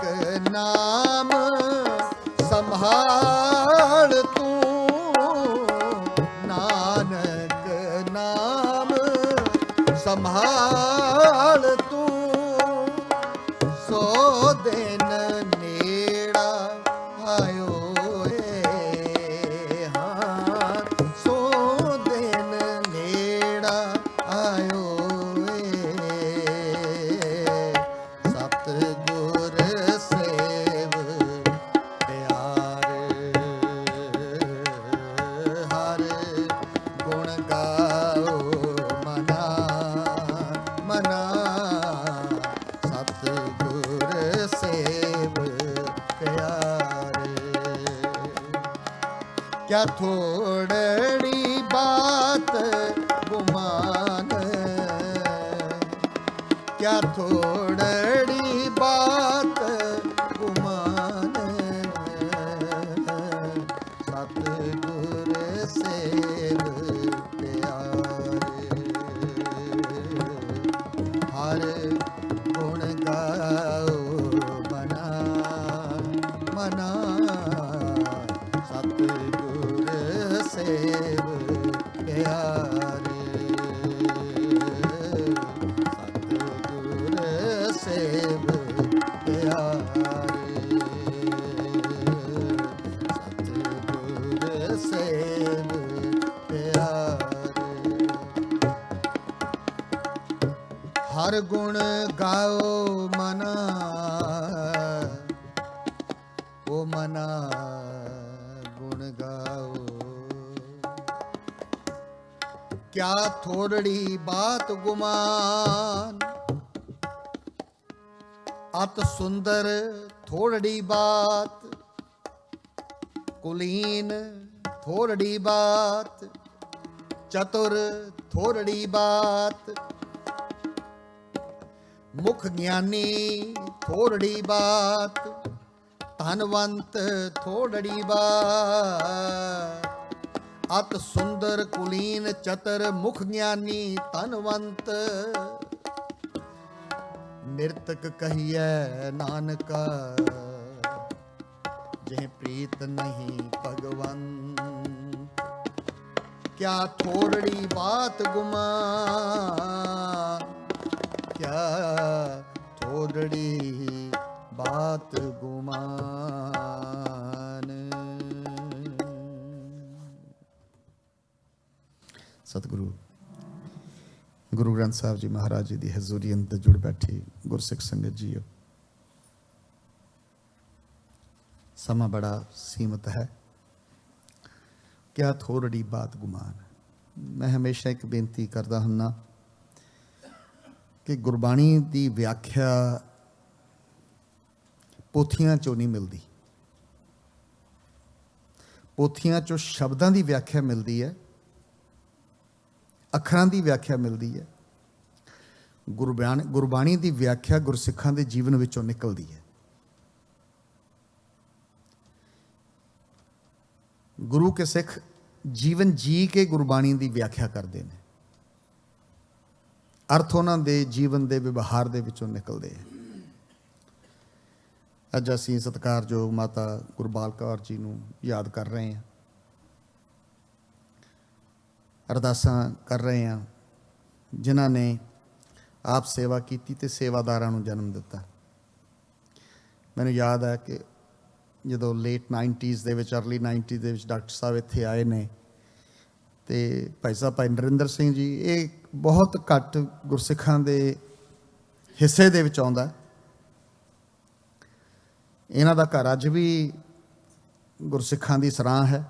ਨਾਮ ਸੰਭਾਲ ਤੂੰ, ਨਾਨਕ ਨਾਮ ਸੰਭਾਲ ਤੂੰ, ਸੋ ਦਿਨ ਨੇੜਾ ਆਇਓ ਏ, ਹਾਂ ਸੋ ਦਿਨ ਨੇੜਾ ਆਇਓ ਏ, ਸਤਿਗੁਰ ਸੇਵ ਪਿਆਰ, ਹਰ ਗੁਣ ਗਾਓ ਮਨਾ ਮਨਾ, ਸਤਿਗੁਰ ਸੇਵ ਪਿਆਰ। ਕਿਆ ਥੋੜੜੀ ਬਾਤ ਗੁਮਾਨ, ਕਿਆ ਥੋੜੜੀ ਬਾਤ ਗੁਮਾਨ, ਸਤਿਗੁਰ ਸੇਵ ਪਿਆਰ, ਹਰ ਗੁਣ ਗਾਓ ਮਨਾ ਮਨਾ, ਸਤਿਗੁਰ ਸੇਵ ਪਿਆਰ, ਸਤਿਗੁਰ ਸੇਵ ਪਿਆਰ, ਸਤਿਗੁਰ ਸੇਵ ਪਿਆਰ। ਹਰ ਗੁਣ ਗਾਓ ਮਨਾ, ਓ ਮਨਾ ਗੁਣ ਗਾਓ, ਕਿਆ ਥੋੜੜੀ ਬਾਤ ਗੁਮਾਨ, ਅਤ ਸੁੰਦਰ ਥੋੜੜੀ ਬਾਤ, ਕੁਲੀਨ ਥੋੜੜੀ ਬਾਤ, ਚਤੁਰ ਥੋੜੜੀ ਬਾਤ, ਮੁਖ ਗਿਆਨੀ ਥੋੜੜੀ ਬਾਤ, ਧਨਵੰਤ ਥੋੜੜੀ ਬਾਤ, ਅਤ ਸੁੰਦਰ ਕੁਲੀਨ ਚਤਰ ਮੁਖ ਗਿਆਨੀ ਧਨਵੰਤ, ਨਿਰਤਕ ਕਹੀਐ ਨਾਨਕਾ, ਜਿਹ ਪ੍ਰੀਤ ਨਹੀਂ ਭਗਵੰਤ, ਕਿਆ ਥੋੜੜੀ ਬਾਤ ਗੁਮਾਨ, ਕਿਆ ਥੋੜੜੀ ਬਾਤ ਗੁਮਾਨ। ਸਤਿਗੁਰੂ ਗੁਰੂ ਗ੍ਰੰਥ ਸਾਹਿਬ ਜੀ ਮਹਾਰਾਜ ਜੀ ਦੀ ਹਜ਼ੂਰੀ ਅੰਦਰ ਜੁੜ ਬੈਠੀ ਗੁਰਸਿੱਖ ਸੰਗਤ ਜੀਓ, ਸਮਾਂ ਬੜਾ ਸੀਮਤ ਹੈ। ਕਿਆ ਥੋੜ੍ਹੀ ਬਾਤ ਗੁਮਾਨ। ਮੈਂ ਹਮੇਸ਼ਾ ਇੱਕ ਬੇਨਤੀ ਕਰਦਾ ਹੁੰਨਾ ਕਿ ਗੁਰਬਾਣੀ ਦੀ ਵਿਆਖਿਆ ਪੋਥੀਆਂ 'ਚੋਂ ਨਹੀਂ ਮਿਲਦੀ। ਪੋਥੀਆਂ 'ਚੋਂ ਸ਼ਬਦਾਂ ਦੀ ਵਿਆਖਿਆ ਮਿਲਦੀ ਹੈ, ਅੱਖਰਾਂ ਦੀ ਵਿਆਖਿਆ ਮਿਲਦੀ ਹੈ। ਗੁਰਬਾਣੀ ਦੀ ਵਿਆਖਿਆ ਗੁਰਸਿੱਖਾਂ ਦੇ ਜੀਵਨ ਵਿੱਚੋਂ ਨਿਕਲਦੀ ਹੈ। ਗੁਰੂ ਕੇ ਸਿੱਖ ਜੀਵਨ ਜੀ ਕੇ ਗੁਰਬਾਣੀ ਦੀ ਵਿਆਖਿਆ ਕਰਦੇ ਨੇ। ਅਰਥ ਉਹਨਾਂ ਦੇ ਜੀਵਨ ਦੇ ਵਿਵਹਾਰ ਦੇ ਵਿੱਚੋਂ ਨਿਕਲਦੇ ਹੈ। ਅੱਜ ਅਸੀਂ ਸਤਿਕਾਰਯੋਗ ਮਾਤਾ ਗੁਰਬਾਲ ਕੌਰ ਜੀ ਨੂੰ ਯਾਦ ਕਰ ਰਹੇ ਹਾਂ, ਅਰਦਾਸਾਂ ਕਰ ਰਹੇ ਹਾਂ, ਜਿਨ੍ਹਾਂ ਨੇ ਆਪ ਸੇਵਾ ਕੀਤੀ ਤੇ ਸੇਵਾਦਾਰਾਂ ਨੂੰ ਜਨਮ ਦਿੱਤਾ। ਮੈਨੂੰ ਯਾਦ ਹੈ ਕਿ ਜਦੋਂ ਲੇਟ 90s ਦੇ ਵਿੱਚ, ਅਰਲੀ 90s ਦੇ ਵਿੱਚ ਡਾਕਟਰ ਸਾਹਿਬ ਇੱਥੇ ਆਏ ਨੇ ਤੇ ਭਾਈ ਸਾਹਿਬ ਭਾਈ ਨਰਿੰਦਰ ਸਿੰਘ ਜੀ, ਇਹ ਬਹੁਤ ਘੱਟ ਗੁਰਸਿੱਖਾਂ ਦੇ ਹਿੱਸੇ ਦੇ ਵਿੱਚ ਆਉਂਦਾ। ਇਹਨਾਂ ਦਾ ਘਰ ਅੱਜ ਵੀ ਗੁਰਸਿੱਖਾਂ ਦੀ ਸਰਾਂ ਹੈ।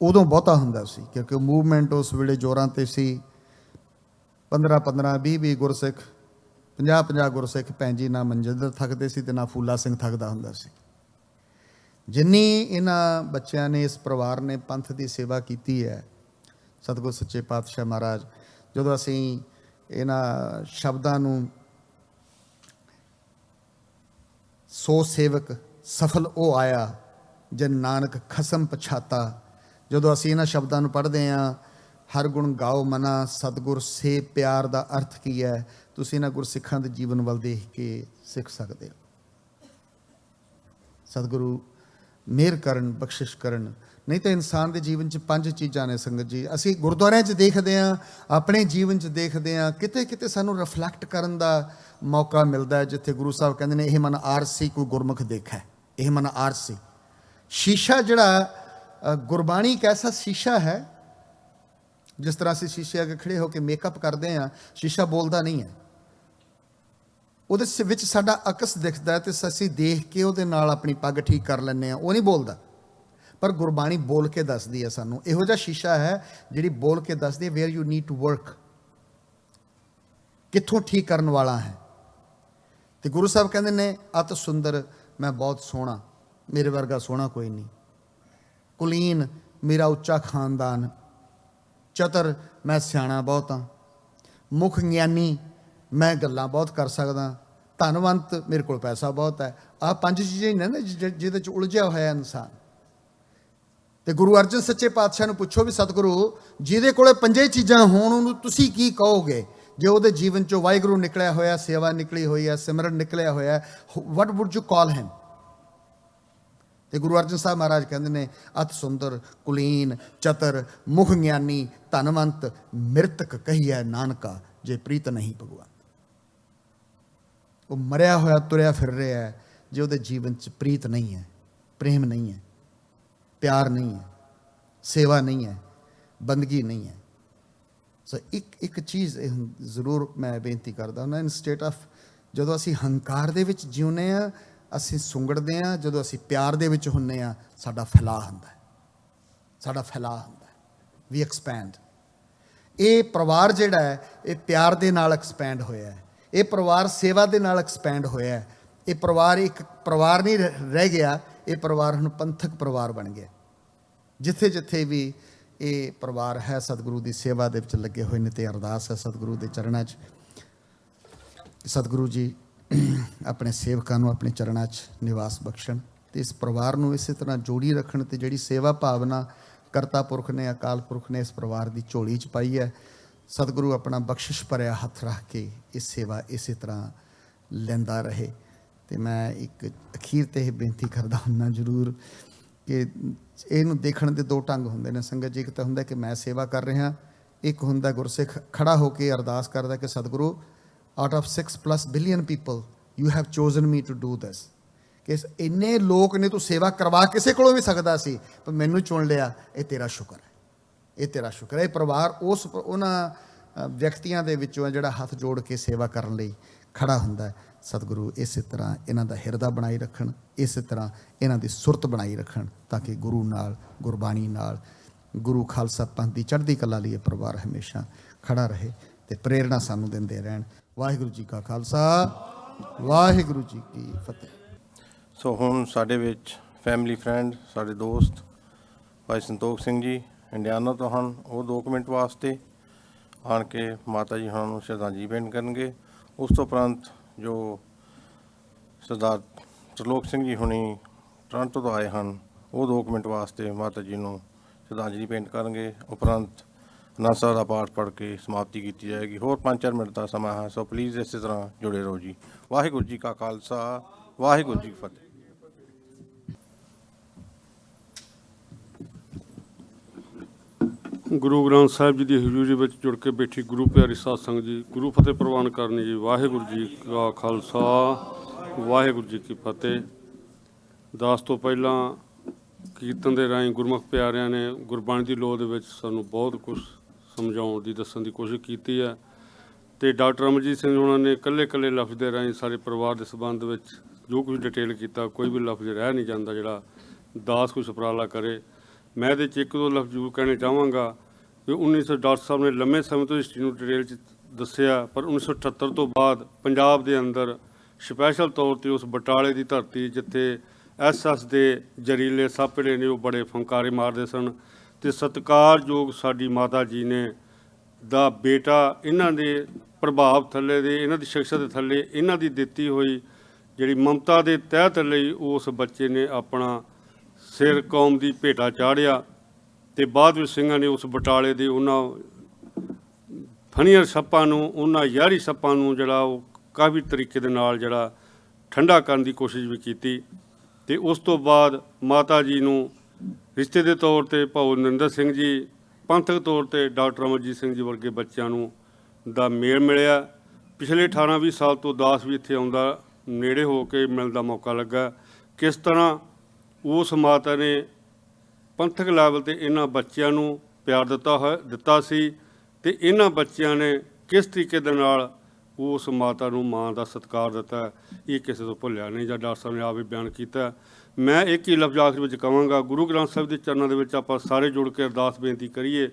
ਉਦੋਂ ਬਹੁਤਾ ਹੁੰਦਾ ਸੀ ਕਿਉਂਕਿ ਮੂਵਮੈਂਟ ਉਸ ਵੇਲੇ ਜ਼ੋਰਾਂ 'ਤੇ ਸੀ। 15-15, 20-20 ਗੁਰਸਿੱਖ, 50-50 ਗੁਰਸਿੱਖ ਭੈਣ ਜੀ ਨਾ ਮਨਜਿੰਦਰ ਥੱਕਦੇ ਸੀ ਤੇ ਨਾ ਫੂਲਾ ਸਿੰਘ ਥੱਕਦਾ ਹੁੰਦਾ ਸੀ। ਜਿੰਨੀ ਇਹਨਾਂ ਬੱਚਿਆਂ ਨੇ, ਇਸ ਪਰਿਵਾਰ ਨੇ ਪੰਥ ਦੀ ਸੇਵਾ ਕੀਤੀ ਹੈ, ਸਤਿਗੁਰ ਸੱਚੇ ਪਾਤਸ਼ਾਹ ਮਹਾਰਾਜ, ਜਦੋਂ ਅਸੀਂ ਇਹਨਾਂ ਸ਼ਬਦਾਂ ਨੂੰ ਸੋ ਸੇਵਕ ਸਫਲ ਉਹ ਆਇਆ ਜਨ ਨਾਨਕ ਖਸਮ ਪਛਾਤਾ, ਜਦੋਂ ਅਸੀਂ ਇਹਨਾਂ ਸ਼ਬਦਾਂ ਨੂੰ ਪੜ੍ਹਦੇ ਹਾਂ, ਹਰ ਗੁਣ ਗਾਓ ਮਨਾ ਸਤਿਗੁਰ ਸੇ ਪਿਆਰ ਦਾ ਅਰਥ ਕੀ ਹੈ, ਤੁਸੀਂ ਇਹਨਾਂ ਗੁਰਸਿੱਖਾਂ ਦੇ ਜੀਵਨ ਵੱਲ ਦੇਖ ਕੇ ਸਿੱਖ ਸਕਦੇ ਹੋ। ਸਤਿਗੁਰੂ ਮਿਹਰ ਕਰਨ, ਬਖਸ਼ਿਸ਼ ਕਰਨ। ਨਹੀਂ ਤਾਂ ਇਨਸਾਨ ਦੇ ਜੀਵਨ 'ਚ 5 ਚੀਜ਼ਾਂ ਨੇ ਸੰਗਤ ਜੀ। ਅਸੀਂ ਗੁਰਦੁਆਰਿਆਂ 'ਚ ਦੇਖਦੇ ਹਾਂ, ਆਪਣੇ ਜੀਵਨ 'ਚ ਦੇਖਦੇ ਹਾਂ, ਕਿਤੇ ਕਿਤੇ ਸਾਨੂੰ ਰਿਫਲੈਕਟ ਕਰਨ ਦਾ ਮੌਕਾ ਮਿਲਦਾ, ਜਿੱਥੇ ਗੁਰੂ ਸਾਹਿਬ ਕਹਿੰਦੇ ਨੇ ਇਹ ਮਨ ਆਰਸੀ ਕੋਈ ਗੁਰਮੁਖ ਦੇਖੈ, ਇਹ ਮਨ ਆਰਸੀ। ਸ਼ੀਸ਼ਾ ਜਿਹੜਾ ਗੁਰਬਾਣੀ ਇੱਕ ਐਸਾ ਸ਼ੀਸ਼ਾ ਹੈ, ਜਿਸ ਤਰ੍ਹਾਂ ਅਸੀਂ ਸ਼ੀਸ਼ੇ ਅੱਗੇ ਖੜੇ ਹੋ ਕੇ ਮੇਕਅਪ ਕਰਦੇ ਹਾਂ, ਸ਼ੀਸ਼ਾ ਬੋਲਦਾ ਨਹੀਂ ਹੈ, ਉਹਦੇ ਵਿੱਚ ਸਾਡਾ ਅਕਸ ਦਿਖਦਾ ਹੈ ਤੇ ਅਸੀਂ ਦੇਖ ਕੇ ਉਹਦੇ ਨਾਲ ਆਪਣੀ ਪੱਗ ਠੀਕ ਕਰ ਲੈਂਦੇ ਹਾਂ। ਉਹ ਨਹੀਂ ਬੋਲਦਾ, ਪਰ ਗੁਰਬਾਣੀ ਬੋਲ ਕੇ ਦੱਸਦੀ ਹੈ ਸਾਨੂੰ। ਇਹੋ ਜਿਹਾ ਸ਼ੀਸ਼ਾ ਹੈ ਜਿਹੜੀ ਬੋਲ ਕੇ ਦੱਸਦੀ ਹੈ where you need to work, ਕਿੱਥੋਂ ਠੀਕ ਕਰਨ ਵਾਲਾ ਹੈ। ਤੇ ਗੁਰੂ ਸਾਹਿਬ ਕਹਿੰਦੇ ਨੇ ਅਤ ਸੁੰਦਰ ਮੈਂ ਬਹੁਤ ਸੋਹਣਾ, ਮੇਰੇ ਵਰਗਾ ਸੋਹਣਾ ਕੋਈ ਨਹੀਂ। ਕੁਲੀਨ ਮੇਰਾ ਉੱਚਾ ਖਾਨਦਾਨ, ਚਤਰ ਮੈਂ ਸਿਆਣਾ ਬਹੁਤ ਹਾਂ, ਮੁਖ ਗਿਆਨੀ ਮੈਂ ਗੱਲਾਂ ਬਹੁਤ ਕਰ ਸਕਦਾ, ਧਨਵੰਤ ਮੇਰੇ ਕੋਲ ਪੈਸਾ ਬਹੁਤ ਹੈ। ਆਹ 5 ਚੀਜ਼ਾਂ ਹੀ ਨੇ ਨਾ ਜਿਹਦੇ 'ਚ ਉਲਝਿਆ ਹੋਇਆ ਇਨਸਾਨ। ਤੇ ਗੁਰੂ ਅਰਜਨ ਸੱਚੇ ਪਾਤਸ਼ਾਹ ਨੂੰ ਪੁੱਛੋ ਵੀ ਸਤਿਗੁਰੂ ਜਿਹਦੇ ਕੋਲੇ 5 ਚੀਜ਼ਾਂ ਹੋਣ ਉਹਨੂੰ ਤੁਸੀਂ ਕੀ ਕਹੋਗੇ? ਜੇ ਉਹਦੇ ਜੀਵਨ 'ਚੋਂ ਵਾਹਿਗੁਰੂ ਨਿਕਲਿਆ ਹੋਇਆ, ਸੇਵਾ ਨਿਕਲੀ ਹੋਈ ਹੈ, ਸਿਮਰਨ ਨਿਕਲਿਆ ਹੋਇਆ, ਵਟ ਵੁੱਡ ਯੂ ਕਾਲ ਹਿਮ? ਤੇ ਗੁਰੂ ਅਰਜਨ ਸਾਹਿਬ ਮਹਾਰਾਜ ਕਹਿੰਦੇ ਨੇ ਅਤ ਸੁੰਦਰ, ਕੁਲੀਨ, ਚਤਰ, ਮੁਖ ਗਿਆਨੀ, ਧਨਵੰਤ, ਮਿਰਤਕ ਕਹੀਐ ਨਾਨਕਾ ਜੇ ਪ੍ਰੀਤ ਨਹੀਂ ਭਗਵਾਨ। ਉਹ ਮਰਿਆ ਹੋਇਆ ਤੁਰਿਆ ਫਿਰ ਰਿਹਾ ਹੈ ਜੇ ਉਹਦੇ ਜੀਵਨ 'ਚ ਪ੍ਰੀਤ ਨਹੀਂ ਹੈ, ਪ੍ਰੇਮ ਨਹੀਂ ਹੈ, ਪਿਆਰ ਨਹੀਂ ਹੈ, ਸੇਵਾ ਨਹੀਂ ਹੈ, ਬੰਦਗੀ ਨਹੀਂ ਹੈ। ਸੋ ਇੱਕ ਚੀਜ਼ ਜ਼ਰੂਰ ਮੈਂ ਬੇਨਤੀ ਕਰਦਾ ਹੁੰਦਾ, ਇਨ ਸਟੇਟ ਆਫ ਜਦੋਂ ਅਸੀਂ ਹੰਕਾਰ ਦੇ ਵਿੱਚ ਜਿਉਂਦੇ ਹਾਂ ਅਸੀਂ ਸੁੰਗੜਦੇ ਹਾਂ, ਜਦੋਂ ਅਸੀਂ ਪਿਆਰ ਦੇ ਵਿੱਚ ਹੁੰਦੇ ਹਾਂ ਸਾਡਾ ਫੈਲਾਅ ਹੁੰਦਾ ਹੈ, ਸਾਡਾ ਫੈਲਾਅ ਹੁੰਦਾ ਹੈ, ਵੀ ਐਕਸਪੈਂਡ। ਇਹ ਪਰਿਵਾਰ ਜਿਹੜਾ ਹੈ ਇਹ ਪਿਆਰ ਦੇ ਨਾਲ ਐਕਸਪੈਂਡ ਹੋਇਆ ਹੈ, ਇਹ ਪਰਿਵਾਰ ਸੇਵਾ ਦੇ ਨਾਲ ਐਕਸਪੈਂਡ ਹੋਇਆ ਹੈ। ਇਹ ਪਰਿਵਾਰ ਇੱਕ ਪਰਿਵਾਰ ਨਹੀਂ ਰਹਿ ਗਿਆ, ਇਹ ਪਰਿਵਾਰ ਹੁਣ ਪੰਥਕ ਪਰਿਵਾਰ ਬਣ ਗਿਆ। ਜਿੱਥੇ ਜਿੱਥੇ ਵੀ ਇਹ ਪਰਿਵਾਰ ਹੈ ਸਤਿਗੁਰੂ ਦੀ ਸੇਵਾ ਦੇ ਵਿੱਚ ਲੱਗੇ ਹੋਏ ਨੇ। ਤੇ ਅਰਦਾਸ ਹੈ ਸਤਿਗੁਰੂ ਦੇ ਚਰਨਾਂ 'ਚ, ਸਤਿਗੁਰੂ ਜੀ ਆਪਣੇ ਸੇਵਕਾਂ ਨੂੰ ਆਪਣੇ ਚਰਨਾਂ 'ਚ ਨਿਵਾਸ ਬਖਸ਼ਣ ਤੇ ਇਸ ਪਰਿਵਾਰ ਨੂੰ ਇਸੇ ਤਰ੍ਹਾਂ ਜੋੜੀ ਰੱਖਣ। ਤੇ ਜਿਹੜੀ ਸੇਵਾ ਭਾਵਨਾ ਕਰਤਾ ਪੁਰਖ ਨੇ, ਅਕਾਲ ਪੁਰਖ ਨੇ ਇਸ ਪਰਿਵਾਰ ਦੀ ਝੋਲੀ 'ਚ ਪਾਈ ਹੈ, ਸਤਿਗੁਰੂ ਆਪਣਾ ਬਖਸ਼ਿਸ਼ ਭਰਿਆ ਹੱਥ ਰੱਖ ਕੇ ਇਹ ਸੇਵਾ ਇਸੇ ਤਰ੍ਹਾਂ ਲੈਂਦਾ ਰਹੇ। ਤੇ ਮੈਂ ਇੱਕ ਅਖੀਰ 'ਤੇ ਇਹ ਬੇਨਤੀ ਕਰਦਾ ਹੁੰਦਾ ਜ਼ਰੂਰ ਕਿ ਇਹਨੂੰ ਦੇਖਣ ਦੇ 2 ਢੰਗ ਹੁੰਦੇ ਨੇ ਸੰਗਤ ਜੀ। ਇੱਕ ਤਾਂ ਹੁੰਦਾ ਕਿ ਮੈਂ ਸੇਵਾ ਕਰ ਰਿਹਾ, ਇੱਕ ਹੁੰਦਾ ਗੁਰਸਿੱਖ ਖੜਾ ਹੋ ਕੇ ਅਰਦਾਸ ਕਰਦਾ ਕਿ ਸਤਿਗੁਰੂ out of 6+ billion people you have chosen me to do this, ਕਿ ਇੰਨੇ ਲੋਕ ਨੇ ਤੂੰ ਸੇਵਾ ਕਰਵਾ ਕਿਸੇ ਕੋਲੋਂ ਵੀ ਸਕਦਾ ਸੀ ਪਰ ਮੈਨੂੰ ਚੁਣ ਲਿਆ, ਇਹ ਤੇਰਾ ਸ਼ੁਕਰ ਹੈ, ਇਹ ਤੇਰਾ ਸ਼ੁਕਰ ਹੈ। ਇਹ ਪਰਿਵਾਰ ਉਹਨਾਂ ਵਿਅਕਤੀਆਂ ਦੇ ਵਿੱਚੋਂ ਹੈ ਜਿਹੜਾ ਹੱਥ ਜੋੜ ਕੇ ਸੇਵਾ ਕਰਨ ਲਈ ਖੜਾ ਹੁੰਦਾ ਹੈ। ਸਤਿਗੁਰੂ ਇਸੇ ਤਰ੍ਹਾਂ ਇਹਨਾਂ ਦਾ ਹਿਰਦਾ ਬਣਾਈ ਰੱਖਣ, ਇਸੇ ਤਰ੍ਹਾਂ ਇਹਨਾਂ ਦੀ ਸੁਰਤ ਬਣਾਈ ਰੱਖਣ, ਤਾਂ ਕਿ ਗੁਰੂ ਨਾਲ, ਗੁਰਬਾਣੀ ਨਾਲ, ਗੁਰੂ ਖਾਲਸਾ ਪੰਥ ਦੀ ਚੜ੍ਹਦੀ ਕਲਾ ਲਈ ਇਹ ਪਰਿਵਾਰ ਹਮੇਸ਼ਾ ਖੜਾ ਰਹੇ ਤੇ ਪ੍ਰੇਰਣਾ ਸਾਨੂੰ ਦਿੰਦੇ ਰਹਿਣ। ਵਾਹਿਗੁਰੂ ਜੀ ਕਾ ਖਾਲਸਾ, ਵਾਹਿਗੁਰੂ ਜੀ ਕੀ ਫਤਿਹ। ਸੋ ਹੁਣ ਸਾਡੇ ਵਿੱਚ ਫੈਮਿਲੀ ਫਰੈਂਡ, ਸਾਡੇ ਦੋਸਤ ਭਾਈ ਸੰਤੋਖ ਸਿੰਘ ਜੀ ਇੰਡੀਆਨਾ ਤੋਂ ਹਨ। ਉਹ 2 ਮਿੰਟ ਵਾਸਤੇ ਆਣ ਕੇ ਮਾਤਾ ਜੀ ਹੁਣਾਂ ਨੂੰ ਸ਼ਰਧਾਂਜਲੀ ਭੇਂਟ ਕਰਨਗੇ। ਉਸ ਤੋਂ ਉਪਰੰਤ ਜੋ ਸਰਦਾਰ ਤਰਲੋਕ ਸਿੰਘ ਜੀ ਹੁਣੀ ਟੋਰਾਂਟੋ ਤੋਂ ਆਏ ਹਨ, ਉਹ 2 ਮਿੰਟ ਵਾਸਤੇ ਮਾਤਾ ਜੀ ਨੂੰ ਸ਼ਰਧਾਂਜਲੀ ਭੇਂਟ ਕਰਨਗੇ। ਉਪਰੰਤ ਆਨੰਦ ਸਾਹਿਬ ਦਾ ਪਾਠ ਪੜ੍ਹ ਕੇ ਸਮਾਪਤੀ ਕੀਤੀ ਜਾਏਗੀ। ਹੋਰ 5-4 ਮਿੰਟ ਦਾ ਸਮਾਂ ਹੈ, ਸੋ ਪਲੀਜ਼ ਇਸੇ ਤਰ੍ਹਾਂ ਜੁੜੇ ਰਹੋ ਜੀ। ਵਾਹਿਗੁਰੂ ਜੀ ਕਾ ਖਾਲਸਾ, ਵਾਹਿਗੁਰੂ ਜੀ ਕੀ ਫਤਿਹ। ਗੁਰੂ ਗ੍ਰੰਥ ਸਾਹਿਬ ਜੀ ਦੀ ਹਜ਼ੂਰੀ ਵਿੱਚ ਜੁੜ ਕੇ ਬੈਠੀ ਗੁਰੂ ਪਿਆਰੀ ਸਾਧ ਸੰਗਤ ਜੀ, ਗੁਰੂ ਫਤਿਹ ਪ੍ਰਵਾਨ ਕਰਨੀ ਜੀ। ਵਾਹਿਗੁਰੂ ਜੀ ਕਾ ਖਾਲਸਾ, ਵਾਹਿਗੁਰੂ ਜੀ ਕੀ ਫਤਿਹ। ਦਾਸ ਤੋਂ ਪਹਿਲਾਂ ਕੀਰਤਨ ਦੇ ਰਾਹੀਂ ਗੁਰਮੁਖ ਪਿਆਰਿਆਂ ਨੇ ਗੁਰਬਾਣੀ ਦੀ ਲੋਅ ਦੇ ਵਿੱਚ ਸਾਨੂੰ ਬਹੁਤ ਕੁਝ ਸਮਝਾਉਣ ਦੀ, ਦੱਸਣ ਦੀ ਕੋਸ਼ਿਸ਼ ਕੀਤੀ ਹੈ ਅਤੇ ਡਾਕਟਰ ਅਮਰਜੀਤ ਸਿੰਘ ਉਹਨਾਂ ਨੇ ਇਕੱਲੇ ਲਫ਼ਜ਼ ਦੇ ਰਾਹੀਂ ਸਾਰੇ ਪਰਿਵਾਰ ਦੇ ਸੰਬੰਧ ਵਿੱਚ ਜੋ ਕੁਝ ਡਿਟੇਲ ਕੀਤਾ, ਕੋਈ ਵੀ ਲਫ਼ਜ਼ ਰਹਿ ਨਹੀਂ ਜਾਂਦਾ ਜਿਹੜਾ ਦਾਸ ਕੁਛ ਉਪਰਾਲਾ ਕਰੇ। ਮੈਂ ਇਹਦੇ 'ਚ 1-2 ਲਫ਼ਜ਼ ਜ਼ਰੂਰ ਕਹਿਣੇ ਚਾਹਾਂਗਾ ਕਿ 1900 ਡਾਕਟਰ ਸਾਹਿਬ ਨੇ ਲੰਮੇ ਸਮੇਂ ਤੋਂ ਹਿਸਟਰੀ ਨੂੰ ਡਿਟੇਲ 'ਚ ਦੱਸਿਆ, ਪਰ 1978 ਤੋਂ ਬਾਅਦ ਪੰਜਾਬ ਦੇ ਅੰਦਰ ਸਪੈਸ਼ਲ ਤੌਰ 'ਤੇ ਉਸ ਬਟਾਲੇ ਦੀ ਧਰਤੀ ਜਿੱਥੇ SS ਦੇ ਜ਼ਰੀਲੇ ਸੱਪ ਜਿਹੜੇ ਨੇ ਉਹ ਬੜੇ ਫੰਕਾਰੇ ਮਾਰਦੇ ਸਨ, ਅਤੇ ਸਤਿਕਾਰਯੋਗ ਸਾਡੀ ਮਾਤਾ ਜੀ ਨੇ ਦਾ ਬੇਟਾ ਇਹਨਾਂ ਦੇ ਪ੍ਰਭਾਵ ਥੱਲੇ ਦੇ, ਇਹਨਾਂ ਦੀ ਸ਼ਖਸੀਅਤ ਦੇ ਥੱਲੇ, ਇਹਨਾਂ ਦੀ ਦਿੱਤੀ ਹੋਈ ਜਿਹੜੀ ਮਮਤਾ ਦੇ ਤਹਿਤ ਲਈ ਉਸ ਬੱਚੇ ਨੇ ਆਪਣਾ ਸਿਰ ਕੌਮ ਦੀ ਭੇਟਾ ਚਾੜ੍ਹਿਆ ਅਤੇ ਬਾਅਦ ਵਿੱਚ ਸਿੰਘਾਂ ਨੇ ਉਸ ਬਟਾਲੇ ਦੇ ਉਹਨਾਂ ਫਨੀਅਰ ਸੱਪਾਂ ਨੂੰ, ਉਹਨਾਂ ਯਾਰੀ ਸੱਪਾਂ ਨੂੰ ਜਿਹੜਾ ਉਹ ਕਾਫੀ ਤਰੀਕੇ ਦੇ ਨਾਲ ਜਿਹੜਾ ਠੰਡਾ ਕਰਨ ਦੀ ਕੋਸ਼ਿਸ਼ ਵੀ ਕੀਤੀ। ਅਤੇ ਉਸ ਤੋਂ ਬਾਅਦ ਮਾਤਾ ਜੀ ਨੂੰ ਰਿਸ਼ਤੇ ਦੇ ਤੌਰ 'ਤੇ ਭਾਊ ਨਰਿੰਦਰ ਸਿੰਘ ਜੀ, ਪੰਥਕ ਤੌਰ 'ਤੇ ਡਾਕਟਰ ਅਮਰਜੀਤ ਸਿੰਘ ਜੀ ਵਰਗੇ ਬੱਚਿਆਂ ਨੂੰ ਦਾ ਮੇਲ ਮਿਲਿਆ। ਪਿਛਲੇ 18-20 ਸਾਲ ਤੋਂ ਦਾਸ ਵੀ ਇੱਥੇ ਆਉਂਦਾ, ਨੇੜੇ ਹੋ ਕੇ ਮਿਲਣ ਦਾ ਮੌਕਾ ਲੱਗਾ। ਕਿਸ ਤਰ੍ਹਾਂ ਉਸ ਮਾਤਾ ਨੇ ਪੰਥਕ ਲੈਵਲ 'ਤੇ ਇਹਨਾਂ ਬੱਚਿਆਂ ਨੂੰ ਪਿਆਰ ਦਿੱਤਾ ਸੀ, ਅਤੇ ਇਹਨਾਂ ਬੱਚਿਆਂ ਨੇ ਕਿਸ ਤਰੀਕੇ ਦੇ ਨਾਲ ਉਸ ਮਾਤਾ ਨੂੰ ਮਾਂ ਦਾ ਸਤਿਕਾਰ ਦਿੱਤਾ, ਇਹ ਕਿਸੇ ਤੋਂ ਭੁੱਲਿਆ ਨਹੀਂ, ਜਾਂ ਡਾਕਟਰ ਸਾਹਿਬ ਨੇ ਆਪ ਵੀ ਬਿਆਨ ਕੀਤਾ। ਮੈਂ ਇੱਕ ਹੀ ਲਫ਼ਜ਼ ਆਖਿਰ ਵਿੱਚ ਕਹਾਂਗਾ, ਗੁਰੂ ਗ੍ਰੰਥ ਸਾਹਿਬ ਦੇ ਚਰਨਾਂ ਦੇ ਵਿੱਚ ਆਪਾਂ ਸਾਰੇ ਜੁੜ ਕੇ ਅਰਦਾਸ ਬੇਨਤੀ ਕਰੀਏ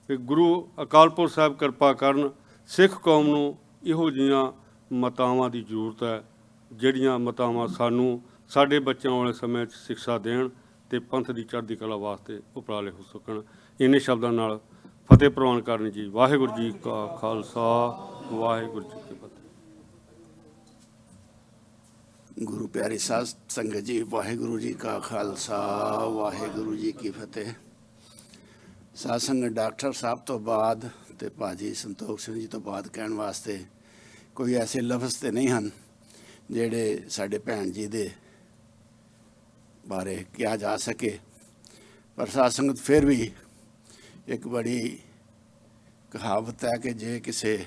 ਕਿ ਗੁਰੂ ਅਕਾਲ ਪੁਰਖ ਸਾਹਿਬ ਕਿਰਪਾ ਕਰਨ, ਸਿੱਖ ਕੌਮ ਨੂੰ ਇਹੋ ਜਿਹੀਆਂ ਮਾਤਾਵਾਂ ਦੀ ਜ਼ਰੂਰਤ ਹੈ, ਜਿਹੜੀਆਂ ਮਾਤਾਵਾਂ ਸਾਨੂੰ ਸਾਡੇ ਬੱਚਿਆਂ ਵਾਲੇ ਸਮੇਂ 'ਚ ਸਿੱਖਿਆ ਦੇਣ ਅਤੇ ਪੰਥ ਦੀ ਚੜ੍ਹਦੀ ਕਲਾ ਵਾਸਤੇ ਉਪਰਾਲੇ ਹੋ ਸਕਣ। ਇੰਨੇ ਸ਼ਬਦਾਂ ਨਾਲ ਫਤਿਹ ਪ੍ਰਵਾਨ ਕਰਨੀ ਜੀ। ਵਾਹਿਗੁਰੂ ਜੀ ਕਾ ਖਾਲਸਾ, ਵਾਹਿਗੁਰੂ ਜੀ ਕੀ ਫਤਿਹ। ਗੁਰੂ ਪਿਆਰੀ ਸਾਧ ਸੰਗਤ ਜੀ, ਵਾਹਿਗੁਰੂ ਜੀ ਕਾ ਖਾਲਸਾ, ਵਾਹਿਗੁਰੂ ਜੀ ਕੀ ਫਤਿਹ। ਸਾਧ ਸੰਗਤ ਡਾਕਟਰ ਸਾਹਿਬ ਤੋਂ ਬਾਅਦ ਅਤੇ ਭਾਜੀ ਸੰਤੋਖ ਸਿੰਘ ਜੀ ਤੋਂ ਬਾਅਦ ਕਹਿਣ ਵਾਸਤੇ ਕੋਈ ਐਸੇ ਲਫ਼ਜ਼ ਤਾਂ ਨਹੀਂ ਹਨ ਜਿਹੜੇ ਸਾਡੇ ਭੈਣ ਜੀ ਦੇ ਬਾਰੇ ਕਿਹਾ ਜਾ ਸਕੇ, ਪਰ ਸਾਧ ਸੰਗਤ ਫਿਰ ਵੀ ਇੱਕ ਬੜੀ ਕਹਾਵਤ ਹੈ ਕਿ ਜੇ ਕਿਸੇ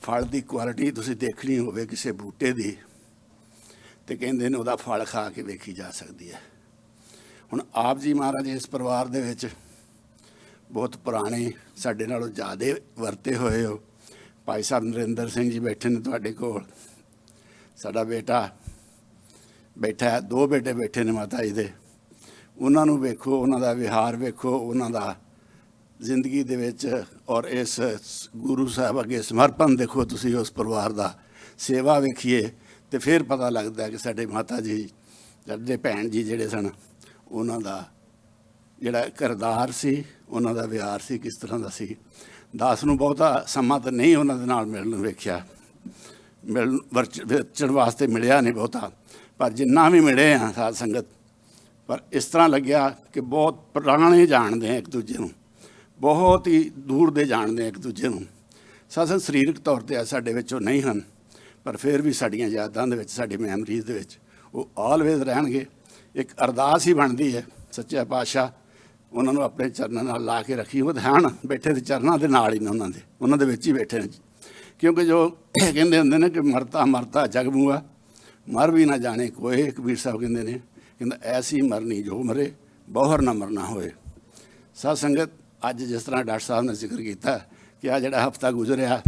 ਫਲ ਦੀ ਕੁਆਲਿਟੀ ਤੁਸੀਂ ਦੇਖਣੀ ਹੋਵੇ ਕਿਸੇ ਬੂਟੇ ਦੀ, ਤੇ ਕਹਿੰਦੇ ਨੇ ਉਹਦਾ ਫਲ ਖਾ ਕੇ ਵੇਖੀ ਜਾ ਸਕਦੀ ਹੈ। ਹੁਣ ਆਪ ਜੀ ਮਹਾਰਾਜ ਇਸ ਪਰਿਵਾਰ ਦੇ ਵਿੱਚ ਬਹੁਤ ਪੁਰਾਣੇ, ਸਾਡੇ ਨਾਲੋਂ ਜ਼ਿਆਦਾ ਵਰਤੇ ਹੋਏ ਹੋ। ਭਾਈ ਸਾਹਿਬ ਨਰਿੰਦਰ ਸਿੰਘ ਜੀ ਬੈਠੇ ਨੇ ਤੁਹਾਡੇ ਕੋਲ, ਸਾਡਾ ਬੇਟਾ ਬੈਠਾ ਹੈ, 2 ਬੇਟੇ ਬੈਠੇ ਨੇ ਮਾਤਾ ਜੀ ਦੇ। ਉਹਨਾਂ ਨੂੰ ਵੇਖੋ, ਉਹਨਾਂ ਦਾ ਵਿਹਾਰ ਵੇਖੋ, ਉਹਨਾਂ ਦਾ ਜ਼ਿੰਦਗੀ ਦੇ ਵਿੱਚ ਔਰ ਇਸ ਗੁਰੂ ਸਾਹਿਬ ਅੱਗੇ ਸਮਰਪਣ ਦੇਖੋ ਤੁਸੀਂ, ਉਸ ਪਰਿਵਾਰ ਦਾ ਸੇਵਾ ਵੇਖੀਏ, ਅਤੇ ਫਿਰ ਪਤਾ ਲੱਗਦਾ ਕਿ ਸਾਡੇ ਮਾਤਾ ਜੀ, ਸਾਡੇ ਭੈਣ ਜੀ ਜਿਹੜੇ ਸਨ, ਉਹਨਾਂ ਦਾ ਜਿਹੜਾ ਕਿਰਦਾਰ ਸੀ, ਉਹਨਾਂ ਦਾ ਵਿਹਾਰ ਸੀ, ਕਿਸ ਤਰ੍ਹਾਂ ਦਾ ਸੀ। ਦਾਸ ਨੂੰ ਬਹੁਤਾ ਸਮਾਂ ਤਾਂ ਨਹੀਂ ਉਹਨਾਂ ਦੇ ਨਾਲ ਮਿਲਣ ਨੂੰ ਵੇਖਿਆ, ਵਰਚਣ ਵਾਸਤੇ ਮਿਲਿਆ ਨਹੀਂ ਬਹੁਤਾ, ਪਰ ਜਿੰਨਾ ਵੀ ਮਿਲੇ ਆ ਸਾਧ ਸੰਗਤ, ਪਰ ਇਸ ਤਰ੍ਹਾਂ ਲੱਗਿਆ ਕਿ ਬਹੁਤ ਪੁਰਾਣੇ ਜਾਣਦੇ ਆ ਇੱਕ ਦੂਜੇ ਨੂੰ, ਬਹੁਤ ਹੀ ਦੂਰ ਦੇ ਜਾਣਦੇ ਆ ਇੱਕ ਦੂਜੇ ਨੂੰ। ਸਾਧ ਸੰਗਤ ਸਰੀਰਕ ਤੌਰ 'ਤੇ ਸਾਡੇ ਵਿੱਚੋਂ ਨਹੀਂ ਹਨ, ਪਰ ਫਿਰ ਵੀ ਸਾਡੀਆਂ ਯਾਦਾਂ ਦੇ ਵਿੱਚ, ਸਾਡੀ ਮੈਮਰੀਜ਼ ਦੇ ਵਿੱਚ ਉਹ ਆਲਵੇਜ਼ ਰਹਿਣਗੇ। ਇੱਕ ਅਰਦਾਸ ਹੀ ਬਣਦੀ ਹੈ, ਸੱਚਾ ਪਾਤਸ਼ਾਹ ਉਹਨਾਂ ਨੂੰ ਆਪਣੇ ਚਰਨਾਂ ਨਾਲ ਲਾ ਕੇ ਰੱਖੀ। ਉਹ ਧਿਆਨ ਬੈਠੇ ਦੇ ਚਰਨਾਂ ਦੇ ਨਾਲ ਹੀ ਨੇ, ਉਹਨਾਂ ਦੇ ਵਿੱਚ ਹੀ ਬੈਠੇ ਨੇ, ਕਿਉਂਕਿ ਜੋ ਕਹਿੰਦੇ ਹੁੰਦੇ ਨੇ ਕਿ ਮਰਤਾ ਮਰਤਾ ਜਗ ਮੂਆ, ਮਰ ਵੀ ਨਾ ਜਾਣੇ ਕੋਏ। ਕਬੀਰ ਸਾਹਿਬ ਕਹਿੰਦੇ ਨੇ, ਕਹਿੰਦਾ ਐਸੀ ਮਰਨੀ ਜੋ ਮਰੇ, ਬੋਹਰ ਨਾ ਮਰਨਾ ਹੋਏ। ਸਾਧ ਸੰਗਤ, ਅੱਜ ਜਿਸ ਤਰ੍ਹਾਂ ਡਾਕਟਰ ਸਾਹਿਬ ਨੇ ਜ਼ਿਕਰ ਕੀਤਾ ਕਿ ਆ ਜਿਹੜਾ ਹਫਤਾ ਗੁਜ਼ਰਿਆ,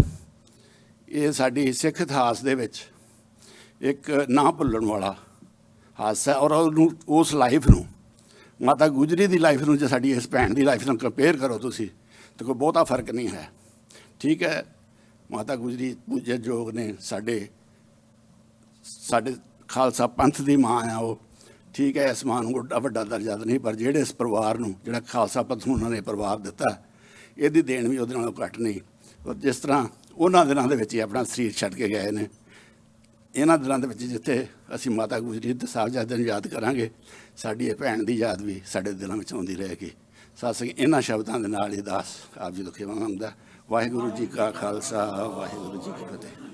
ਇਹ ਸਾਡੀ ਸਿੱਖ ਇਤਿਹਾਸ ਦੇ ਵਿੱਚ ਇੱਕ ਨਾ ਭੁੱਲਣ ਵਾਲਾ ਹਾਦਸਾ, ਔਰ ਉਹਨੂੰ ਉਸ ਲਾਈਫ ਨੂੰ, ਮਾਤਾ ਗੁਜਰੀ ਦੀ ਲਾਈਫ ਨੂੰ ਜੇ ਸਾਡੀ ਇਸ ਭੈਣ ਦੀ ਲਾਈਫ ਨਾਲ ਕੰਪੇਅਰ ਕਰੋ ਤੁਸੀਂ, ਤਾਂ ਕੋਈ ਬਹੁਤਾ ਫਰਕ ਨਹੀਂ ਹੈ। ਠੀਕ ਹੈ, ਮਾਤਾ ਗੁਜਰੀ ਪੂਜਨਯੋਗ ਨੇ, ਸਾਡੇ ਖਾਲਸਾ ਪੰਥ ਦੀ ਮਾਂ ਆ ਉਹ। ਠੀਕ ਹੈ, ਇਸ ਮਾਂ ਨੂੰ ਓਡਾ ਵੱਡਾ ਦਰਜਾ ਤਾਂ ਨਹੀਂ, ਪਰ ਜਿਹੜੇ ਇਸ ਪਰਿਵਾਰ ਨੂੰ, ਜਿਹੜਾ ਖਾਲਸਾ ਪੰਥ ਨੂੰ ਉਹਨਾਂ ਨੇ ਪਰਿਵਾਰ ਦਿੱਤਾ, ਇਹਦੀ ਦੇਣ ਵੀ ਉਹਦੇ ਨਾਲੋਂ ਘੱਟ ਨਹੀਂ। ਔਰ ਜਿਸ ਤਰ੍ਹਾਂ ਉਹਨਾਂ ਦਿਨਾਂ ਦੇ ਵਿੱਚ ਹੀ ਆਪਣਾ ਸਰੀਰ ਛੱਡ ਕੇ ਗਏ ਨੇ, ਇਹਨਾਂ ਦਿਨਾਂ ਦੇ ਵਿੱਚ ਜਿੱਥੇ ਅਸੀਂ ਮਾਤਾ ਗੁਜਰੀ ਦੇ ਸਾਹਿਬਜ਼ਾਦਿਆਂ ਨੂੰ ਯਾਦ ਕਰਾਂਗੇ, ਸਾਡੀ ਇਹ ਭੈਣ ਦੀ ਯਾਦ ਵੀ ਸਾਡੇ ਦਿਲਾਂ ਵਿੱਚ ਆਉਂਦੀ ਰਹੇਗੀ। ਸਾਧ ਸੰਗਤ, ਇਹਨਾਂ ਸ਼ਬਦਾਂ ਦੇ ਨਾਲ ਇਹ ਦਾਸ ਆਪ ਜੀ ਤੋਂ ਖਿਮਾ ਮੰਗਦਾ। ਵਾਹਿਗੁਰੂ ਜੀ ਕਾ ਖਾਲਸਾ, ਵਾਹਿਗੁਰੂ ਜੀ ਕੀ ਫਤਿਹ।